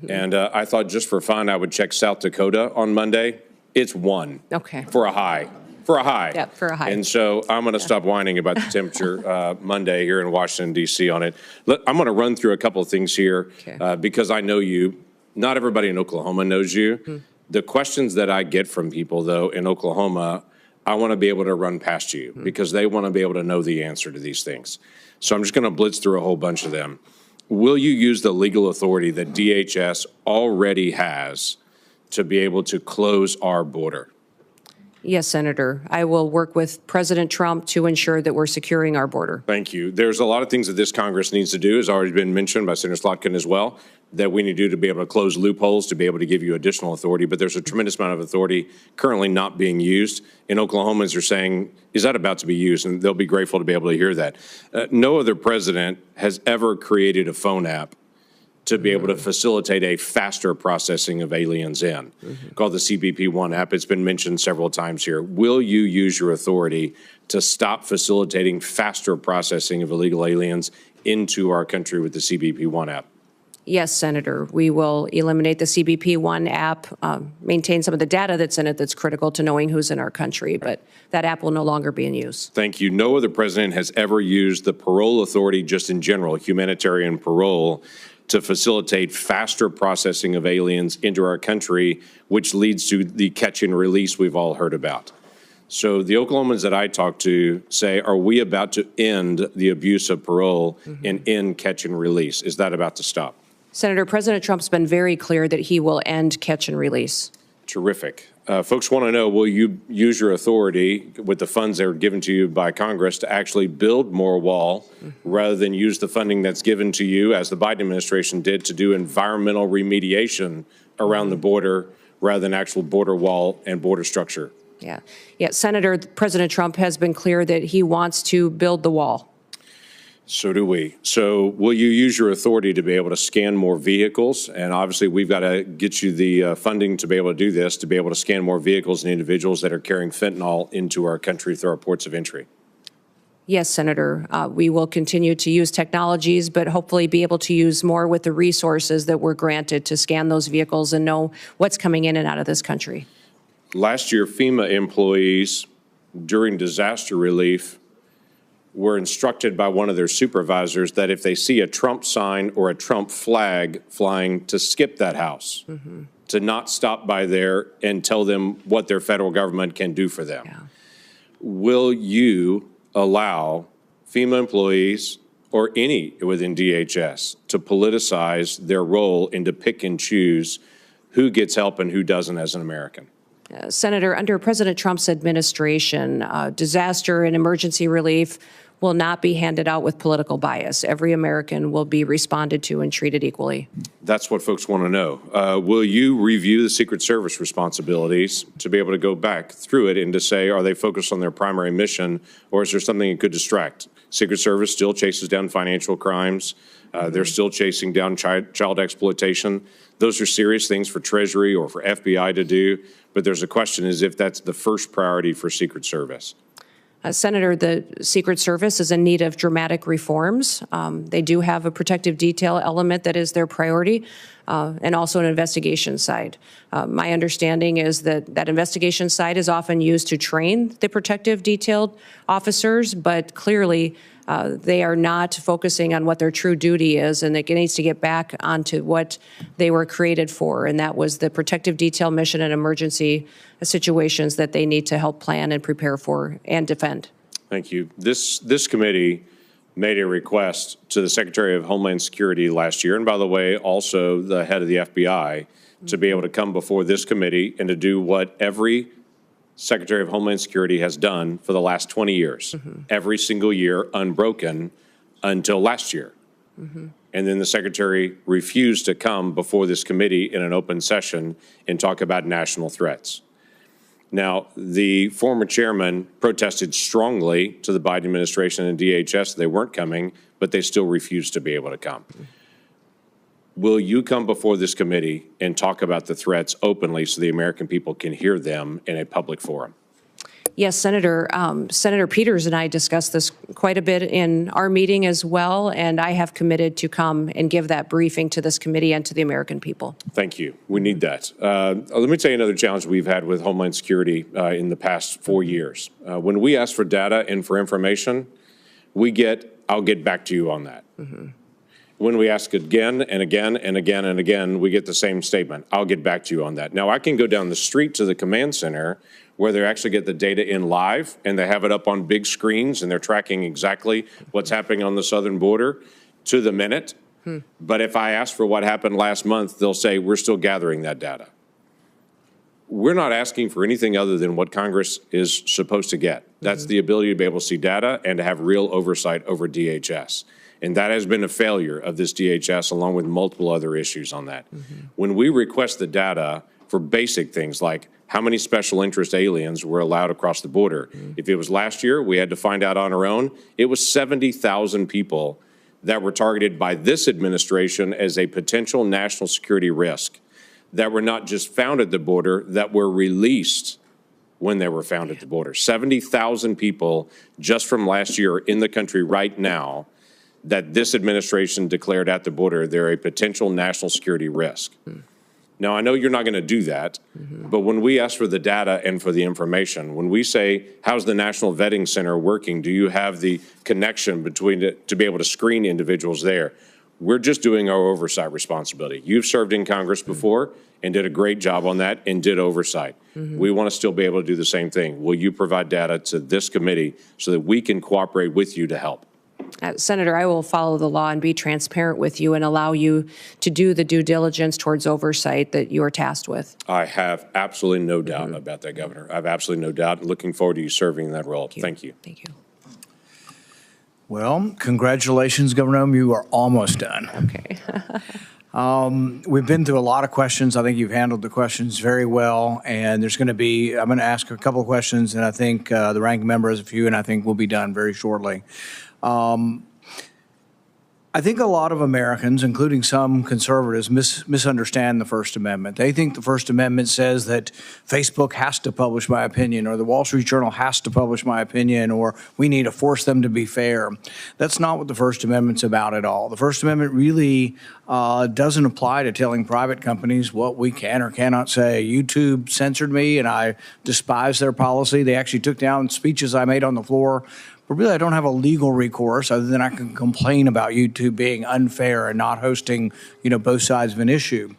And I thought, just for fun, I would check South Dakota on Monday. It's 1 for a high. For a high. Yeah, for a high. And so I'm going to stop whining about the temperature Monday here in Washington, D.C. on it. I'm going to run through a couple of things here because I know you. Not everybody in Oklahoma knows you. The questions that I get from people, though, in Oklahoma, I want to be able to run past you because they want to be able to know the answer to these things. So I'm just going to blitz through a whole bunch of them. Will you use the legal authority that DHS already has to be able to close our border? Yes, Senator. I will work with President Trump to ensure that we're securing our border. Thank you. There's a lot of things that this Congress needs to do, has already been mentioned by Senator Slotkin as well, that we need to do to be able to close loopholes, to be able to give you additional authority. But there's a tremendous amount of authority currently not being used. And Oklahomans are saying, is that about to be used? And they'll be grateful to be able to hear that. No other president has ever created a phone app to be able to facilitate a faster processing of aliens in, called the CBP-1 app. It's been mentioned several times here. Will you use your authority to stop facilitating faster processing of illegal aliens into our country with the CBP-1 app? Yes, Senator. We will eliminate the CBP-1 app, maintain some of the data that's in it that's critical to knowing who's in our country, but that app will no longer be in use. Thank you. No other president has ever used the parole authority, just in general, humanitarian parole, to facilitate faster processing of aliens into our country, which leads to the catch and release we've all heard about. So the Oklahomans that I talk to say, are we about to end the abuse of parole and end catch and release? Is that about to stop? Senator, President Trump's been very clear that he will end catch and release. Terrific. Folks want to know, will you use your authority with the funds that are given to you by Congress to actually build more wall rather than use the funding that's given to you, as the Biden administration did, to do environmental remediation around the border rather than actual border wall and border structure? Yeah. Senator, President Trump has been clear that he wants to build the wall. So do we. So will you use your authority to be able to scan more vehicles? And obviously, we've got to get you the funding to be able to do this, to be able to scan more vehicles and individuals that are carrying fentanyl into our country through our ports of entry. Yes, Senator. We will continue to use technologies, but hopefully be able to use more with the resources that we're granted to scan those vehicles and know what's coming in and out of this country. Last year, FEMA employees during disaster relief were instructed by one of their supervisors that if they see a Trump sign or a Trump flag flying, to skip that house, to not stop by there and tell them what their federal government can do for them. Yeah. Will you allow FEMA employees or any within DHS to politicize their role and to pick and choose who gets help and who doesn't as an American? Senator, under President Trump's administration, disaster and emergency relief will not be handed out with political bias. Every American will be responded to and treated equally. That's what folks want to know. Will you review the Secret Service responsibilities to be able to go back through it and to say, are they focused on their primary mission, or is there something that could distract? Secret Service still chases down financial crimes. They're still chasing down child exploitation. Those are serious things for Treasury or for FBI to do. But there's a question is if that's the first priority for Secret Service. Senator, the Secret Service is in need of dramatic reforms. They do have a protective detail element that is their priority, and also an investigation side. My understanding is that that investigation side is often used to train the protective detailed officers, but clearly they are not focusing on what their true duty is, and it needs to get back onto what they were created for, and that was the protective detail mission in emergency situations that they need to help plan and prepare for and defend. Thank you. This committee made a request to the Secretary of Homeland Security last year, and by the way, also the head of the FBI, to be able to come before this committee and to do what every Secretary of Homeland Security has done for the last 20 years, every single year, unbroken, until last year. And then the Secretary refused to come before this committee in an open session and talk about national threats. Now, the former chairman protested strongly to the Biden administration and DHS. They weren't coming, but they still refused to be able to come. Will you come before this committee and talk about the threats openly so the American people can hear them in a public forum? Yes, Senator. Senator Peters and I discussed this quite a bit in our meeting as well, and I have committed to come and give that briefing to this committee and to the American people. Thank you. We need that. Let me tell you another challenge we've had with Homeland Security in the past 4 years. When we ask for data and for information, we get, I'll get back to you on that. When we ask again and again and again and again, we get the same statement, I'll get back to you on that. Now, I can go down the street to the command center where they actually get the data in live and they have it up on big screens and they're tracking exactly what's happening on the southern border to the minute. But if I ask for what happened last month, they'll say, we're still gathering that data. We're not asking for anything other than what Congress is supposed to get. That's the ability to be able to see data and to have real oversight over DHS. And that has been a failure of this DHS, along with multiple other issues on that. When we request the data for basic things like how many special interest aliens were allowed across the border, if it was last year, we had to find out on our own. It was 70,000 people that were targeted by this administration as a potential national security risk that were not just found at the border, that were released when they were found at the border. 70,000 people just from last year in the country right now that this administration declared at the border they're a potential national security risk. Now, I know you're not going to do that, but when we ask for the data and for the information, when we say, how's the National Vetting Center working? Do you have the connection between it to be able to screen individuals there? We're just doing our oversight responsibility. You've served in Congress before and did a great job on that and did oversight. We want to still be able to do the same thing. Will you provide data to this committee so that we can cooperate with you to help? Senator, I will follow the law and be transparent with you and allow you to do the due diligence towards oversight that you are tasked with. I have absolutely no doubt about that, Governor. I have absolutely no doubt. Looking forward to you serving in that role. Thank you. Thank you. Well, congratulations, Governor Noem. You are almost done. Okay. We've been through a lot of questions. I think you've handled the questions very well. And there's going to be, I'm going to ask a couple of questions, and I think the ranking member has a few, and I think we'll be done very shortly. I think a lot of Americans, including some conservatives, misunderstand the First Amendment. They think the First Amendment says that Facebook has to publish my opinion, or the Wall Street Journal has to publish my opinion, or we need to force them to be fair. That's not what the First Amendment's about at all. The First Amendment really doesn't apply to telling private companies what we can or cannot say. YouTube censored me, and I despise their policy. They actually took down speeches I made on the floor but really I don't have a legal recourse other than I can complain about YouTube being unfair and not hosting, both sides of an issue.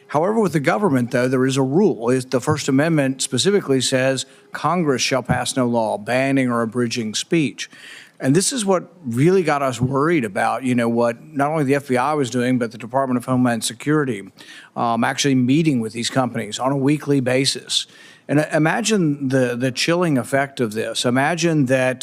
However, with the government, though, there is a rule. The First Amendment specifically says Congress shall pass no law banning or abridging speech. And this is what really got us worried about, what not only the FBI was doing, but the Department of Homeland Security, actually meeting with these companies on a weekly basis. And imagine the chilling effect of this. Imagine that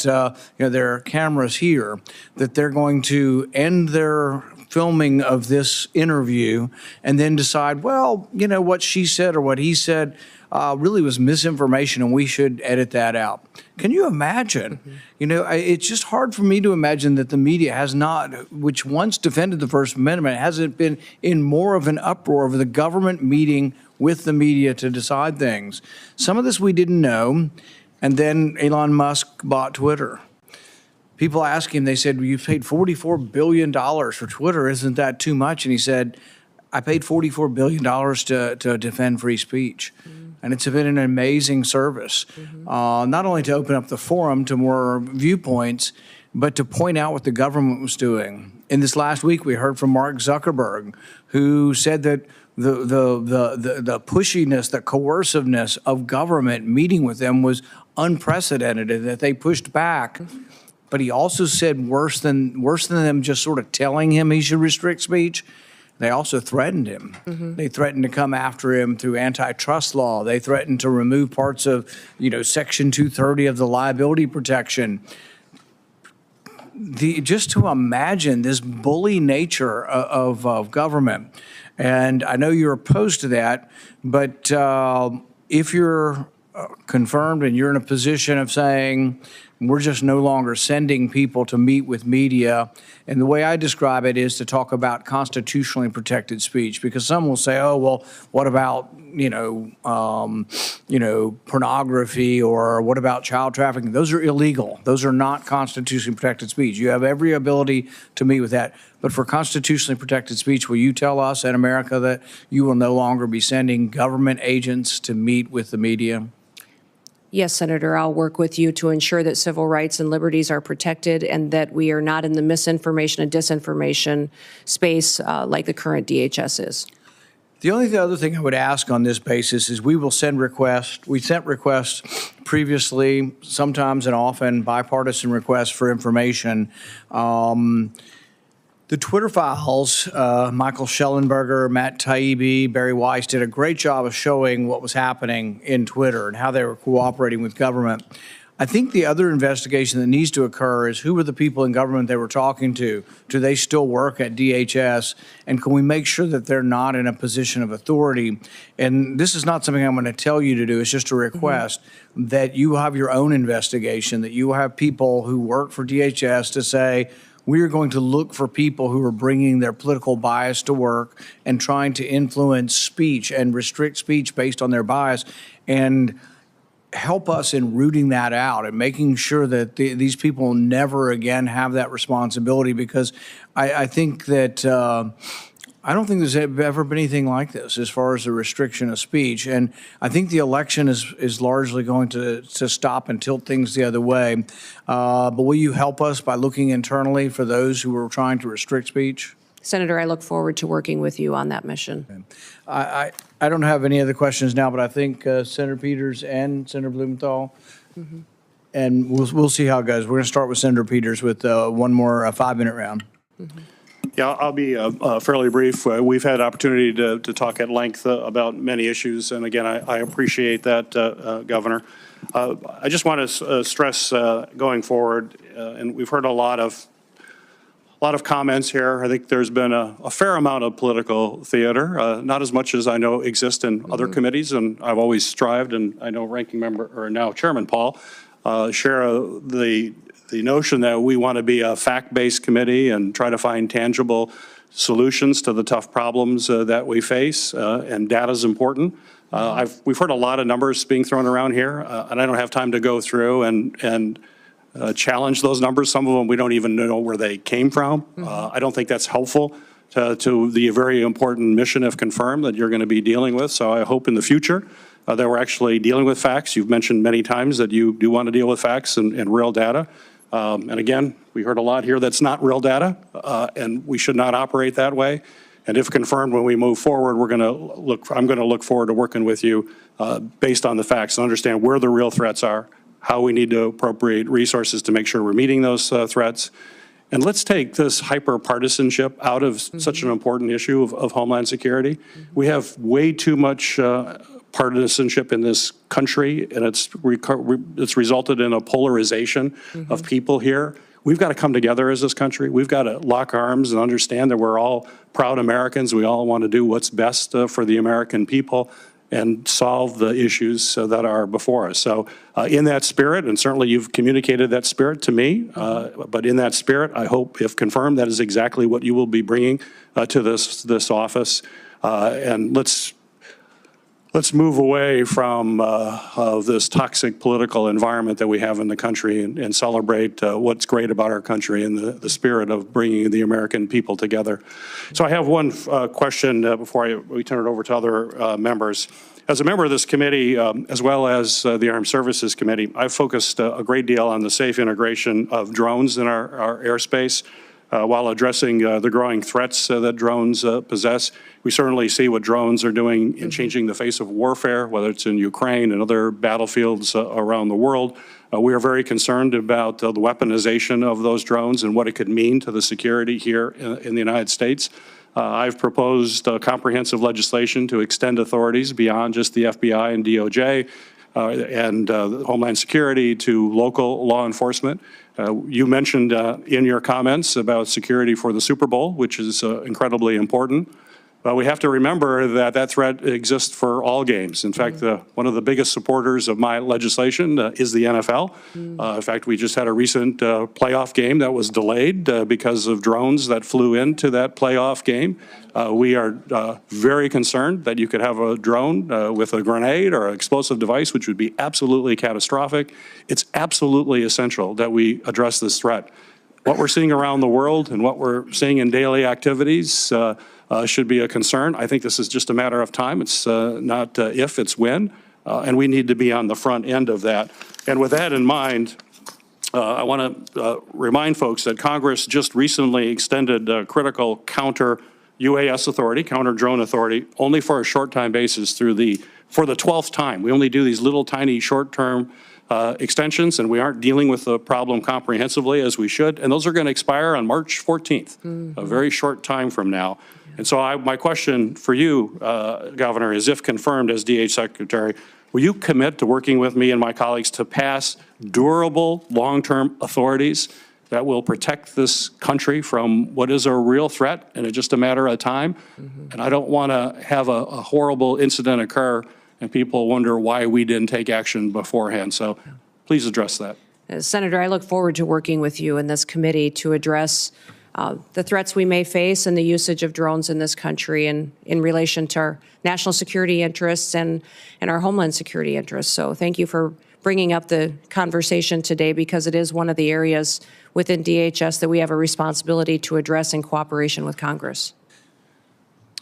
there are cameras here, that they're going to end their filming of this interview and then decide, well, what she said or what he said really was misinformation and we should edit that out. Can you imagine? It's just hard for me to imagine that the media has not, which once defended the First Amendment, hasn't been in more of an uproar over the government meeting with the media to decide things. Some of this we didn't know, and then Elon Musk bought Twitter. People asked him, they said, well, you paid $44 billion for Twitter. Isn't that too much? And he said, I paid $44 billion to defend free speech. And it's been an amazing service, not only to open up the forum to more viewpoints, but to point out what the government was doing. In this last week, we heard from Mark Zuckerberg, who said that the pushiness, the coerciveness of government meeting with them was unprecedented, and that they pushed back. But he also said worse than them just sort of telling him he should restrict speech, they also threatened him. They threatened to come after him through antitrust law. They threatened to remove parts of, Section 230 of the liability protection. Just to imagine this bully nature of government. And I know you're opposed to that, but if you're confirmed and you're in a position of saying, we're just no longer sending people to meet with media. And the way I describe it is to talk about constitutionally protected speech, because some will say, oh, well, what about, pornography, or what about child trafficking? Those are illegal. Those are not constitutionally protected speech. You have every ability to meet with that. But for constitutionally protected speech, will you tell us in America that you will no longer be sending government agents to meet with the media? Yes, Senator, I'll work with you to ensure that civil rights and liberties are protected and that we are not in the misinformation and disinformation space like the current DHS is. The only other thing I would ask on this basis is we will send requests. We sent requests previously, sometimes and often bipartisan requests for information. The Twitter files, Michael Schellenberger, Matt Taibbi, Barry Weiss did a great job of showing what was happening in Twitter and how they were cooperating with government. I think the other investigation that needs to occur is who were the people in government they were talking to? Do they still work at DHS? And can we make sure that they're not in a position of authority? And this is not something I'm going to tell you to do. It's just a request that you have your own investigation, that you have people who work for DHS to say, we are going to look for people who are bringing their political bias to work and trying to influence speech and restrict speech based on their bias, and help us in rooting that out and making sure that these people never again have that responsibility, because I think that I don't think there's ever been anything like this as far as the restriction of speech. And I think the election is largely going to stop and tilt things the other way. But will you help us by looking internally for those who are trying to restrict speech? Senator, I look forward to working with you on that mission. I don't have any other questions now, but I think Senator Peters and Senator Blumenthal, and we'll see how it goes. We're going to start with Senator Peters with one more 5-minute round. Yeah, I'll be fairly brief. We've had opportunity to talk at length about many issues, and again, I appreciate that, Governor. I just want to stress going forward, and we've heard a lot of comments here. I think there's been a fair amount of political theater, not as much as I know exists in other committees, and I've always strived, and I know Ranking Member, or now Chairman Paul, share the notion that we want to be a fact-based committee and try to find tangible solutions to the tough problems that we face, and data is important. We've heard a lot of numbers being thrown around here, and I don't have time to go through and challenge those numbers. Some of them we don't even know where they came from. I don't think that's helpful to the very important mission, if confirmed, that you're going to be dealing with. So I hope in the future that we're actually dealing with facts. You've mentioned many times that you do want to deal with facts and real data. And again, we heard a lot here that's not real data, and we should not operate that way. And if confirmed, when we move forward, I'm going to look forward to working with you based on the facts and understand where the real threats are, how we need to appropriate resources to make sure we're meeting those threats. And let's take this hyper-partisanship out of such an important issue of Homeland Security. We have way too much partisanship in this country, and it's resulted in a polarization of people here. We've got to come together as this country. We've got to lock arms and understand that we're all proud Americans. We all want to do what's best for the American people and solve the issues that are before us. So in that spirit, and certainly you've communicated that spirit to me, but in that spirit, I hope, if confirmed, that is exactly what you will be bringing to this office. And let's move away from of this toxic political environment that we have in the country and celebrate what's great about our country and the spirit of bringing the American people together. So I have one question before we turn it over to other members. As a member of this committee, as well as the Armed Services Committee, I've focused a great deal on the safe integration of drones in our airspace. While addressing the growing threats that drones possess. We certainly see what drones are doing in changing the face of warfare, whether it's in Ukraine and other battlefields around the world. We are very concerned about the weaponization of those drones and what it could mean to the security here in the United States. I've proposed comprehensive legislation to extend authorities beyond just the FBI and DOJ and Homeland Security to local law enforcement. You mentioned in your comments about security for the Super Bowl, which is incredibly important. But we have to remember that that threat exists for all games. In fact, one of the biggest supporters of my legislation is the NFL. In fact, we just had a recent playoff game that was delayed because of drones that flew into that playoff game. We are very concerned that you could have a drone with a grenade or an explosive device, which would be absolutely catastrophic. It's absolutely essential that we address this threat. What we're seeing around the world and what we're seeing in daily activities should be a concern. I think this is just a matter of time. It's not if, it's when. And we need to be on the front end of that. And with that in mind, I want to remind folks that Congress just recently extended critical counter UAS authority, counter drone authority, only for a short time basis for the 12th time. We only do these little tiny short-term extensions, and we aren't dealing with the problem comprehensively as we should. And those are going to expire on March 14th, a very short time from now. And so my question for you, Governor, is if confirmed as DH Secretary, will you commit to working with me and my colleagues to pass durable, long-term authorities that will protect this country from what is a real threat and it's just a matter of time? And I don't want to have a horrible incident occur and people wonder why we didn't take action beforehand. So please address that. Senator, I look forward to working with you in this committee to address the threats we may face and the usage of drones in this country and in relation to our national security interests and our Homeland Security interests. So thank you for bringing up the conversation today, because it is one of the areas within DHS that we have a responsibility to address in cooperation with Congress.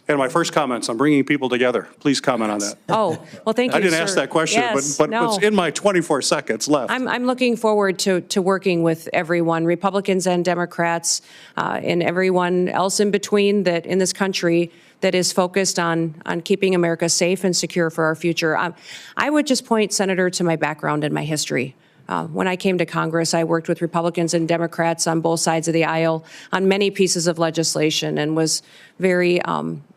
And my first comments on bringing people together. Please comment on that. Oh, well, thank you, I didn't sir. ask that question, yes, but no. it's in my 24 seconds left. I'm looking forward to working with everyone, Republicans and Democrats, and everyone else in between that in this country that is focused on keeping America safe and secure for our future. I would just point, Senator, to my background and my history. When I came to Congress, I worked with Republicans and Democrats on both sides of the aisle on many pieces of legislation and was very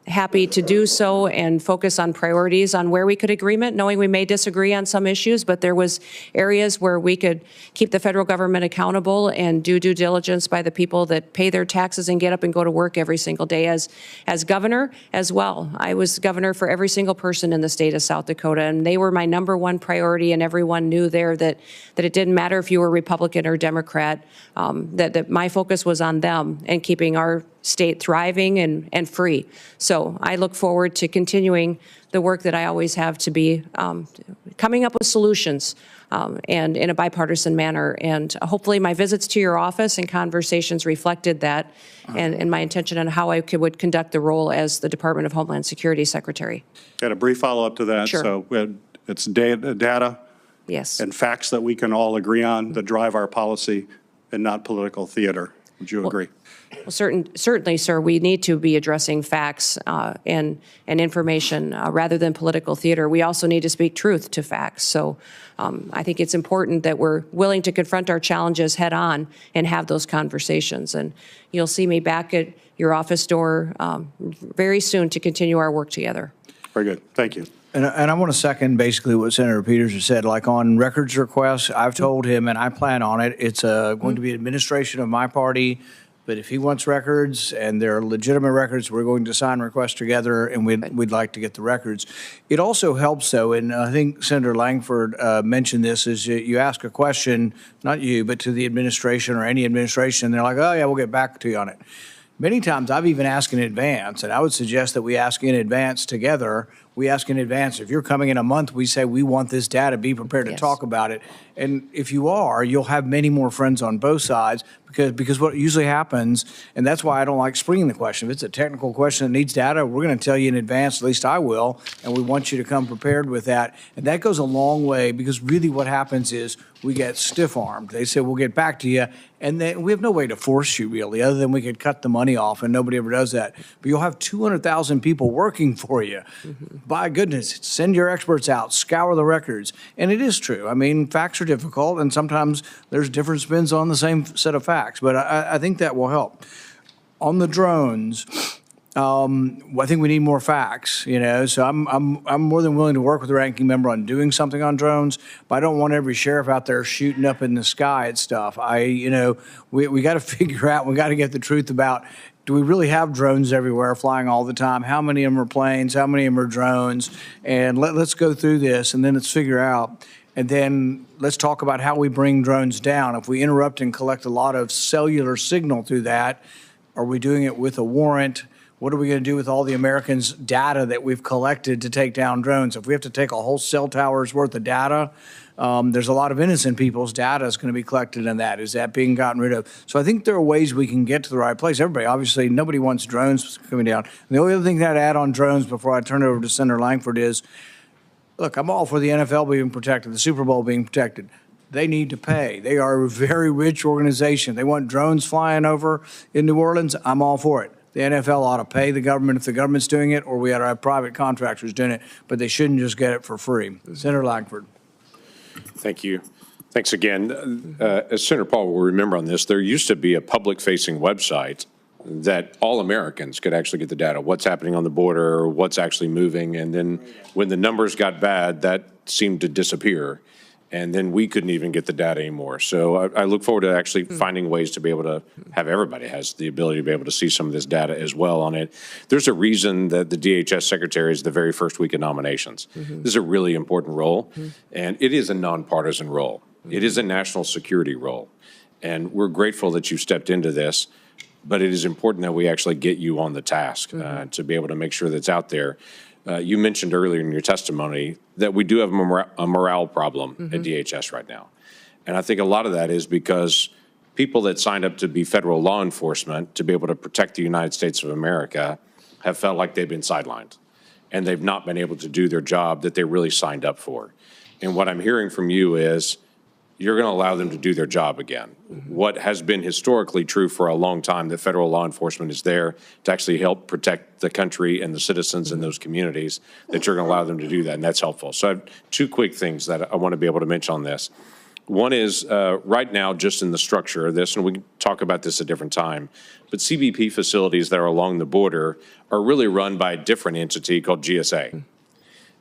happy to do so and focus on priorities on where we could agreement, knowing we may disagree on some issues, but there was areas where we could keep the federal government accountable and do due diligence by the people that pay their taxes and get up and go to work every single day. As governor as well, I was governor for every single person in the state of South Dakota, and they were my #1 priority, and everyone knew there that it didn't matter if you were Republican or Democrat, that my focus was on them and keeping our state thriving and free. So I look forward to continuing the work that I always have to be coming up with solutions and in a bipartisan manner. And hopefully my visits to your office and conversations reflected that and my intention on how I would conduct the role as the Department of Homeland Security Secretary. Got a brief follow-up to that. Sure. So it's data yes, and facts that we can all agree on that drive our policy. and not political theater. Would you agree? Well, certainly, sir, we need to be addressing facts and information rather than political theater. We also need to speak truth to facts. So I think it's important that we're willing to confront our challenges head on and have those conversations. And you'll see me back at your office door very soon to continue our work together. Very good. Thank you. And I want to second basically what Senator Peters has said. Like on records requests, I've told him, and I plan on it, it's going to be administration of my party. But if he wants records and they're legitimate records, we're going to sign requests together, and we'd like to get the records. It also helps, though, and I think Senator Langford mentioned this, is you ask a question, not you, but to the administration or any administration, and they're like, oh, yeah, we'll get back to you on it. Many times I've even asked in advance, and I would suggest that we ask in advance together. We ask in advance. If you're coming in a month, we say we want this data, be prepared to talk about it. And if you are, you'll have many more friends on both sides because what usually happens, and that's why I don't like springing the question. If it's a technical question that needs data, we're going to tell you in advance, at least I will, and we want you to come prepared with that. And that goes a long way because really what happens is we get stiff-armed. They say, we'll get back to you, and then we have no way to force you really, other than we could cut the money off, and nobody ever does that. But you'll have 200,000 people working for you. By goodness, send your experts out, scour the records. And it is true. I mean, facts are difficult, and sometimes there's different spins on the same set of facts. But I think that will help. On the drones, I think we need more facts, you know, so I'm more than willing to work with the ranking member on doing something on drones, but I don't want every sheriff out there shooting up in the sky at stuff. We got to figure out, we got to get the truth about, do we really have drones everywhere flying all the time? How many of them are planes? How many of them are drones? And let's go through this, and then let's figure out. And then let's talk about how we bring drones down. If we interrupt and collect a lot of cellular signal through that, are we doing it with a warrant? What are we going to do with all the Americans' data that we've collected to take down drones? If we have to take a whole cell tower's worth of data, there's a lot of innocent people's data is going to be collected in that. Is that being gotten rid of? So I think there are ways we can get to the right place. Everybody, obviously, nobody wants drones coming down. And the only other thing that I'd add on drones before I turn it over to Senator Langford is, look, I'm all for the NFL being protected, the Super Bowl being protected. They need to pay. They are a very rich organization. They want drones flying over in New Orleans. I'm all for it. The NFL ought to pay the government if the government's doing it, or we ought to have private contractors doing it, but they shouldn't just get it for free. Senator Langford. Thank you. Thanks again. As Senator Paul will remember on this, there used to be a public-facing website that all Americans could actually get the data, what's happening on the border, what's actually moving, and then when the numbers got bad, that seemed to disappear. And then we couldn't even get the data anymore. So I look forward to actually finding ways to be able to have everybody has the ability to be able to see some of this data as well on it. There's a reason that the DHS secretary is the very first week of nominations. This is a really important role, and it is a nonpartisan role. It is a national security role. And we're grateful that you stepped into this, but it is important that we actually get you on the task to be able to make sure that's out there. You mentioned earlier in your testimony that we do have a morale problem at DHS right now. And I think a lot of that is because people that signed up to be federal law enforcement to be able to protect the United States of America have felt like they've been sidelined and they've not been able to do their job that they really signed up for. And what I'm hearing from you is you're going to allow them to do their job again. What has been historically true for a long time, that federal law enforcement is there to actually help protect the country and the citizens in those communities, that you're going to allow them to do that, and that's helpful. So I have two quick things that I want to be able to mention on this. One is right now, just in the structure of this, and we can talk about this at a different time, but CBP facilities that are along the border are really run by a different entity called GSA.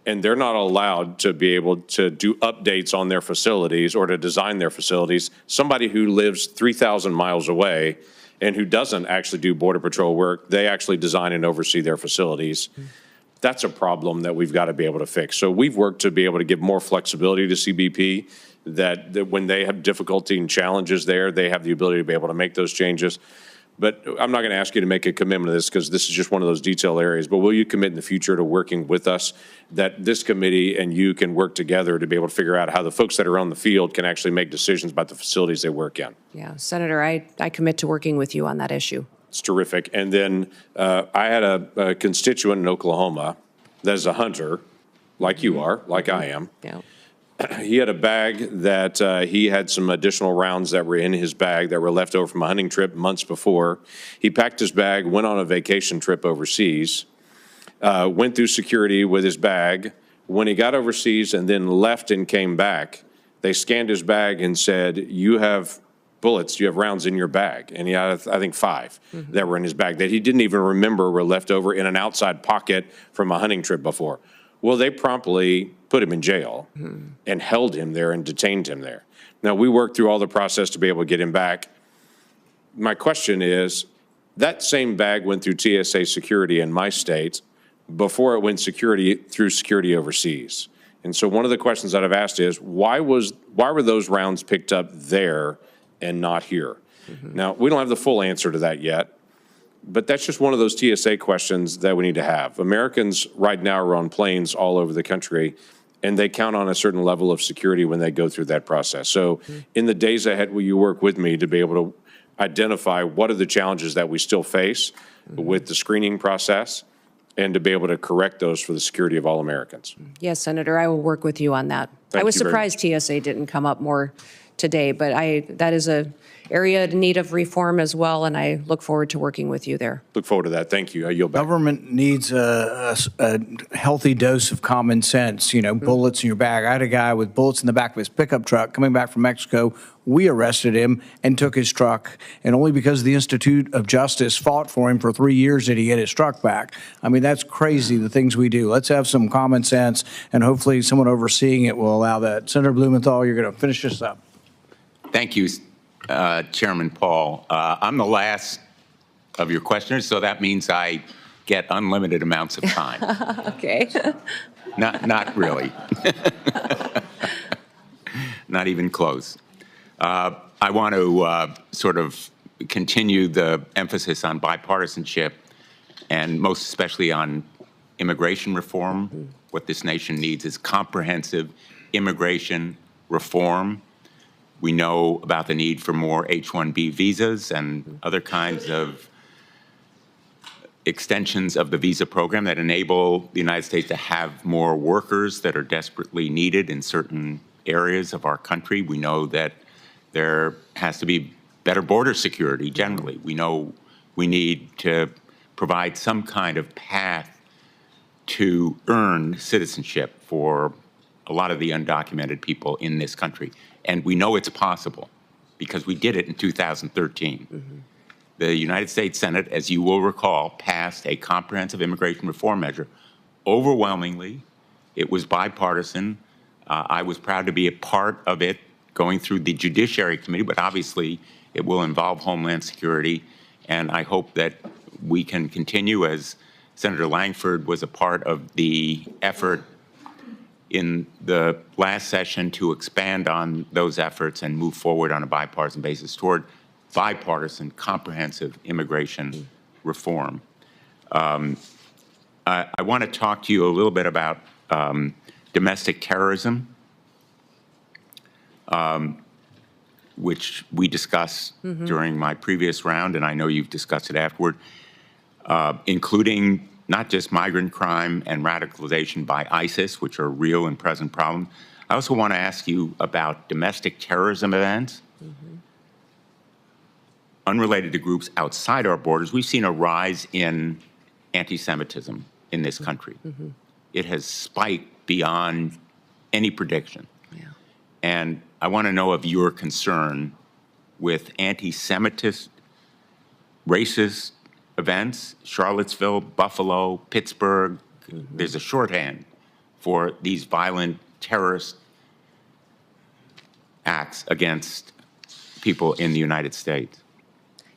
And they're not allowed to be able to do updates on their facilities or to design their facilities. Somebody who lives 3,000 miles away and who doesn't actually do Border Patrol work, they actually design and oversee their facilities. That's a problem that we've got to be able to fix. So we've worked to be able to give more flexibility to CBP, that when they have difficulty and challenges there, they have the ability to be able to make those changes. But I'm not going to ask you to make a commitment to this because this is just one of those detail areas. But will you commit in the future to working with us, that this committee and you can work together to be able to figure out how the folks that are on the field can actually make decisions about the facilities they work in? Yeah, Senator, I commit to working with you on that issue. It's terrific. And then I had a constituent in Oklahoma that is a hunter, like you are, like I am. Yeah. he had a bag that he had some additional rounds that were in his bag that were left over from a hunting trip months before. He packed his bag, went on a vacation trip overseas, went through security with his bag. When he got overseas and then left and came back, they scanned his bag and said, "You have bullets, you have rounds in your bag." And he had, I think, 5 that were in his bag that he didn't even remember were left over in an outside pocket from a hunting trip before. Well, they promptly put him in jail and held him there and detained him there. Now, we worked through all the process to be able to get him back. My question is, that same bag went through TSA security in my state before it went through security overseas. And so one of the questions that I've asked is, why were those rounds picked up there and not here? Now, we don't have the full answer to that yet, but that's just one of those TSA questions that we need to have. Americans right now are on planes all over the country, and they count on a certain level of security when they go through that process. So in the days ahead, will you work with me to be able to identify what are the challenges that we still face with the screening process and to be able to correct those for the security of all Americans? Yes, Senator, I will work with you on that. Thank I was you very surprised TSA didn't come up more today, but that is a area in need of reform as well, and I look forward to working with you there. Look forward to that. Thank you. I yield back. Government needs a healthy dose of common sense, bullets in your bag. I had a guy with bullets in the back of his pickup truck coming back from Mexico. We arrested him and took his truck, and only because the Institute of Justice fought for him for 3 years did he get his truck back. I mean, that's crazy, the things we do. Let's have some common sense, and hopefully someone overseeing it will allow that. Senator Blumenthal, you're going to finish this up. Thank you, Chairman Paul. I'm the last of your questioners, so that means I get unlimited amounts of time. Okay. Not really. Not even close. I want to sort of continue the emphasis on bipartisanship and most especially on immigration reform. What this nation needs is comprehensive immigration reform. We know about the need for more H-1B visas and other kinds of extensions of the visa program that enable the United States to have more workers that are desperately needed in certain areas of our country. We know that there has to be better border security generally. We know we need to provide some kind of path to earn citizenship for a lot of the undocumented people in this country. And we know it's possible because we did it in 2013. The United States Senate, as you will recall, passed a comprehensive immigration reform measure. Overwhelmingly, it was bipartisan. I was proud to be a part of it going through the Judiciary Committee, but obviously it will involve Homeland Security. And I hope that we can continue, as Senator Langford was a part of the effort in the last session, to expand on those efforts and move forward on a bipartisan basis toward bipartisan, comprehensive immigration reform. I want to talk to you a little bit about domestic terrorism, which we discussed during my previous round, and I know you've discussed it afterward, including not just migrant crime and radicalization by ISIS, which are real and present problems. I also want to ask you about domestic terrorism events unrelated to groups outside our borders. We've seen a rise in anti-Semitism in this country. It has spiked beyond any prediction. And I want to know of your concern with anti-Semitist, racist events, Charlottesville, Buffalo, Pittsburgh. There's a shorthand for these violent terrorist acts against people in the United States.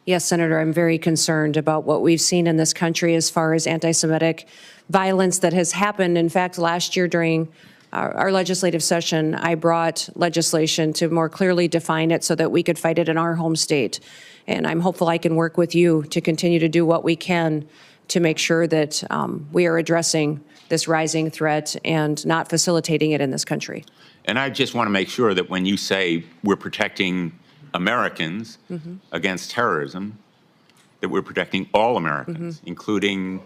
Yes, Senator, I'm very concerned about what we've seen in this country as far as anti-Semitic violence that has happened. In fact, last year during our legislative session, I brought legislation to more clearly define it so that we could fight it in our home state. And I'm hopeful I can work with you to continue to do what we can to make sure that we are addressing this rising threat and not facilitating it in this country. And I just want to make sure that when you say we're protecting Americans against terrorism, that we're protecting all Americans, including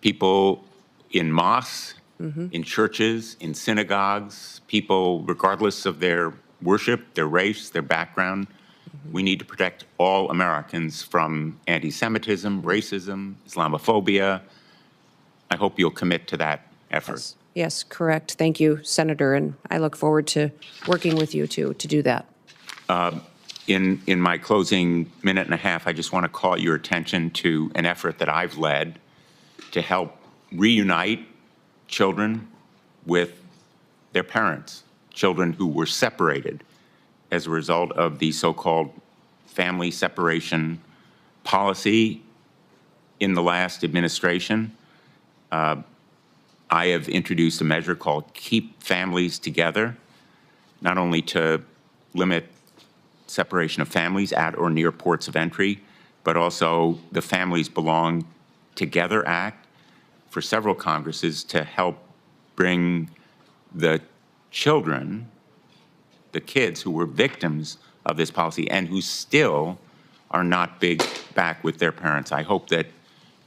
people in mosques in churches, in synagogues, people, regardless of their worship, their race, their background. We need to protect all Americans from anti-Semitism, racism, Islamophobia. I hope you'll commit to that effort. Yes, correct. Thank you, Senator, and I look forward to working with you to do that. In my closing minute and a half, I just want to call your attention to an effort that I've led to help reunite children with their parents, children who were separated as a result of the so-called family separation policy in the last administration. I have introduced a measure called Keep Families Together, not only to limit separation of families at or near ports of entry, but also the Families Belong Together Act for several Congresses to help bring the children, the kids who were victims of this policy and who still are not back with their parents. I hope that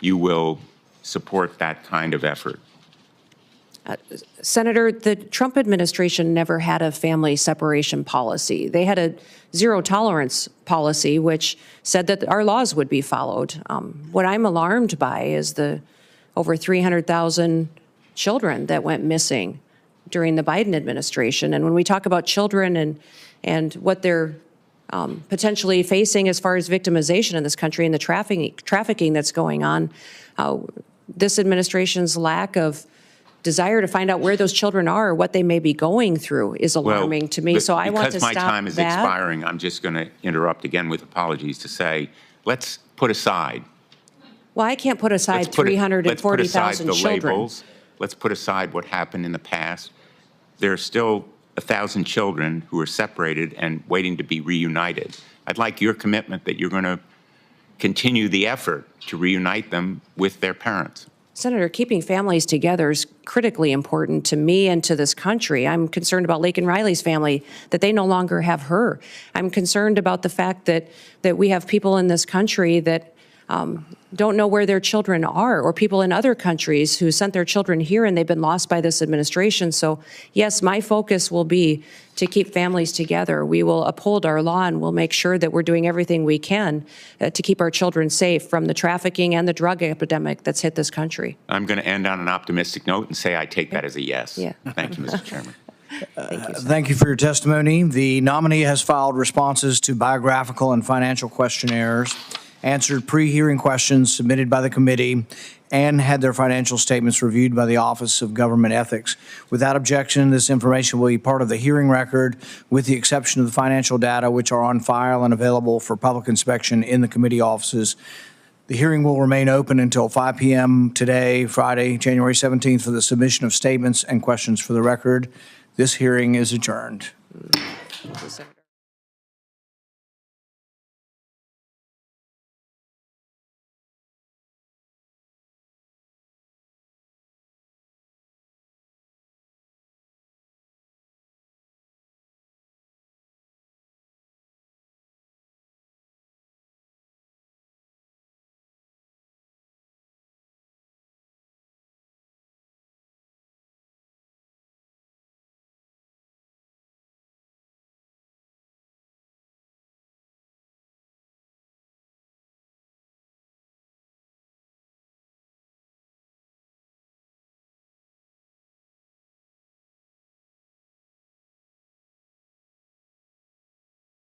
you will support that kind of effort. Senator, the Trump administration never had a family separation policy. They had a zero tolerance policy, which said that our laws would be followed. What I'm alarmed by is the over 300,000 children that went missing during the Biden administration. And when we talk about children and what they're potentially facing as far as victimization in this country and the trafficking that's going on, this administration's lack of desire to find out where those children are or what they may be going through is alarming to me. So I want to stop that. Because my time is expiring, I'm just going to interrupt again with apologies to say, let's put aside. Well, I can't put aside 340,000 children. Labels. Let's put aside what happened in the past. There are still 1,000 children who are separated and waiting to be reunited. I'd like your commitment that you're going to continue the effort to reunite them with their parents. Senator, keeping families together is critically important to me and to this country. I'm concerned about Laken Riley's family, that they no longer have her. I'm concerned about the fact that we have people in this country that don't know where their children are, or people in other countries who sent their children here and they've been lost by this administration. So yes, my focus will be to keep families together. We will uphold our law and we'll make sure that we're doing everything we can to keep our children safe from the trafficking and the drug epidemic that's hit this country. I'm going to end on an optimistic note and say I take that as a yes. Yeah. Thank you, Mr. Chairman. Thank you for your testimony. The nominee has filed responses to biographical and financial questionnaires, answered pre-hearing questions submitted by the committee, and had their financial statements reviewed by the Office of Government Ethics. Without objection, this information will be part of the hearing record, with the exception of the financial data, which are on file and available for public inspection in the committee offices. The hearing will remain open until 5 p.m. today, Friday, January 17th, for the submission of statements and questions for the record. This hearing is adjourned. Thank you, Senator.